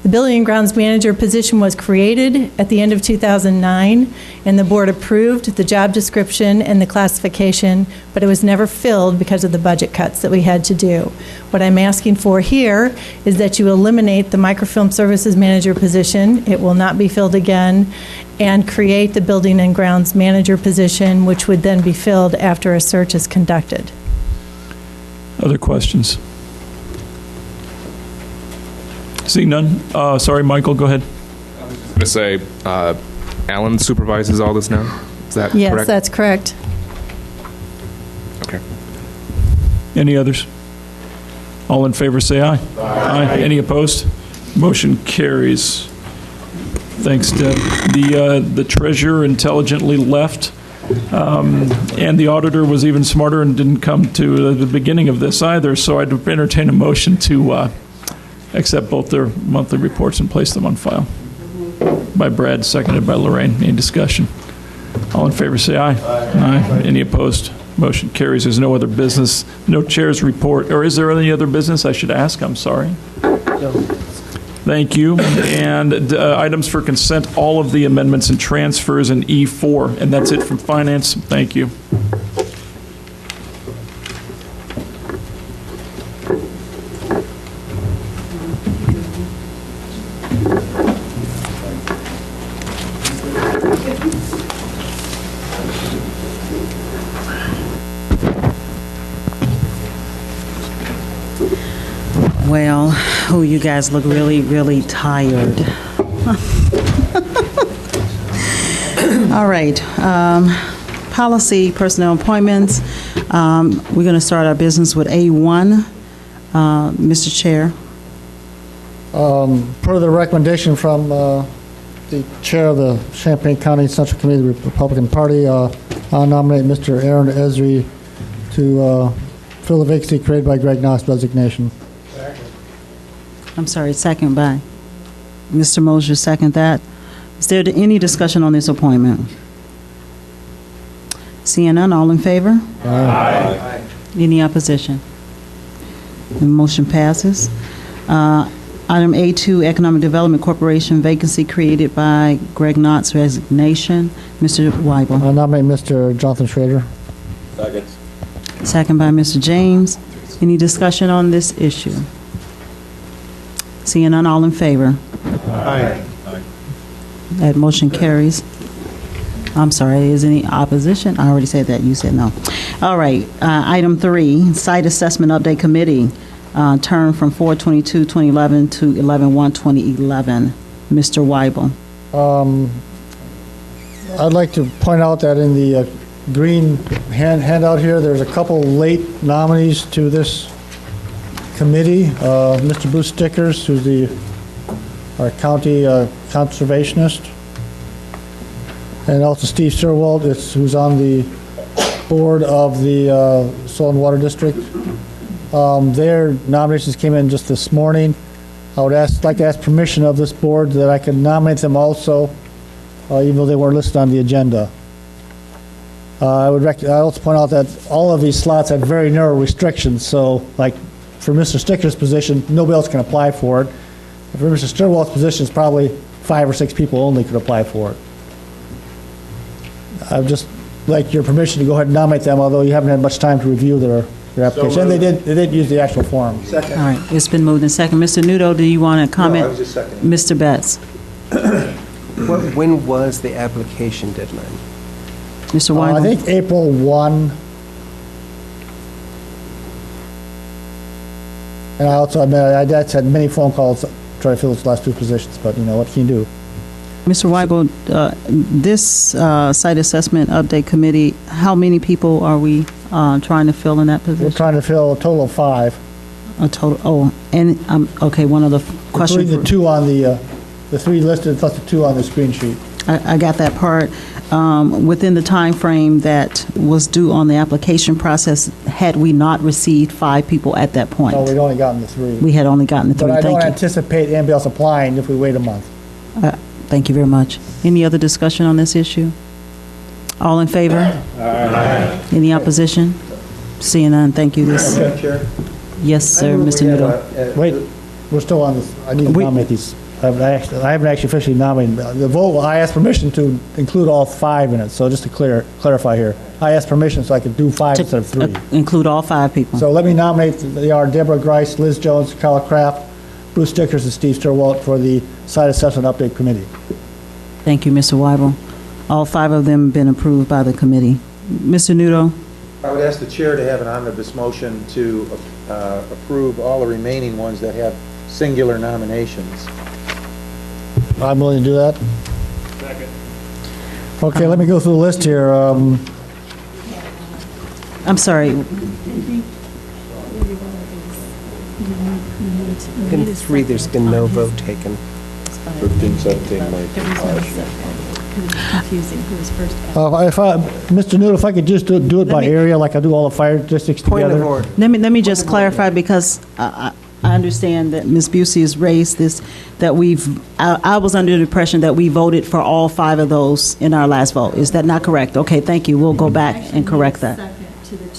The building and grounds manager position was created at the end of 2009, and the board approved the job description and the classification, but it was never filled because of the budget cuts that we had to do. What I'm asking for here is that you eliminate the microfilm services manager position. It will not be filled again, and create the building and grounds manager position, which would then be filled after a search is conducted. Other questions? Seeing none. Sorry, Michael, go ahead. I was just going to say, Alan supervises all this now? Is that correct? Yes, that's correct. Okay. Any others? All in favor, say aye. Aye. Any opposed? Motion carries. Thanks, Deb. The treasurer intelligently left, and the auditor was even smarter and didn't come to the beginning of this either, so I'd entertain a motion to accept both their monthly reports and place them on file. By Brad, seconded by Lorraine. Any discussion? All in favor, say aye. Aye. Any opposed? Motion carries. There's no other business. No chair's report. Or is there any other business I should ask? I'm sorry. Thank you. And items for consent, all of the amendments and transfers in E4. And that's it from finance. Thank you. Well, oh, you guys look really, really tired. All right. Policy, personnel appointments. We're going to start our business with A1. Mr. Chair. Per the recommendation from the chair of the Champaign County Central Committee of the Republican Party, I'll nominate Mr. Aaron Esri to fill the vacancy created by Greg Knox' resignation. I'm sorry, second by Mr. Mosher, second that. Is there any discussion on this appointment? Seeing none, all in favor? Aye. Any opposition? The motion passes. Item A2, Economic Development Corporation, vacancy created by Greg Knott's resignation. Mr. Weibel. I'll nominate Mr. Jonathan Schrader. Second. Second by Mr. James. Any discussion on this issue? Seeing none, all in favor? Aye. That motion carries. I'm sorry, is any opposition? I already said that, you said no. All right, item 3, Site Assessment Update Committee, term from 4/22/2011 to 11/1/2011. Mr. Weibel. I'd like to point out that in the green handout here, there's a couple late nominees to this committee. Mr. Bruce Stickers, who's our county conservationist, and also Steve Sirwald, who's on the board of the Soil and Water District. Their nominations came in just this morning. I would like to ask permission of this board that I could nominate them also, even though they weren't listed on the agenda. I also point out that all of these slots have very narrow restrictions, so like for Mr. Sticker's position, nobody else can apply for it. For Mr. Sturwell's position, it's probably 5 or 6 people only could apply for it. I'd just like your permission to go ahead and nominate them, although you haven't had much time to review their application. And they did use the actual form. All right, it's been moved and second. Mr. Nudo, do you want to comment? No, I was just seconding. Mr. Betts? When was the application deadline? Mr. Weigel? I think April 1. And I also admit I had many phone calls trying to fill those last 2 positions, but you know, what can you do? Mr. Weigel, this site assessment update committee, how many people are we trying to fill in that position? We're trying to fill a total of 5. A total, and, okay, one other question. Including the 2 on the 3 listed plus the 2 on the screen sheet. I got that part. Within the time frame that was due on the application process, had we not received 5 people at that point? No, we'd only gotten the 3. We had only gotten the 3, But I thank don't you. anticipate anybody else applying if we wait a month. Thank you very much. Any other discussion on this issue? All in favor? Aye. Any opposition? Seeing none, thank you. This. Madam Chair? Yes, sir, Mr. Nudo. Wait, we're still on this. I need to nominate these. I haven't actually officially nominated. The vote, I asked permission to include all 5 in it, so just to clarify here. I asked permission so I could do 5 instead of 3. Include all 5 people. So let me nominate, they are Deborah Grice, Liz Jones, Carla Kraft, Bruce Stickers, and Steve Sturwalt for the Site Assessment Update Committee. Thank you, Mr. Weibel. All 5 of them have been approved by the committee. Mr. Nudo? I would ask the chair to have an omnibus motion to approve all the remaining ones that have singular nominations. I'm willing to do that. Second. Okay, let me go through the list here. I'm sorry. In 3, there's been no vote taken. 13, 17 might be Confusing who was first. Mr. Newt, if I could just do it by area, like I do all the fire districts Point together. of order. Let me just clarify, because I understand that Ms. Busey has raised this, that I was under the impression that we voted for all 5 of those in our last vote. Is that not correct? Okay, thank you. We'll go back and correct that.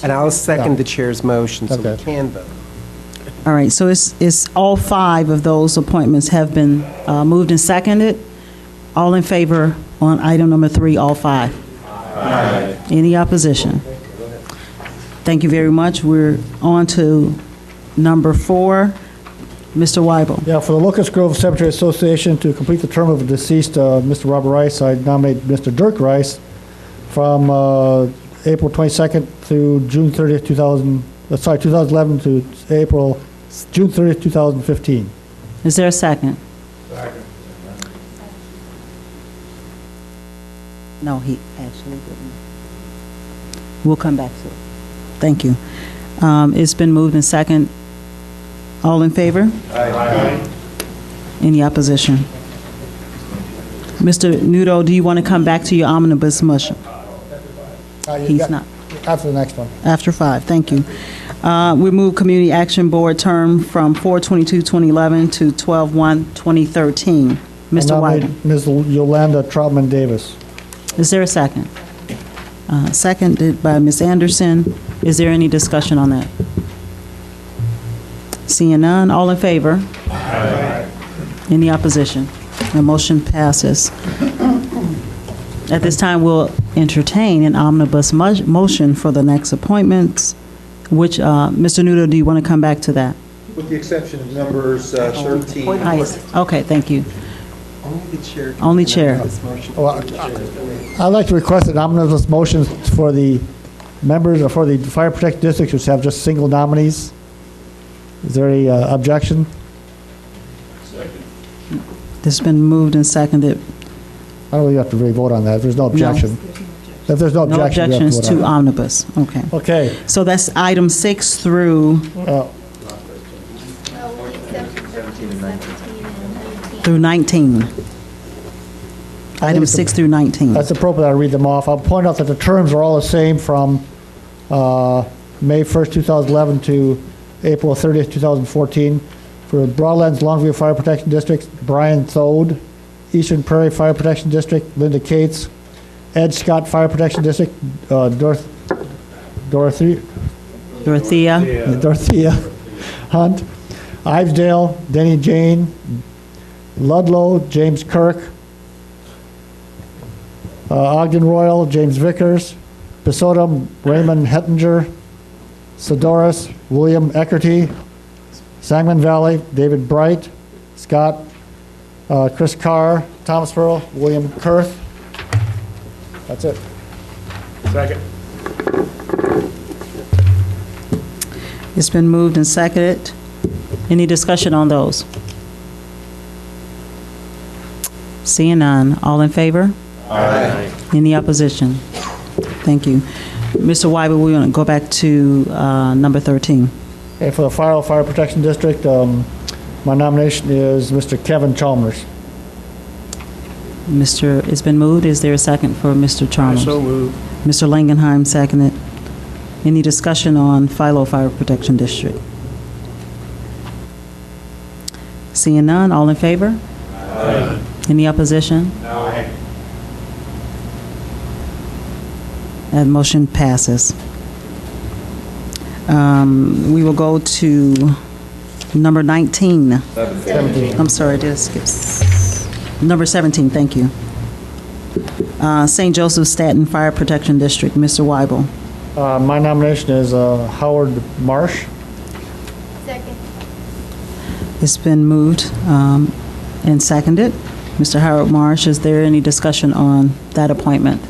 And I'll second the chair's motion so we can vote. All right, so it's all 5 of those appointments have been moved and seconded. All in favor on item number 3, all 5? Aye. Any opposition? Thank you very much. We're on to number 4. Mr. Weibel. Yeah, for the Locust Grove Cemetery Association, to complete the term of the deceased Mr. Robert Rice, I nominate Mr. Dirk Rice from April 22nd through June 30th, 2011 to June 30th, 2015. Is there a second? Second. No, he actually didn't. We'll come back to it. Thank you. It's been moved and second. All in favor? Aye. Any opposition? Mr. Nudo, do you want to come back to your omnibus motion? He's not. After the next one. After 5, thank you. We move Community Action Board term from 4/22/2011 to 12/1/2013. Mr. White. Ms. Yolanda Troutman Davis. Is there a second? Seconded by Ms. Anderson. Is there any discussion on that? Seeing none, all in favor? Aye. Any opposition? The motion passes. At this time, we'll entertain an omnibus motion for the next appointments, which, Mr. Nudo, do you want to come back to that? With the exception of numbers 13. Okay, thank you. Only the chair. Only chair. Well, I'd like to request an omnibus motion for the members or for the fire protected districts which have just single nominees. Is there any objection? This has been moved and seconded. I don't really have to really vote on that. If there's no objection. If there's no No objection, we have objections vote on to it. omnibus. Okay. Okay. So that's item 6 through 19. Item 6 through 19. That's appropriate. I'll read them off. I'll point out that the terms are all the same from May 1st, 2011 to April 30th, 2014. For Broadlands Longview Fire Protection District, Brian Thode. Eastern Prairie Fire Protection District, Linda Cates. Ed Scott Fire Protection District, Dorothea Hunt. Ivesdale, Denny Jane. Ludlow, James Kirk. Ogden Royal, James Vickers. Pisota, Raymond Hettinger. Sedoris, William Eckerty. Sangamon Valley, David Bright. Scott, Chris Carr. Thomasboro, William Kurth. That's it. Second. It's been moved and seconded. Any discussion on those? Seeing none. All in favor? Aye. Any opposition? Thank you. Mr. Wyber, we want to go back to number 13. Okay, for the Fire Protection District, my nomination is Mr. Kevin Chalmers. It's been moved. Is there a second for Mr. Chalmers? So moved. Mr. Langenheim, seconded. Any discussion on Philo Fire Protection District? Seeing none, all in favor? Aye. Any opposition? Aye. That motion passes. We will go to number 19. 17. I'm sorry, I did skip. Number 17, thank you. St. Joseph Staten Fire Protection District, Mr. Weibel. My nomination is Howard Marsh. Second. It's been moved and seconded. Mr. Howard Marsh, is there any discussion on that appointment?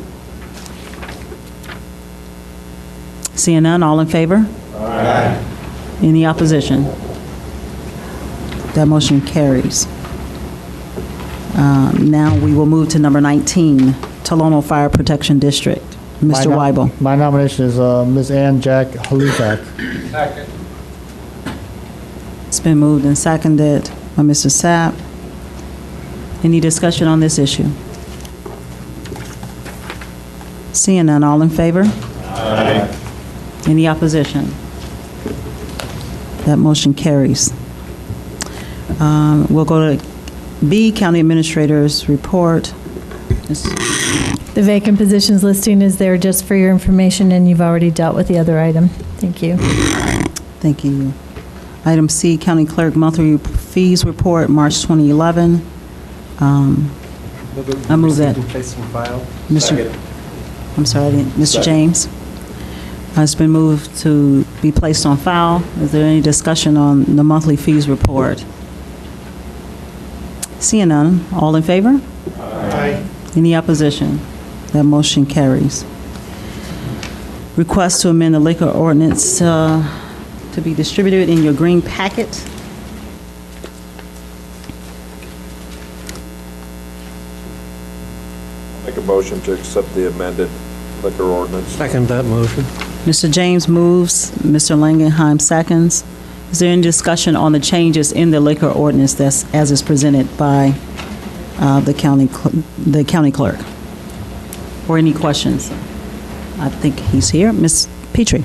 Seeing none, all in favor? Aye. Any opposition? That motion carries. Now we will move to number 19, Tolono Fire Protection District. Mr. Weibel. My nomination is Ms. Ann Jack Halufak. Second. It's been moved and seconded by Mr. Sapp. Any discussion on this issue? Seeing none, all in favor? Aye. Any opposition? That motion carries. We'll go to B, County Administrator's Report. The vacant positions listing is there just for your information, and you've already dealt with the other item. Thank you. Thank you. Item C, County Clerk Monthly Fees Report, March 2011. I move that. I'm sorry, Mr. James. It's been moved to be placed on file. Is there any discussion on the monthly fees report? Seeing none, all in favor? Aye. Any opposition? That motion carries. Request to amend the liquor ordinance to be distributed in your green packet. Make a motion to accept the amended liquor ordinance. Second that motion. Mr. James moves, Mr. Langenheim seconds. Is there any discussion on the changes in the liquor ordinance that's as is presented by the county clerk? Or any questions? I think he's here. Ms. Petrie.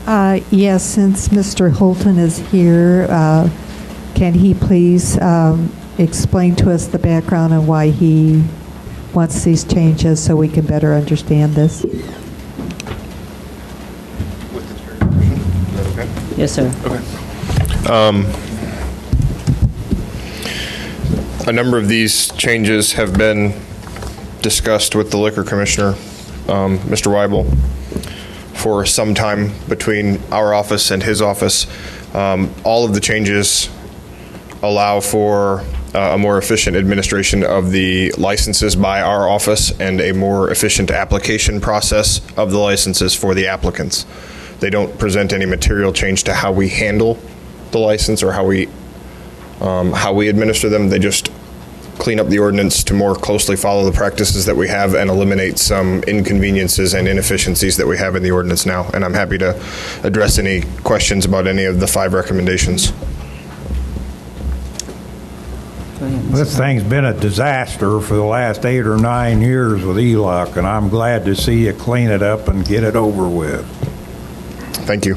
Yes, since Mr. Holton is here, can he please explain to us the background and why he wants these changes so we can better understand this? Yes, sir. Okay. A number of these changes have been discussed with the Liquor Commissioner, Mr. Weibel, for some time between our office and his office. All of the changes allow for a more efficient administration of the licenses by our office and a more efficient application process of the licenses for the applicants. They don't present any material change to how we handle the license or how we administer them. They just clean up the ordinance to more closely follow the practices that we have and eliminate some inconveniences and inefficiencies that we have in the ordinance now. And I'm happy to address any questions about any of the 5 recommendations. This thing's been a disaster for the last 8 or 9 years with ELOC, and I'm glad to see you clean it up and get it over with. Thank you.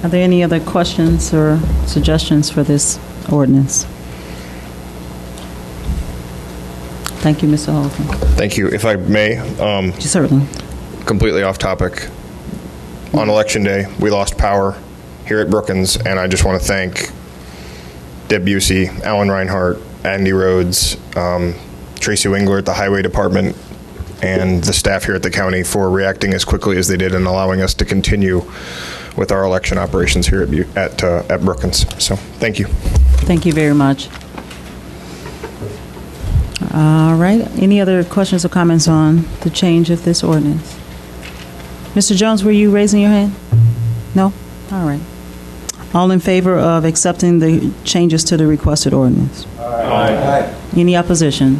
Are there any other questions or suggestions for this ordinance? Thank you, Mr. Holton. Thank you. If I may, Certainly. completely off topic. On Election Day, we lost power here at Brookins, and I just want to thank Deb Busey, Alan Reinhardt, Andy Rhodes, Tracy Wingler at the Highway Department, and the staff here at the county for reacting as quickly as they did and allowing us to continue with our election operations here at Brookins. So, thank you. Thank you very much. All right. Any other questions or comments on the change of this ordinance? Mr. Jones, were you raising your hand? No? All right. All in favor of accepting the changes to the requested ordinance? Aye. Any opposition?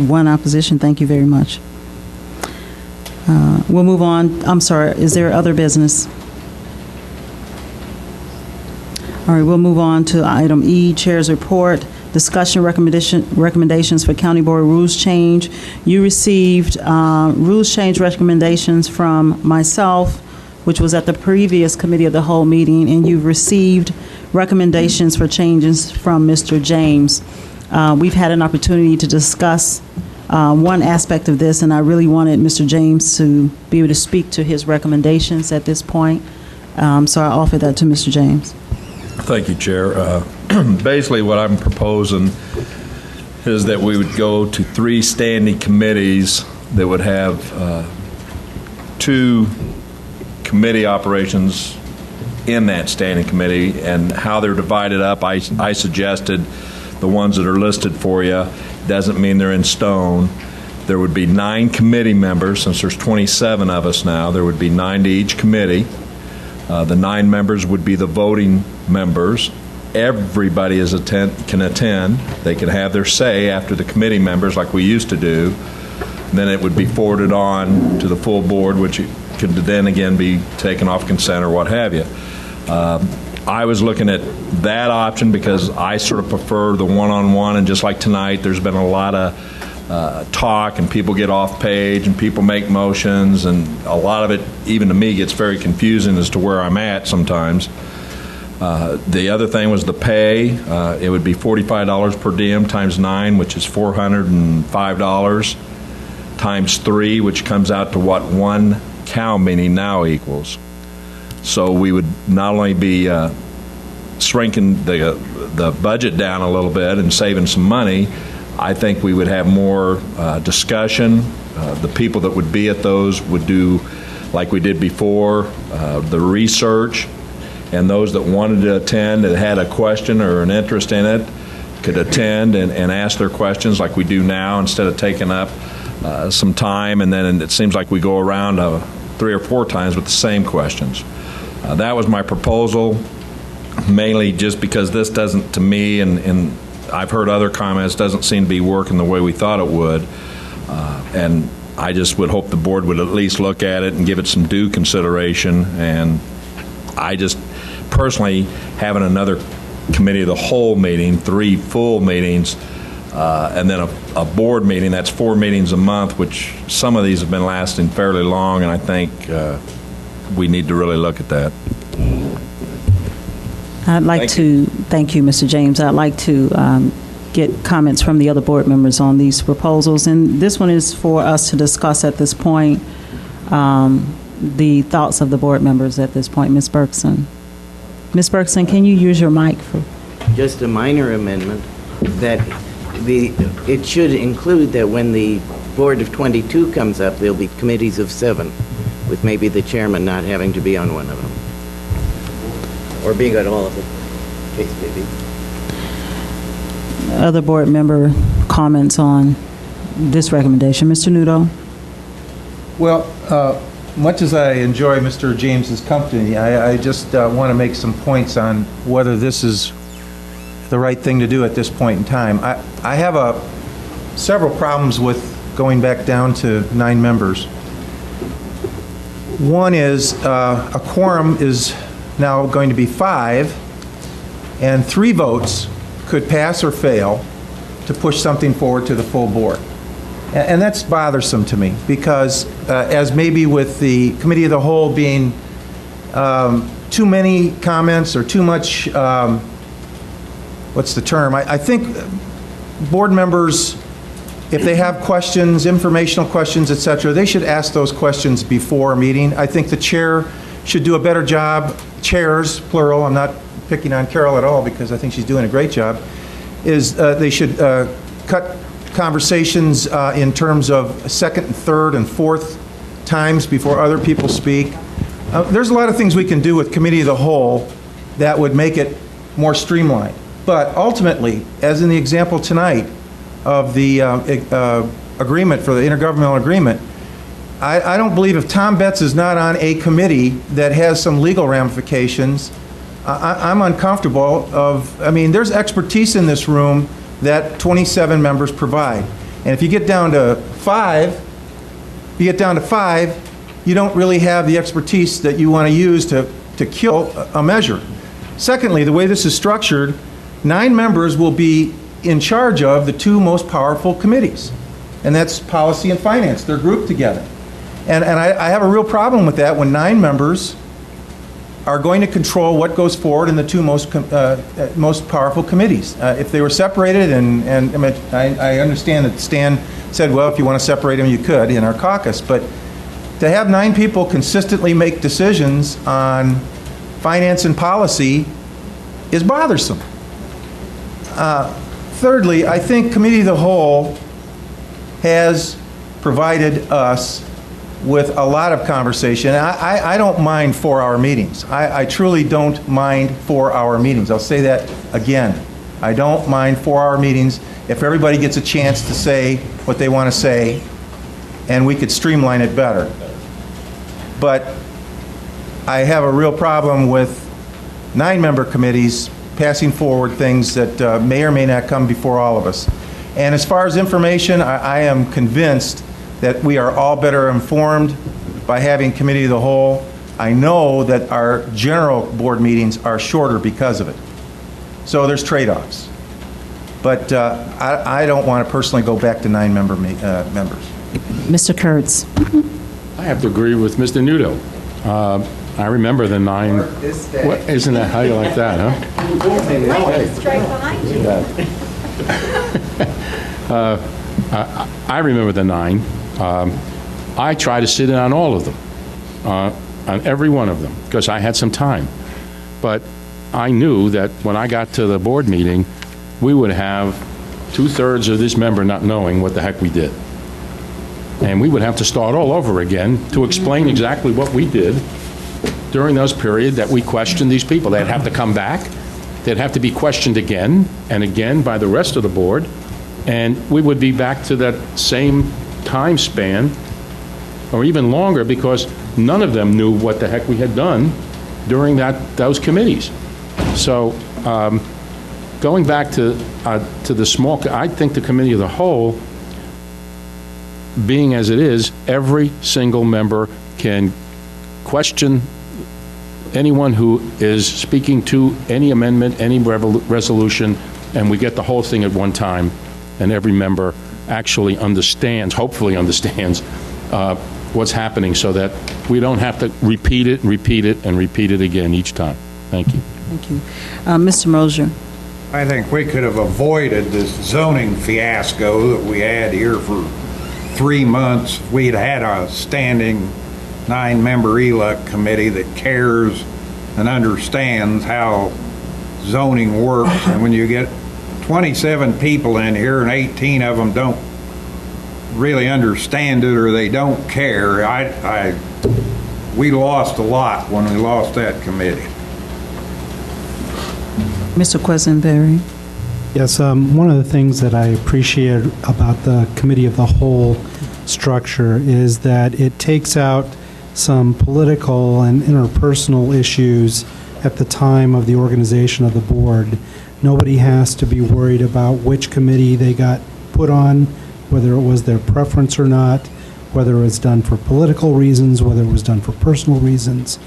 One opposition. Thank you very much. We'll move on. I'm sorry. Is there other business? All right. We'll move on to item E, Chair's Report. Discussion recommendations for County Board rules change. You received rules change recommendations from myself, which was at the previous Committee of the Whole meeting, and you've received recommendations for changes from Mr. James. We've had an opportunity to discuss one aspect of this, and I really wanted Mr. James to be able to speak to his recommendations at this point. So I offer that to Mr. James. Thank you, Chair. Basically, what I'm proposing is that we would go to 3 standing committees that would have 2 committee operations in that standing committee, and how they're divided up. I suggested the ones that are listed for you. Doesn't mean they're in stone. There would be 9 committee members. Since there's 27 of us now, there would be 9 to each committee. The 9 members would be the voting members. Everybody can attend. They can have their say after the committee members, like we used to do. Then it would be forwarded on to the full board, which could then again be taken off consent or what have you. I was looking at that option because I sort of prefer the one-on-one, and just like tonight, there's been a lot of talk, and people get off page, and people make motions, and a lot of it, even to me, gets very confusing as to where I'm at sometimes. The other thing was the pay. It would be $45 per diem times 9, which is $405, times 3, which comes out to what 1 cow meeting now equals. So we would not only be shrinking the budget down a little bit and saving some money, I think we would have more discussion. The people that would be at those would do, like we did before, the research, and those that wanted to attend that had a question or an interest in it could attend and ask their questions like we do now, instead of taking up some time, and then it seems like we go around 3 or 4 times with the same questions. That was my proposal, mainly just because this doesn't, to me, and I've heard other comments, doesn't seem to be working the way we thought it would. And I just would hope the board would at least look at it and give it some due consideration. And I just personally, having another committee of the whole meeting, 3 full meetings, and then a board meeting, that's 4 meetings a month, which some of these have been lasting fairly long, and I think we need to really look at that. I'd like to thank you, Mr. James. I'd like to get comments from the other board members on these proposals, and this one is for us to discuss at this point, the thoughts of the board members at this point. Ms. Bergson. Ms. Bergson, can you use your mic? Just a minor amendment that it should include that when the board of 22 comes up, there'll be committees of 7, with maybe the chairman not having to be on one of them, or being on all of them, case may be. Other board member comments on this recommendation. Mr. Nudo? Well, much as I enjoy Mr. James's company, I just want to make some points on whether this is the right thing to do at this point in time. I have several problems with going back down to 9 members. One is a quorum is now going to be 5, and 3 votes could pass or fail to push something forward to the full board. And that's bothersome to me, because as maybe with the Committee of the Whole being too many comments or too much, what's the term? I think board members, if they have questions, informational questions, et cetera, they should ask those questions before a meeting. I think the chair should do a better job, chairs, plural, I'm not picking on Carol at all because I think she's doing a great job, is they should cut conversations in terms of second and third and fourth times before other people speak. There's a lot of things we can do with Committee of the Whole that would make it more streamlined. But ultimately, as in the example tonight of the agreement for the intergovernmental agreement, I don't believe if Tom Betts is not on a committee that has some legal ramifications, I'm uncomfortable I mean, there's expertise in this room that 27 members provide. And if you get down to 5, you don't really have the expertise that you want to use to kill a measure. Secondly, the way this is structured, 9 members will be in charge of the 2 most powerful committees, and that's policy and finance. They're grouped together. And I have a real problem with that when 9 members are going to control what goes forward in the 2 most powerful committees. If they were separated, and I understand that Stan said, well, if you want to separate them, you could in our caucus, but to have 9 people consistently make decisions on finance and policy is bothersome. Thirdly, I think Committee of the Whole has provided us with a lot of conversation. I don't mind 4-hour meetings. I truly don't mind 4-hour meetings. I'll say that again. I don't mind 4-hour meetings if everybody gets a chance to say what they want to say, and we could streamline it better. But I have a real problem with 9-member committees passing forward things that may or may not come before all of us. And as far as information, I am convinced that we are all better informed by having Committee of the Whole. I know that our general board meetings are shorter because of it. So there's trade-offs. But I don't want to personally go back to 9-member members. Mr. Kurtz. I have to agree with Mr. Nudo. I remember the 9. What, isn't that how you like that, huh? I remember the 9. I try to sit in on all of them, on every one of them, because I had some time. But I knew that when I got to the board meeting, we would have 2/3 of this member not knowing what the heck we did. And we would have to start all over again to explain exactly what we did during those periods that we questioned these people. They'd have to come back. They'd have to be questioned again and again by the rest of the board. And we would be back to that same time span, or even longer, because none of them knew what the heck we had done during those committees. So going back to the small, I think the Committee of the Whole, being as it is, every single member can question anyone who is speaking to any amendment, any resolution, and we get the whole thing at one time, and every member actually understands, hopefully understands, what's happening, so that we don't have to repeat it, and repeat it again each time. Thank you. Thank you. Mr. Mosier. I think we could have avoided this zoning fiasco that we had here for 3 months. We'd had a standing 9-member ELUC committee that cares and understands how zoning works. And when you get 27 people in here and 18 of them don't really understand it, or they don't care, we lost a lot when we lost that committee. Mr. Quesenberry. Yes, one of the things that I appreciate about the Committee of the Whole structure is that it takes out some political and interpersonal issues at the time of the organization of the board. Nobody has to be worried about which committee they got put on, whether it was their preference or not, whether it was done for political reasons, whether it was done for personal reasons.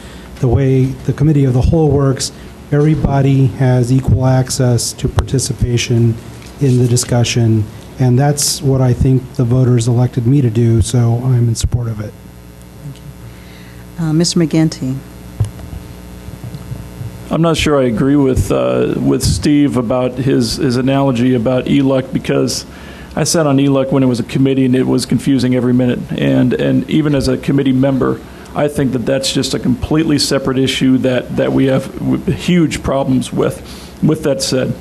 The way the Committee of the Whole works, everybody has equal access to participation in the discussion, and that's what I think the voters elected me to do, so I'm in support of it. Mr. McGinty. I'm not sure I agree with Steve about his analogy about ELUC, because I sat on ELUC when it was a committee and it was confusing every minute. And even as a committee member, I think that that's just a completely separate issue that we have huge problems with. With that said,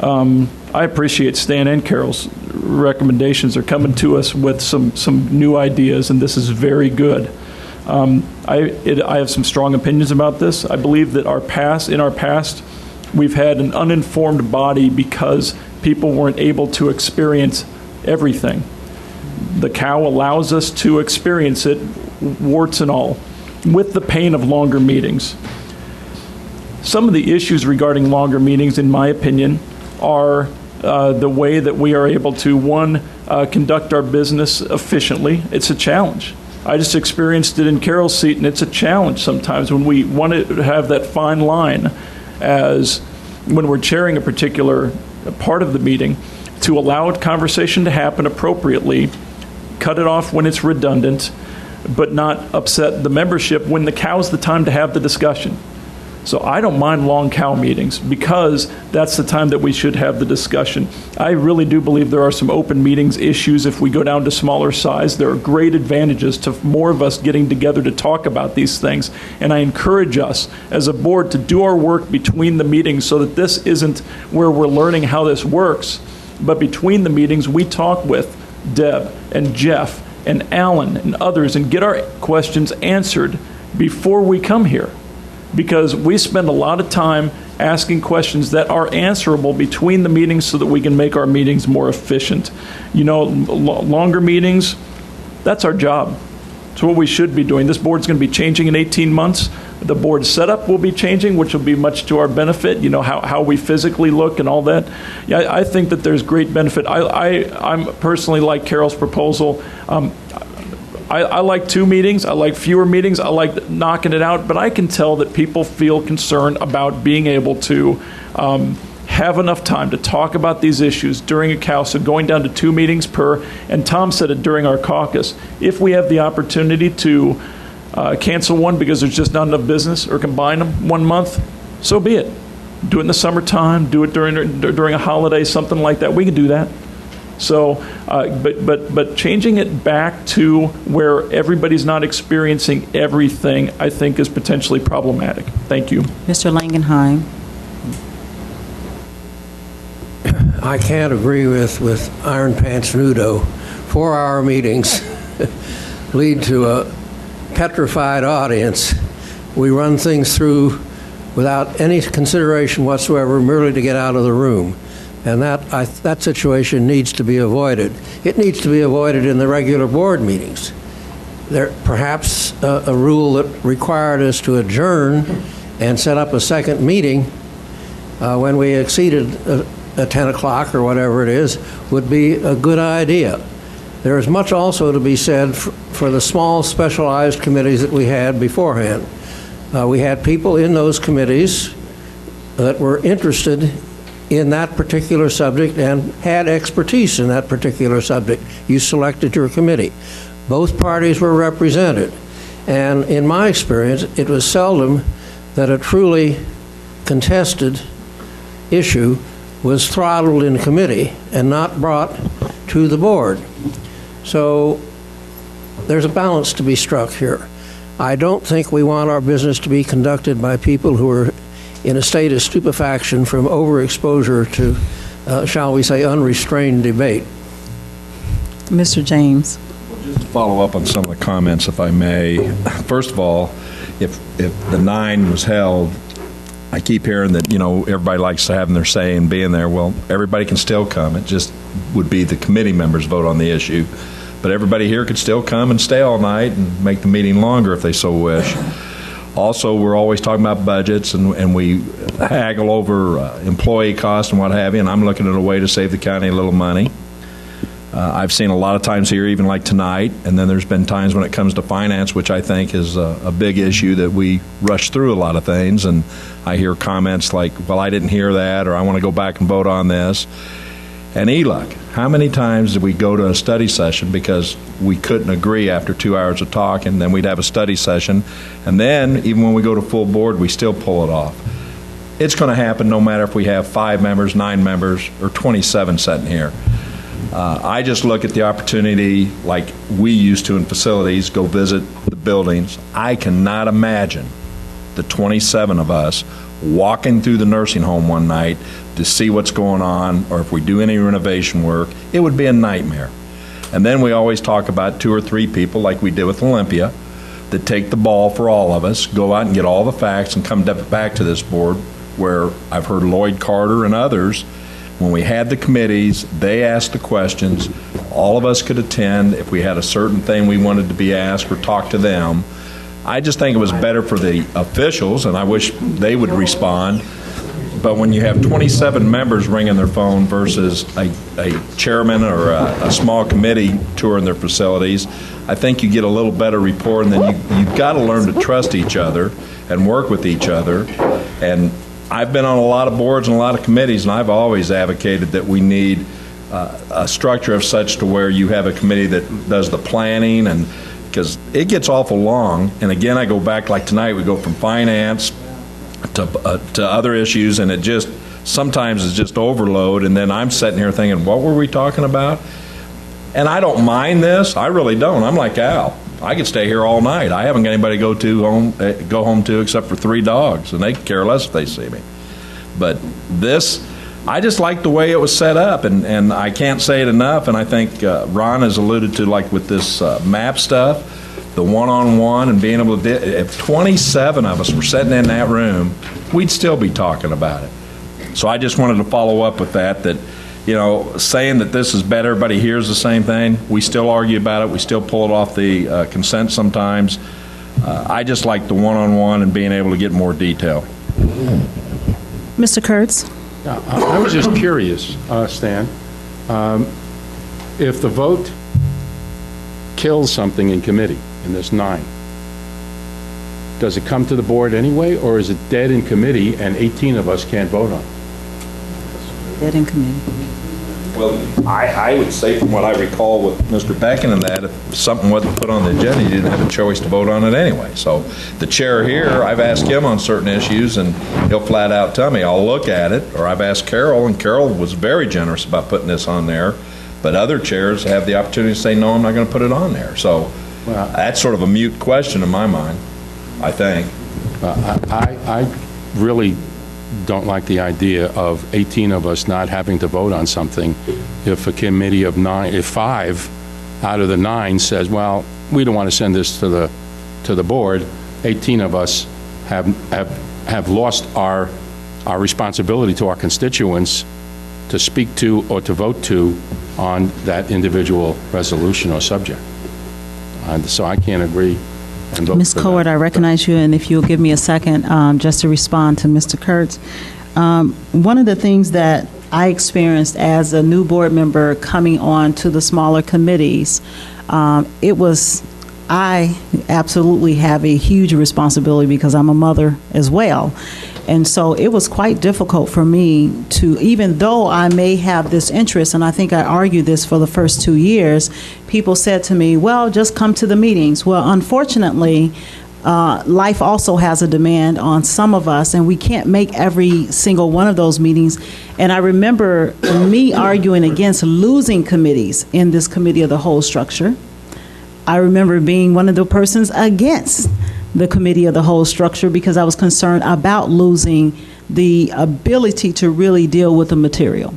I appreciate Stan and Carol's recommendations. Are coming to us with some new ideas, and this is very good. I have some strong opinions about this. I believe that in our past, we've had an uninformed body because people weren't able to experience everything. The cow allows us to experience it, warts and all, with the pain of longer meetings. Some of the issues regarding longer meetings, in my opinion, are the way that we are able to, one, conduct our business efficiently. It's a challenge. I just experienced it in Carol's seat, and it's a challenge sometimes when we want to have that fine line as when we're chairing a particular part of the meeting, to allow a conversation to happen appropriately, cut it off when it's redundant, but not upset the membership when the cow's the time to have the discussion. So I don't mind long cow meetings because that's the time that we should have the discussion. I really do believe there are some open meetings issues if we go down to smaller size. There are great advantages to more of us getting together to talk about these things. And I encourage us as a board to do our work between the meetings so that this isn't where we're learning how this works, but between the meetings we talk with Deb and Jeff and Alan and others and get our questions answered before we come here. Because we spend a lot of time asking questions that are answerable between the meetings so that we can make our meetings more efficient. You know, longer meetings, that's our job. It's what we should be doing. This board's going to be changing in 18 months. The board setup will be changing, which will be much to our benefit, you know, how we physically look and all that. Yeah, I think that there's great benefit. I'm personally like Carol's proposal. I like 2 meetings. I like fewer meetings. I like knocking it out. But I can tell that people feel concerned about being able to have enough time to talk about these issues during a cow. So going down to 2 meetings per, and Tom said it during our caucus, if we have the opportunity to cancel one because there's just not enough business or combine them 1 month, so be it. Do it in the summertime. Do it during a holiday, something like that. We can do that. So, but changing it back to where everybody's not experiencing everything, I think, is potentially problematic. Thank you. Mr. Langenheim. I can't agree with Iron Pants Nudo. 4-hour meetings lead to a petrified audience. We run things through without any consideration whatsoever, merely to get out of the room. And that situation needs to be avoided. It needs to be avoided in the regular board meetings. There perhaps a rule that required us to adjourn and set up a second meeting when we exceeded 10 o'clock or whatever it is would be a good idea. There is much also to be said for the small specialized committees that we had beforehand. We had people in those committees that were interested in that particular subject and had expertise in that particular subject. You selected your committee. Both parties were represented. And in my experience, it was seldom that a truly contested issue was throttled in committee and not brought to the board. So there's a balance to be struck here. I don't think we want our business to be conducted by people who are in a state of stupefaction from overexposure to, shall we say, unrestrained debate. Mr. James. Just to follow up on some of the comments, if I may. First of all, if the 9 was held, I keep hearing that, you know, everybody likes to have their say and being there. Well, everybody can still come. It just would be the committee members vote on the issue. But everybody here could still come and stay all night and make the meeting longer if they so wish. Also, we're always talking about budgets, and we haggle over employee costs and what have you, and I'm looking at a way to save the county a little money. I've seen a lot of times here, even like tonight, and then there's been times when it comes to finance, which I think is a big issue, that we rush through a lot of things, and I hear comments like, well, I didn't hear that, or I want to go back and vote on this. And ELUC, how many times did we go to a study session because we couldn't agree after 2 hours of talking, then we'd have a study session, and then even when we go to full board, we still pull it off. It's going to happen no matter if we have 5 members, 9 members, or 27 sitting here. I just look at the opportunity like we used to in facilities, go visit the buildings. I cannot imagine the 27 of us walking through the nursing home one night to see what's going on, or if we do any renovation work. It would be a nightmare. And then we always talk about 2 or 3 people, like we did with Olympia, that take the ball for all of us, go out and get all the facts and come back to this board, where I've heard Lloyd Carter and others, when we had the committees, they asked the questions, all of us could attend. If we had a certain thing we wanted to be asked or talk to them, I just think it was better for the officials, and I wish they would respond. But when you have 27 members ringing their phone versus a chairman or a small committee touring their facilities, I think you get a little better rapport, and then you've got to learn to trust each other and work with each other. And I've been on a lot of boards and a lot of committees, and I've always advocated that we need a structure of such to where you have a committee that does the planning, and because it gets awful long. And again, I go back like tonight, we go from finance to other issues, and it just sometimes is just overload. And then I'm sitting here thinking, what were we talking about? And I don't mind this. I really don't. I'm like Al. I could stay here all night. I haven't got anybody to go home to except for 3 dogs, and they care less if they see me. But this, I just like the way it was set up, and I can't say it enough. And I think Ron has alluded to, like with this map stuff, the one-on-one and being able to, if 27 of us were sitting in that room, we'd still be talking about it. So I just wanted to follow up with that, you know, saying that this is better, everybody hears the same thing. We still argue about it. We still pull it off the consent sometimes. I just like the one-on-one and being able to get more detail. Mr. Kurtz? I was just curious, Stan, if the vote kills something in committee, in this 9, does it come to the board anyway, or is it dead in committee and 18 of us can't vote on it? Dead in committee. Well, I would say from what I recall with Mr. Becken and that, if something wasn't put on the agenda, you didn't have a choice to vote on it anyway. So the chair here, I've asked him on certain issues, and he'll flat out tell me, I'll look at it. Or I've asked Carol, and Carol was very generous about putting this on there. But other chairs have the opportunity to say, no, I'm not going to put it on there. So that's sort of a mute question in my mind, I think. I really don't like the idea of 18 of us not having to vote on something if a committee of 9, if 5 out of the 9 says, well, we don't want to send this to the board. 18 of us have lost our responsibility to our constituents to speak to or to vote to on that individual resolution or subject. And so I can't agree. Ms. Coward, I recognize you, and if you'll give me a second just to respond to Mr. Kurtz. One of the things that I experienced as a new board member coming on to the smaller committees, I absolutely have a huge responsibility because I'm a mother as well. And so it was quite difficult for me to, even though I may have this interest, and I think I argued this for the first 2 years, people said to me, well, just come to the meetings. Well, unfortunately, life also has a demand on some of us, and we can't make every single one of those meetings. And I remember me arguing against losing committees in this committee of the whole structure. I remember being one of the persons against the committee of the whole structure because I was concerned about losing the ability to really deal with the material.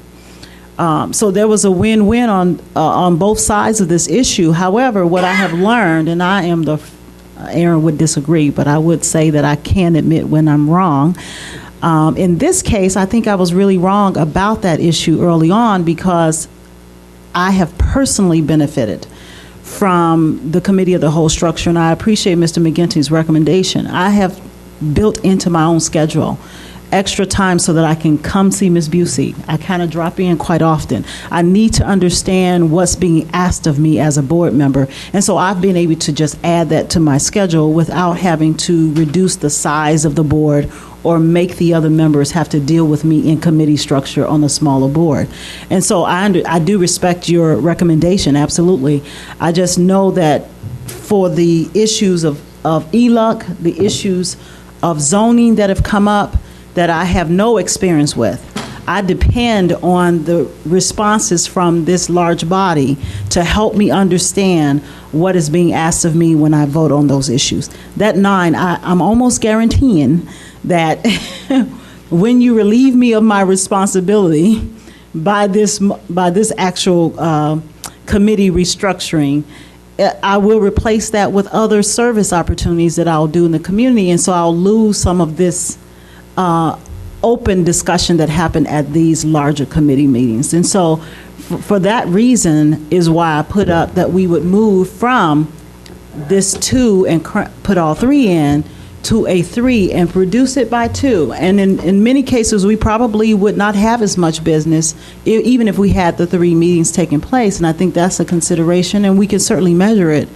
So there was a win-win on both sides of this issue. However, what I have learned, and Aaron would disagree, but I would say that I can admit when I'm wrong. In this case, I think I was really wrong about that issue early on because I have personally benefited from the committee of the whole structure, and I appreciate Mr. McGinty's recommendation. I have built into my own schedule extra time so that I can come see Ms. Busey. I kind of drop in quite often. I need to understand what's being asked of me as a board member. And so I've been able to just add that to my schedule without having to reduce the size of the board or make the other members have to deal with me in committee structure on a smaller board. And so I do respect your recommendation, absolutely. I just know that for the issues of ELUC, the issues of zoning that have come up that I have no experience with, I depend on the responses from this large body to help me understand what is being asked of me when I vote on those issues. That 9, I'm almost guaranteeing that when you relieve me of my responsibility by this actual committee restructuring, I will replace that with other service opportunities that I'll do in the community, and so I'll lose some of this open discussion that happened at these larger committee meetings. And so for that reason is why I put up that we would move from this 2 and put all 3 in to a 3 and reduce it by 2. And in many cases, we probably would not have as much business even if we had the 3 meetings taking place. And I think that's a consideration, and we can certainly measure it.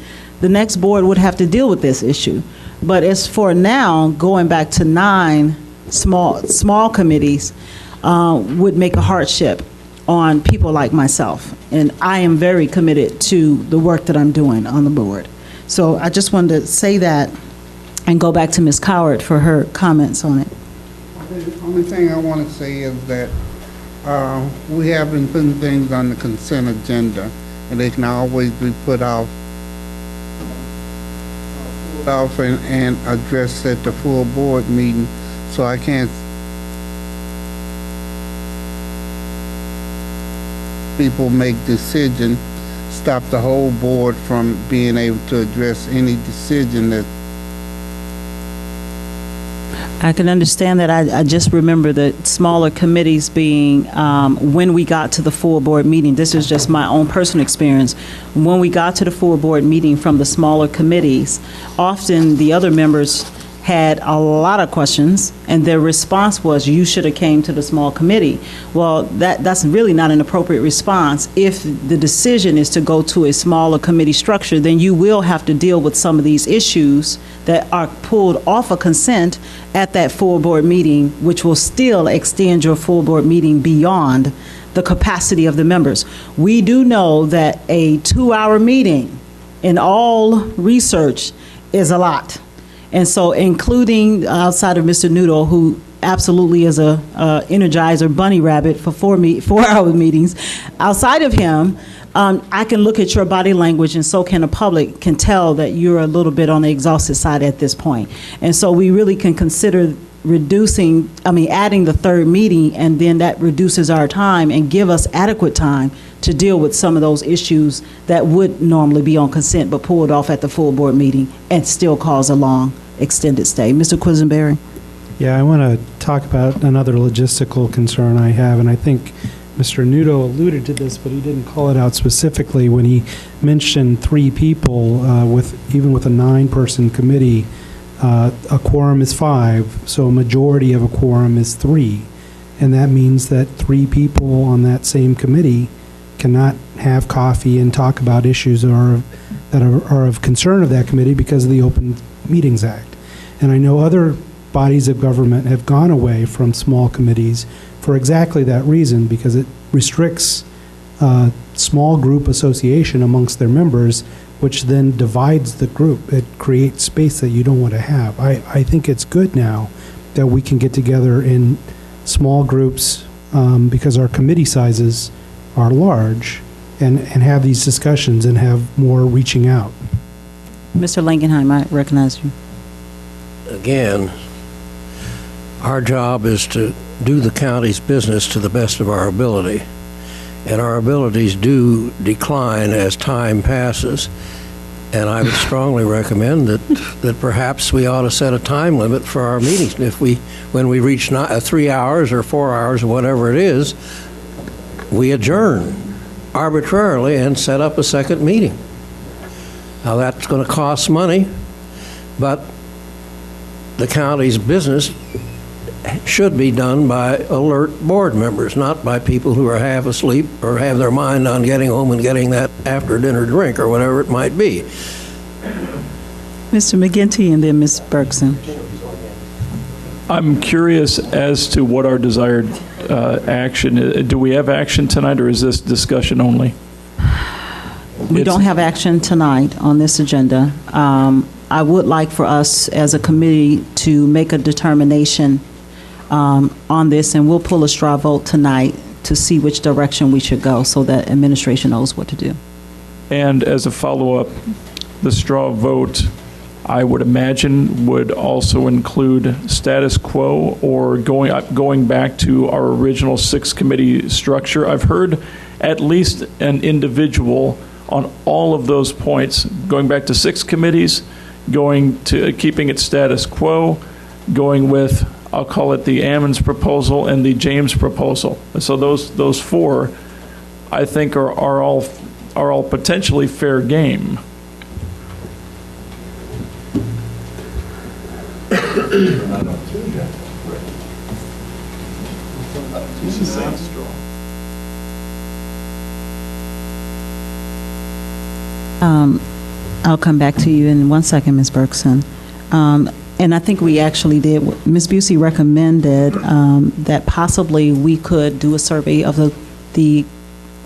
The next board would have to deal with this issue. But as for now, going back to 9 small committees would make a hardship on people like myself. And I am very committed to the work that I'm doing on the board. So I just wanted to say that and go back to Ms. Coward for her comments on it. The only thing I want to say is that we have been putting things on the consent agenda, and they can always be put off and addressed at the full board meeting. So I can't people make decisions, stop the whole board from being able to address any decision that. I can understand that. I just remember the smaller committees being, when we got to the full board meeting, this is just my own personal experience, when we got to the full board meeting from the smaller committees, often the other members had a lot of questions, and their response was, you should have came to the small committee. Well, that's really not an appropriate response. If the decision is to go to a smaller committee structure, then you will have to deal with some of these issues that are pulled off of consent at that full board meeting, which will still extend your full board meeting beyond the capacity of the members. We do know that a 2-hour meeting in all research is a lot. And so including outside of Mr. Noodle, who absolutely is a Energizer bunny rabbit for 4-hour meetings, outside of him, I can look at your body language, and so can the public can tell that you're a little bit on the exhausted side at this point. And so we really can consider adding the 3rd meeting, and then that reduces our time and give us adequate time to deal with some of those issues that would normally be on consent but pulled off at the full board meeting and still cause a long extended stay. Mr. Quisenberry? Yeah, I want to talk about another logistical concern I have, and I think Mr. Nudo alluded to this, but he didn't call it out specifically when he mentioned 3 people even with a 9-person committee. A quorum is 5, so a majority of a quorum is 3, and that means that 3 people on that same committee cannot have coffee and talk about issues that are of concern of that committee because of the Open Meetings Act. And I know other bodies of government have gone away from small committees for exactly that reason, because it restricts small group association amongst their members, which then divides the group. It creates space that you don't want to have. I think it's good now that we can get together in small groups because our committee sizes are large, and have these discussions and have more reaching out. Mr. Langenheim, I recognize you. Again, our job is to do the county's business to the best of our ability, and our abilities do decline as time passes. And I would strongly recommend that perhaps we ought to set a time limit for our meetings. When we reach 3 hours or 4 hours or whatever it is, we adjourn arbitrarily and set up a second meeting. Now that's going to cost money, but the county's business should be done by alert board members, not by people who are half asleep or have their mind on getting home and getting that after-dinner drink or whatever it might be. Mr. McGinty and then Ms. Bergson. I'm curious as to what our desired action is. Do we have action tonight, or is this discussion only? We don't have action tonight on this agenda. I would like for us as a committee to make a determination on this, and we'll pull a straw vote tonight to see which direction we should go so that administration knows what to do. And as a follow-up, the straw vote, I would imagine, would also include status quo or going back to our original 6-committee structure. I've heard at least an individual on all of those points, going back to 6 committees, going to keeping it status quo, going with, I'll call it the Ammons proposal and the James proposal. So those 4, I think, are all potentially fair game. I'll come back to you in 1 second, Ms. Bergson. And I think we actually did, Ms. Busey recommended that possibly we could do a survey of the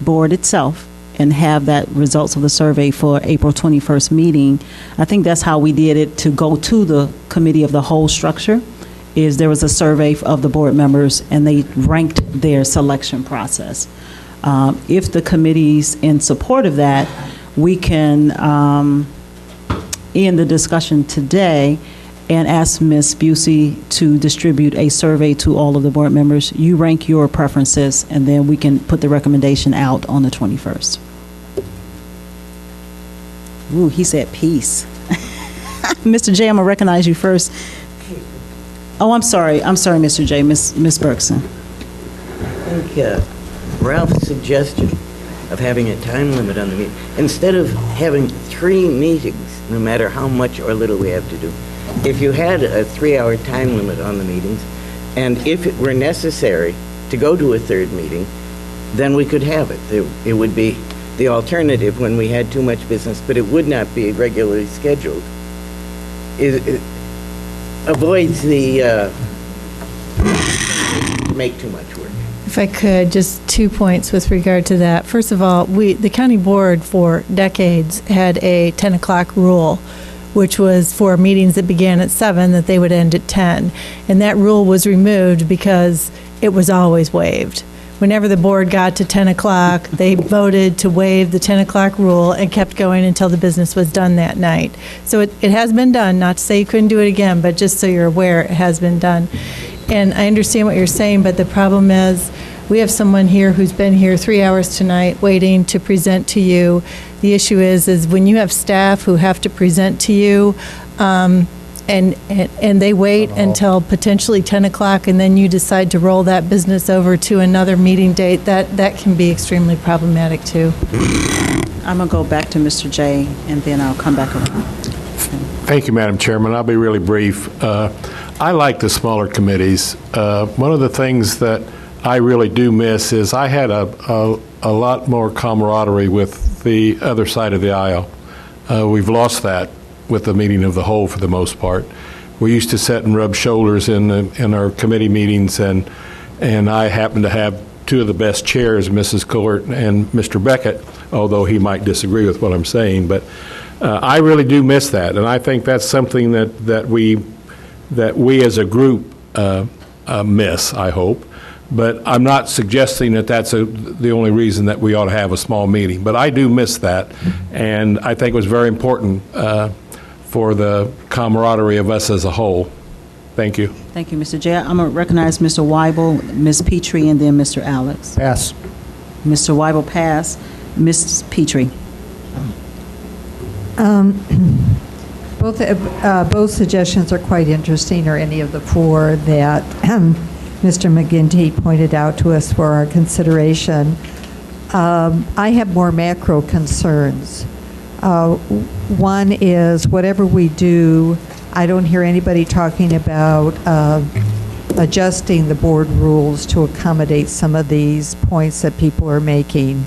board itself and have that results of the survey for April 21st meeting. I think that's how we did it to go to the committee of the whole structure, is there was a survey of the board members and they ranked their selection process. If the committee's in support of that, we can end the discussion today and ask Ms. Busey to distribute a survey to all of the board members. You rank your preferences, and then we can put the recommendation out on the 21st. Ooh, he said peace. Mr. J, I'm going to recognize you first. Oh, I'm sorry, Mr. J, Ms. Bergson. I think Ralph's suggestion of having a time limit on the meeting, instead of having 3 meetings, no matter how much or little we have to do, if you had a 3-hour time limit on the meetings, and if it were necessary to go to a 3rd meeting, then we could have it. It would be the alternative when we had too much business, but it would not be regularly scheduled. It avoids the make too much work. If I could, just 2 points with regard to that. First of all, the county board for decades had a 10 o'clock rule, which was for meetings that began at 7, that they would end at 10. And that rule was removed because it was always waived. Whenever the board got to 10 o'clock, they voted to waive the 10 o'clock rule and kept going until the business was done that night. So it has been done, not to say you couldn't do it again, but just so you're aware, it has been done. And I understand what you're saying, but the problem is we have someone here who's been here 3 hours tonight waiting to present to you. The issue is when you have staff who have to present to you, and they wait until potentially 10 o'clock, and then you decide to roll that business over to another meeting date, that can be extremely problematic too. I'm going to go back to Mr. J, and then I'll come back around. Thank you, Madam Chairman. I'll be really brief. I like the smaller committees. One of the things that I really do miss is I had a lot more camaraderie with the other side of the aisle. We've lost that with the meeting of the whole for the most part. We used to sit and rub shoulders in our committee meetings, and I happen to have 2 of the best chairs, Mrs. Court and Mr. Beckett, although he might disagree with what I'm saying. But I really do miss that, and I think that's something that we as a group miss, I hope. But I'm not suggesting that that's the only reason that we ought to have a small meeting. But I do miss that, and I think it was very important for the camaraderie of us as a whole. Thank you. Thank you, Mr. J. I'm going to recognize Mr. Weibel, Ms. Petrie, and then Mr. Alex. Pass. Mr. Weibel, pass. Ms. Petrie. Both suggestions are quite interesting, or any of the 4 that Mr. McGinty pointed out to us for our consideration. I have more macro concerns. One is whatever we do, I don't hear anybody talking about adjusting the board rules to accommodate some of these points that people are making.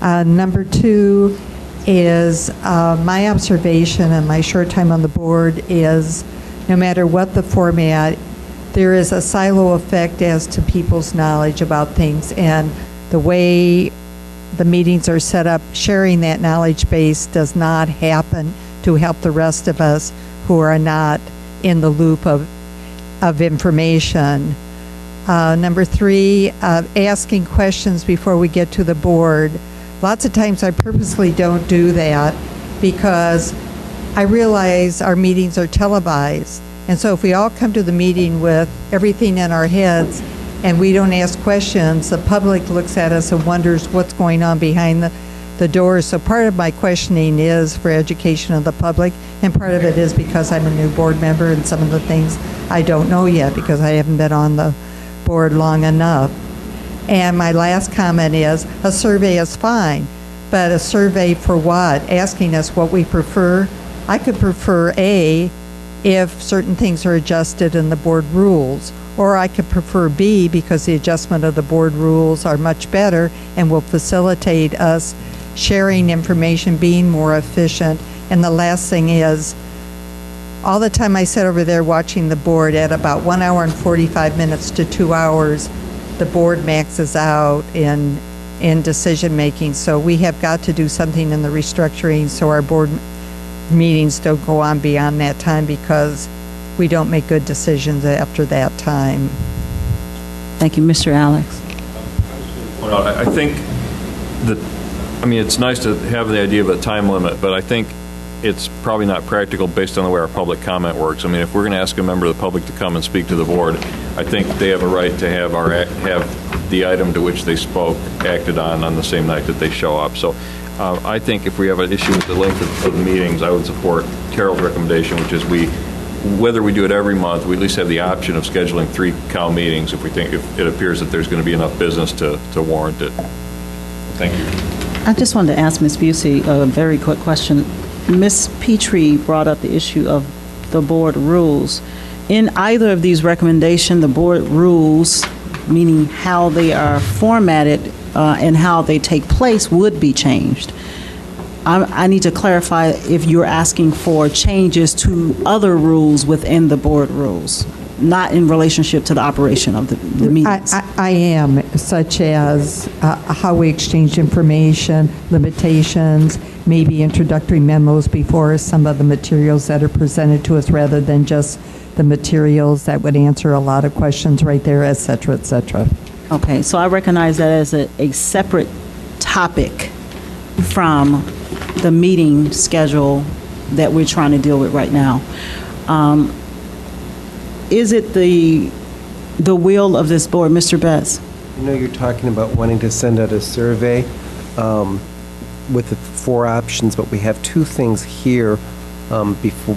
Number two is my observation in my short time on the board is no matter what the format, there is a silo effect as to people's knowledge about things, and the way the meetings are set up, sharing that knowledge base does not happen to help the rest of us who are not in the loop of information. Number three, asking questions before we get to the board. Lots of times I purposely don't do that because I realize our meetings are televised. And so if we all come to the meeting with everything in our heads and we don't ask questions, the public looks at us and wonders what's going on behind the doors. So part of my questioning is for education of the public, and part of it is because I'm a new board member and some of the things I don't know yet because I haven't been on the board long enough. And my last comment is a survey is fine, but a survey for what? Asking us what we prefer. I could prefer A, if certain things are adjusted in the board rules, or I could prefer B because the adjustment of the board rules are much better and will facilitate us sharing information, being more efficient. And the last thing is, all the time I sit over there watching the board at about 1 hour and 45 minutes to 2 hours, the board maxes out in decision making. So we have got to do something in the restructuring so our board meetings don't go on beyond that time because we don't make good decisions after that time. Thank you, Mr. Alex. Well, I think that, I mean, it's nice to have the idea of a time limit, but I think it's probably not practical based on the way our public comment works. I mean, if we're going to ask a member of the public to come and speak to the board, I think they have a right to have have the item to which they spoke acted on the same night that they show up. So I think if we have an issue with the length of the meetings, I would support Carol's recommendation, which is whether we do it every month, we at least have the option of scheduling 3 Cal meetings if it appears that there's going to be enough business to warrant it. Thank you. I just wanted to ask Ms. Busey a very quick question. Ms. Petrie brought up the issue of the board rules. In either of these recommendations, the board rules, meaning how they are formatted and how they take place, would be changed. I need to clarify if you're asking for changes to other rules within the board rules, not in relationship to the operation of the meetings. I am, such as how we exchange information, limitations, maybe introductory memos before some of the materials that are presented to us rather than just the materials that would answer a lot of questions right there, et cetera, et cetera. Okay, so I recognize that as a separate topic from the meeting schedule that we're trying to deal with right now. Is it the will of this board, Mr. Betts? You know, you're talking about wanting to send out a survey with the 4 options, but we have 2 things here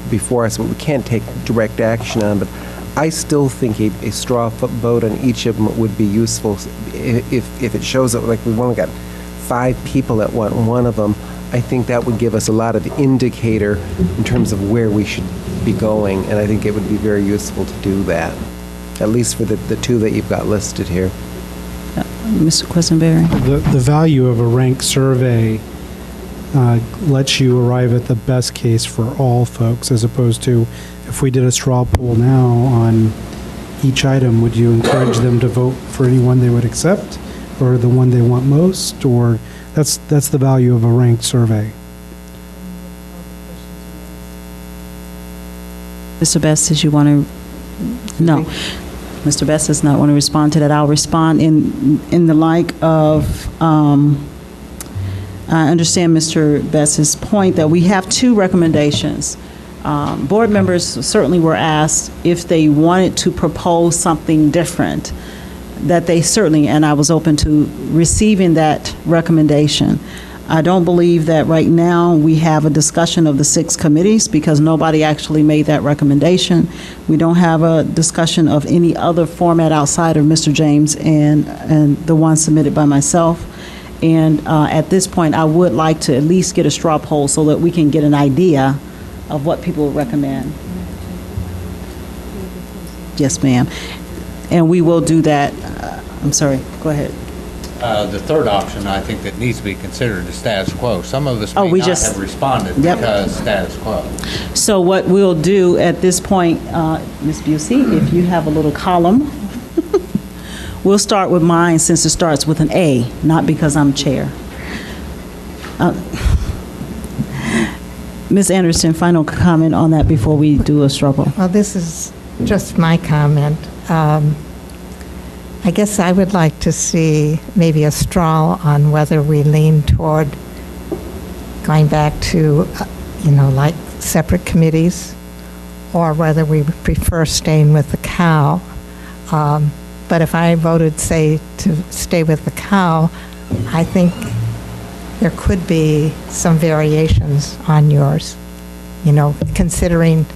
before us, but we can't take direct action on. But I still think a straw vote on each of them would be useful. If it shows that, like, we've only got 5 people that want one of them, I think that would give us a lot of indicator in terms of where we should be going, and I think it would be very useful to do that, at least for the 2 that you've got listed here. Mr. Quisenberry? The value of a ranked survey lets you arrive at the best case for all folks, as opposed to if we did a straw poll now on each item, would you encourage them to vote for anyone they would accept or the one they want most? Or that's the value of a ranked survey. Mr. Best, did you want to? No. Mr. Best does not want to respond to that. I'll respond in the like of, I understand Mr. Best's point that we have 2 recommendations. Board members certainly were asked if they wanted to propose something different, that they certainly, and I was open to receiving that recommendation. I don't believe that right now we have a discussion of the 6 committees because nobody actually made that recommendation. We don't have a discussion of any other format outside of Mr. James and the one submitted by myself. And at this point, I would like to at least get a straw poll so that we can get an idea of what people would recommend. Yes, ma'am. And we will do that. I'm sorry, go ahead. The third option, I think that needs to be considered is status quo. Some of us may we not just- have responded Yep. because status quo. So what we'll do at this point, Ms. Busey, if you have a little column, we'll start with mine since it starts with an A, not because I'm chair. Ms. Anderson, final comment on that before we do a struggle. Well, this is just my comment. I guess I would like to see maybe a straw on whether we lean toward going back to, like separate committees, or whether we prefer staying with the cow. But if I voted, say, to stay with the cow, I think there could be some variations on yours, considering,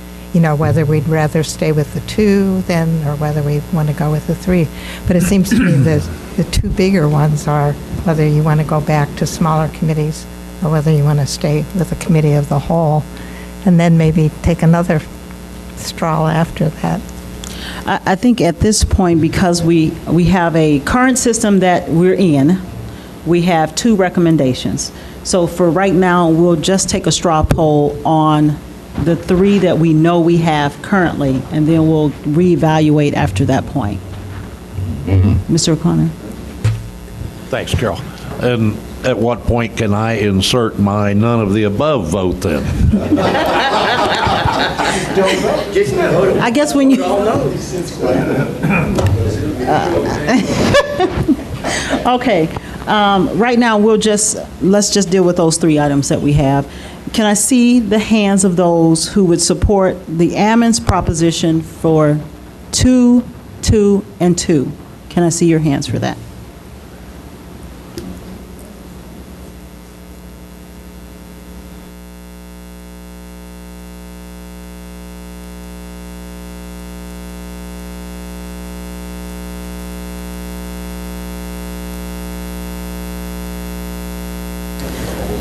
whether we'd rather stay with the 2 then, or whether we want to go with the 3. But it seems to me that the 2 bigger ones are whether you want to go back to smaller committees or whether you want to stay with the committee of the whole, and then maybe take another straw after that. I think at this point, because we have a current system that we're in, we have 2 recommendations. So for right now, we'll just take a straw poll on the 3 that we know we have currently, and then we'll reevaluate after that point. Mr. O'Connor? Thanks, Carol. And at what point can I insert my none of the above vote then? I guess when you... Okay. Right now, let's just deal with those 3 items that we have. Can I see the hands of those who would support the Ammons proposition for 2, 2, and 2? Can I see your hands for that?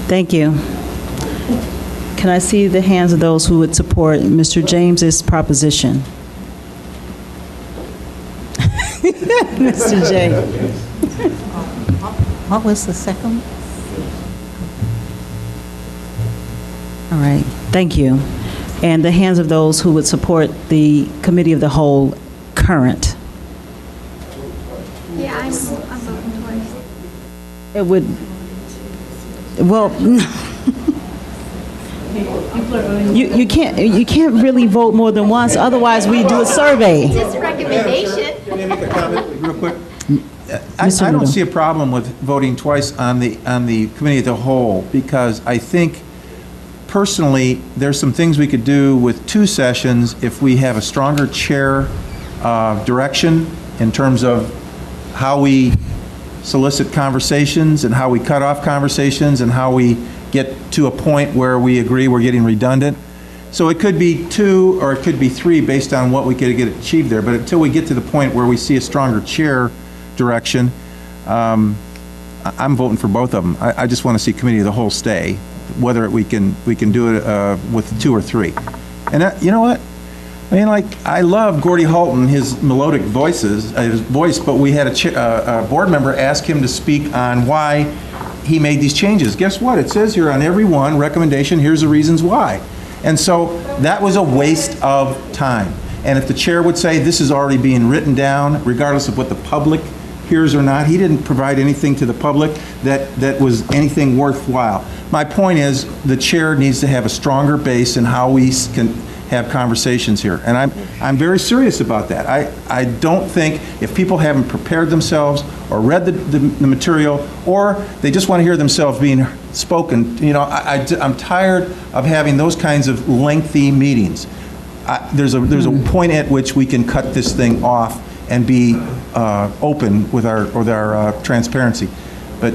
Thank you. Can I see the hands of those who would support Mr. James's proposition? Mr. James. What was the second? All right, thank you. And the hands of those who would support the Committee of the Whole current? Yeah, I'm voting twice. It would, well, you can't really vote more than once, otherwise we do a survey. Just a recommendation. Can I make a comment real quick? I Mr. don't Noodle. see a problem with voting twice on the committee of the whole, because I think personally, there's some things we could do with 2 sessions if we have a stronger chair direction in terms of how we solicit conversations and how we cut off conversations and how we get to a point where we agree we're getting redundant. So it could be 2 or it could be 3 based on what we could get achieved there. But until we get to the point where we see a stronger chair direction, I'm voting for both of them. I just want to see committee of the whole stay, whether we can do it with 2 or 3. And you know what? I mean, like, I love Gordy Halton, his melodic voice, but we had a board member ask him to speak on why he made these changes. Guess what? It says here on every one recommendation, here's the reasons why. And so that was a waste of time. And if the chair would say this is already being written down, regardless of what the public hears or not, he didn't provide anything to the public that was anything worthwhile. My point is the chair needs to have a stronger base in how we can have conversations here. And I'm very serious about that. I don't think if people haven't prepared themselves or read the material, or they just want to hear themselves being spoken, I'm tired of having those kinds of lengthy meetings. There's a point at which we can cut this thing off and be open with our transparency. But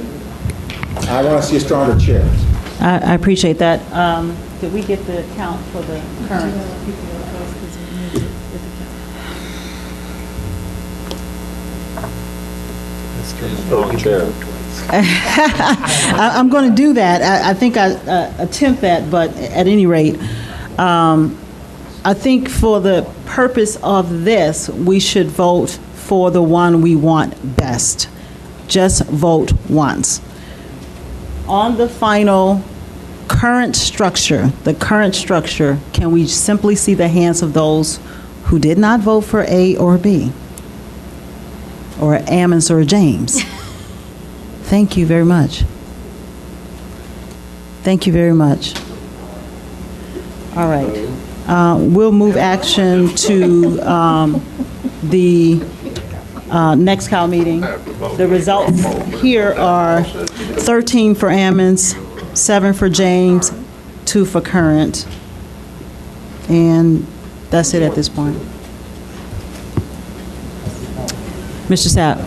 I want to see a stronger chair. I appreciate that. Did we get the count for the current? I'm going to do that. I think I attempt that, but at any rate, I think for the purpose of this, we should vote for the one we want best. Just vote once. On the final current structure, can we simply see the hands of those who did not vote for A or B? Or Ammons or James? Thank you very much. Thank you very much. All right. We'll move action to the next CAL meeting. The results here are 13 for Ammons, 7 for James, 2 for Current. And that's it at this point. Mr. Sapp.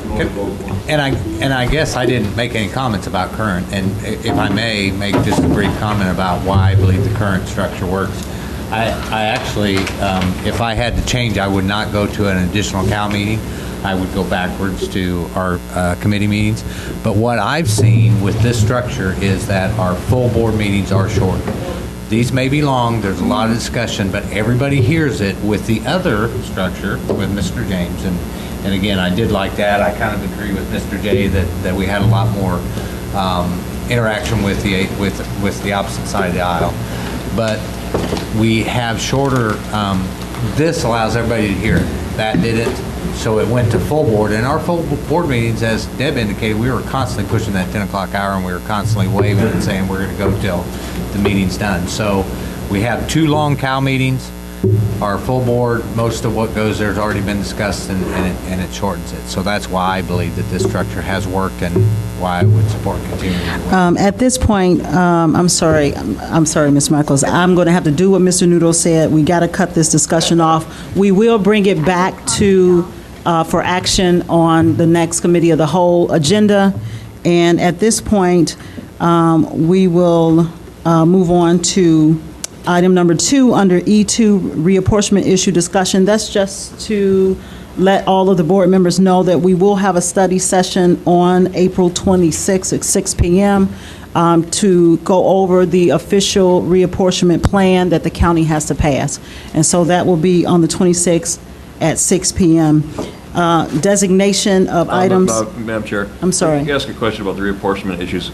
And I guess I didn't make any comments about Current, and if I may make just a brief comment about why I believe the current structure works. I actually, if I had to change, I would not go to an additional CAL meeting. I would go backwards to our committee meetings. But what I've seen with this structure is that our full board meetings are short. These may be long, there's a lot of discussion, but everybody hears it. With the other structure, with Mr. James, and again, I did like that. I kind of agree with Mr. J that we had a lot more interaction with the opposite side of the aisle. But we have shorter, this allows everybody to hear it. That didn't. So it went to full board. And our full board meetings, as Deb indicated, we were constantly pushing that 10 o'clock hour, and we were constantly waving and saying we're going to go till the meeting's done. So we have 2 long CAL meetings. Our full board, most of what goes there has already been discussed, and it shortens it. So that's why I believe that this structure has worked and why I would support continuing. At this point, I'm sorry, Ms. Michaels. I'm going to have to do what Mr. Nudo said. We got to cut this discussion off. We will bring it back to for action on the next Committee of the Whole agenda. And at this point, we will move on to item number 2 under E2, reapportionment issue discussion. That's just to let all of the board members know that we will have a study session on April 26th at 6 p.m. To go over the official reapportionment plan that the county has to pass. And so that will be on the 26th at 6 p.m. Designation of items. Madam Chair. I'm sorry. Can I ask a question about the reapportionment issues?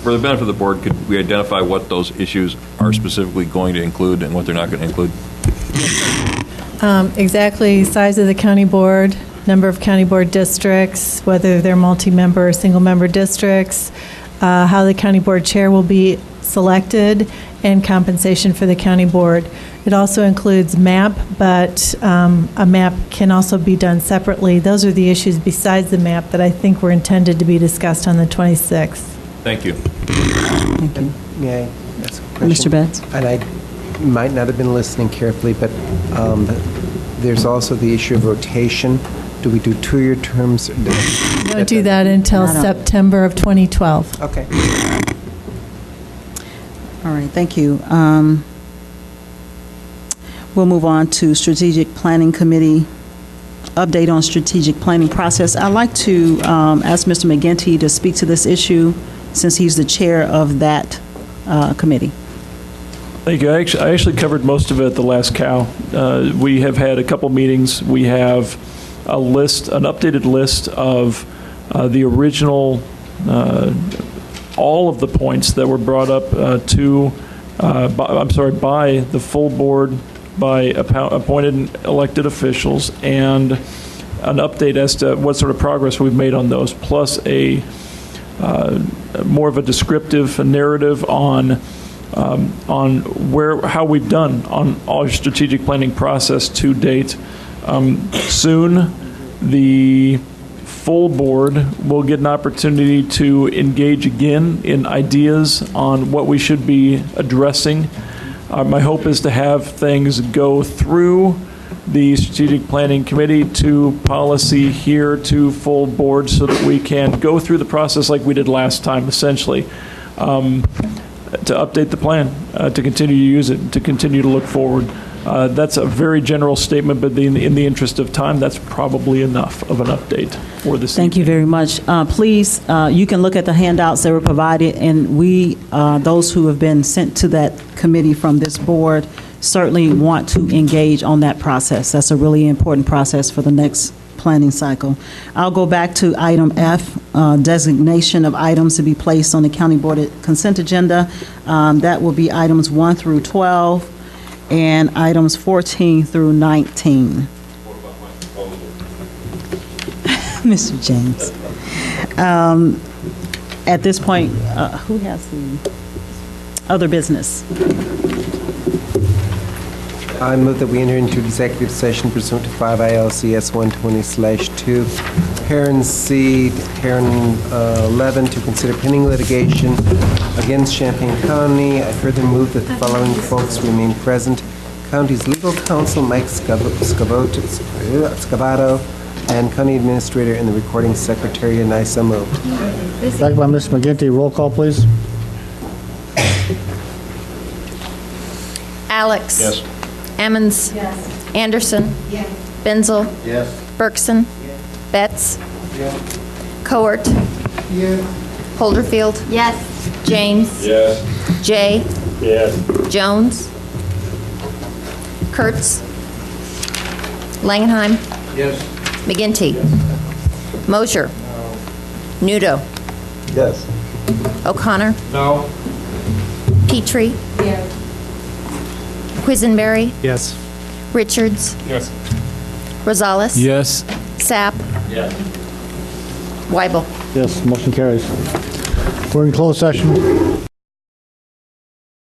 For the benefit of the board, could we identify what those issues are specifically going to include and what they're not going to include? Exactly, size of the county board, number of county board districts, whether they're multi-member or single-member districts, how the county board chair will be selected, and compensation for the county board. It also includes map, but a map can also be done separately. Those are the issues besides the map that I think were intended to be discussed on the 26th. Thank you. Thank you. May I ask a question? Mr. Betts? And I might not have been listening carefully, but there's also the issue of rotation. Do we do 2-year terms? We don't do that until September of 2012. Okay. All right, thank you. We'll move on to Strategic Planning Committee, update on strategic planning process. I'd like to ask Mr. McGinty to speak to this issue since he's the chair of that committee. Thank you. I actually covered most of it at the last CAL. We have had a couple meetings. We have an updated list of the original, all of the points that were brought up by the full board, by appointed and elected officials, and an update as to what sort of progress we've made on those, plus a more of a descriptive narrative on how we've done on our strategic planning process to date. Soon, the full board will get an opportunity to engage again in ideas on what we should be addressing. My hope is to have things go through the Strategic Planning Committee to policy here to full board so that we can go through the process like we did last time, essentially, to update the plan, to continue to use it, to continue to look forward. That's a very general statement, but in the interest of time, that's probably enough of an update for this Thank you very much. Please, you can look at the handouts that were provided, and we, those who have been sent to that committee from this board, certainly want to engage on that process. That's a really important process for the next planning cycle. I'll go back to item F, designation of items to be placed on the county board consent agenda. That will be items 1 through 12 and items 14 through 19. Mr. James. At this point, who has the other business? I move that we enter into executive session pursuant to 5 ILCS 120/2, parent C, parent 11, to consider pending litigation against Champaign County. I further move that the following folks remain present: County's legal counsel Mike Scavato, and County Administrator and the Recording Secretary, and I so moved. Second by Ms. McGinty. Roll call, please. Alex. Yes. Emmons. Anderson. Benzel. Yes. Bergson. Betts. Coert. Holderfield. Yes. James. Yes. Jay. Yes. Jones. Kurtz. Langenheim. Yes. McGinty. Mosher. Nudo. Yes. O'Connor. No. Petrie. Quisenberry. Yes. Richards. Yes. Rosales. Yes. Sapp. Yes. Weibel. Yes, motion carries. We're in closed session.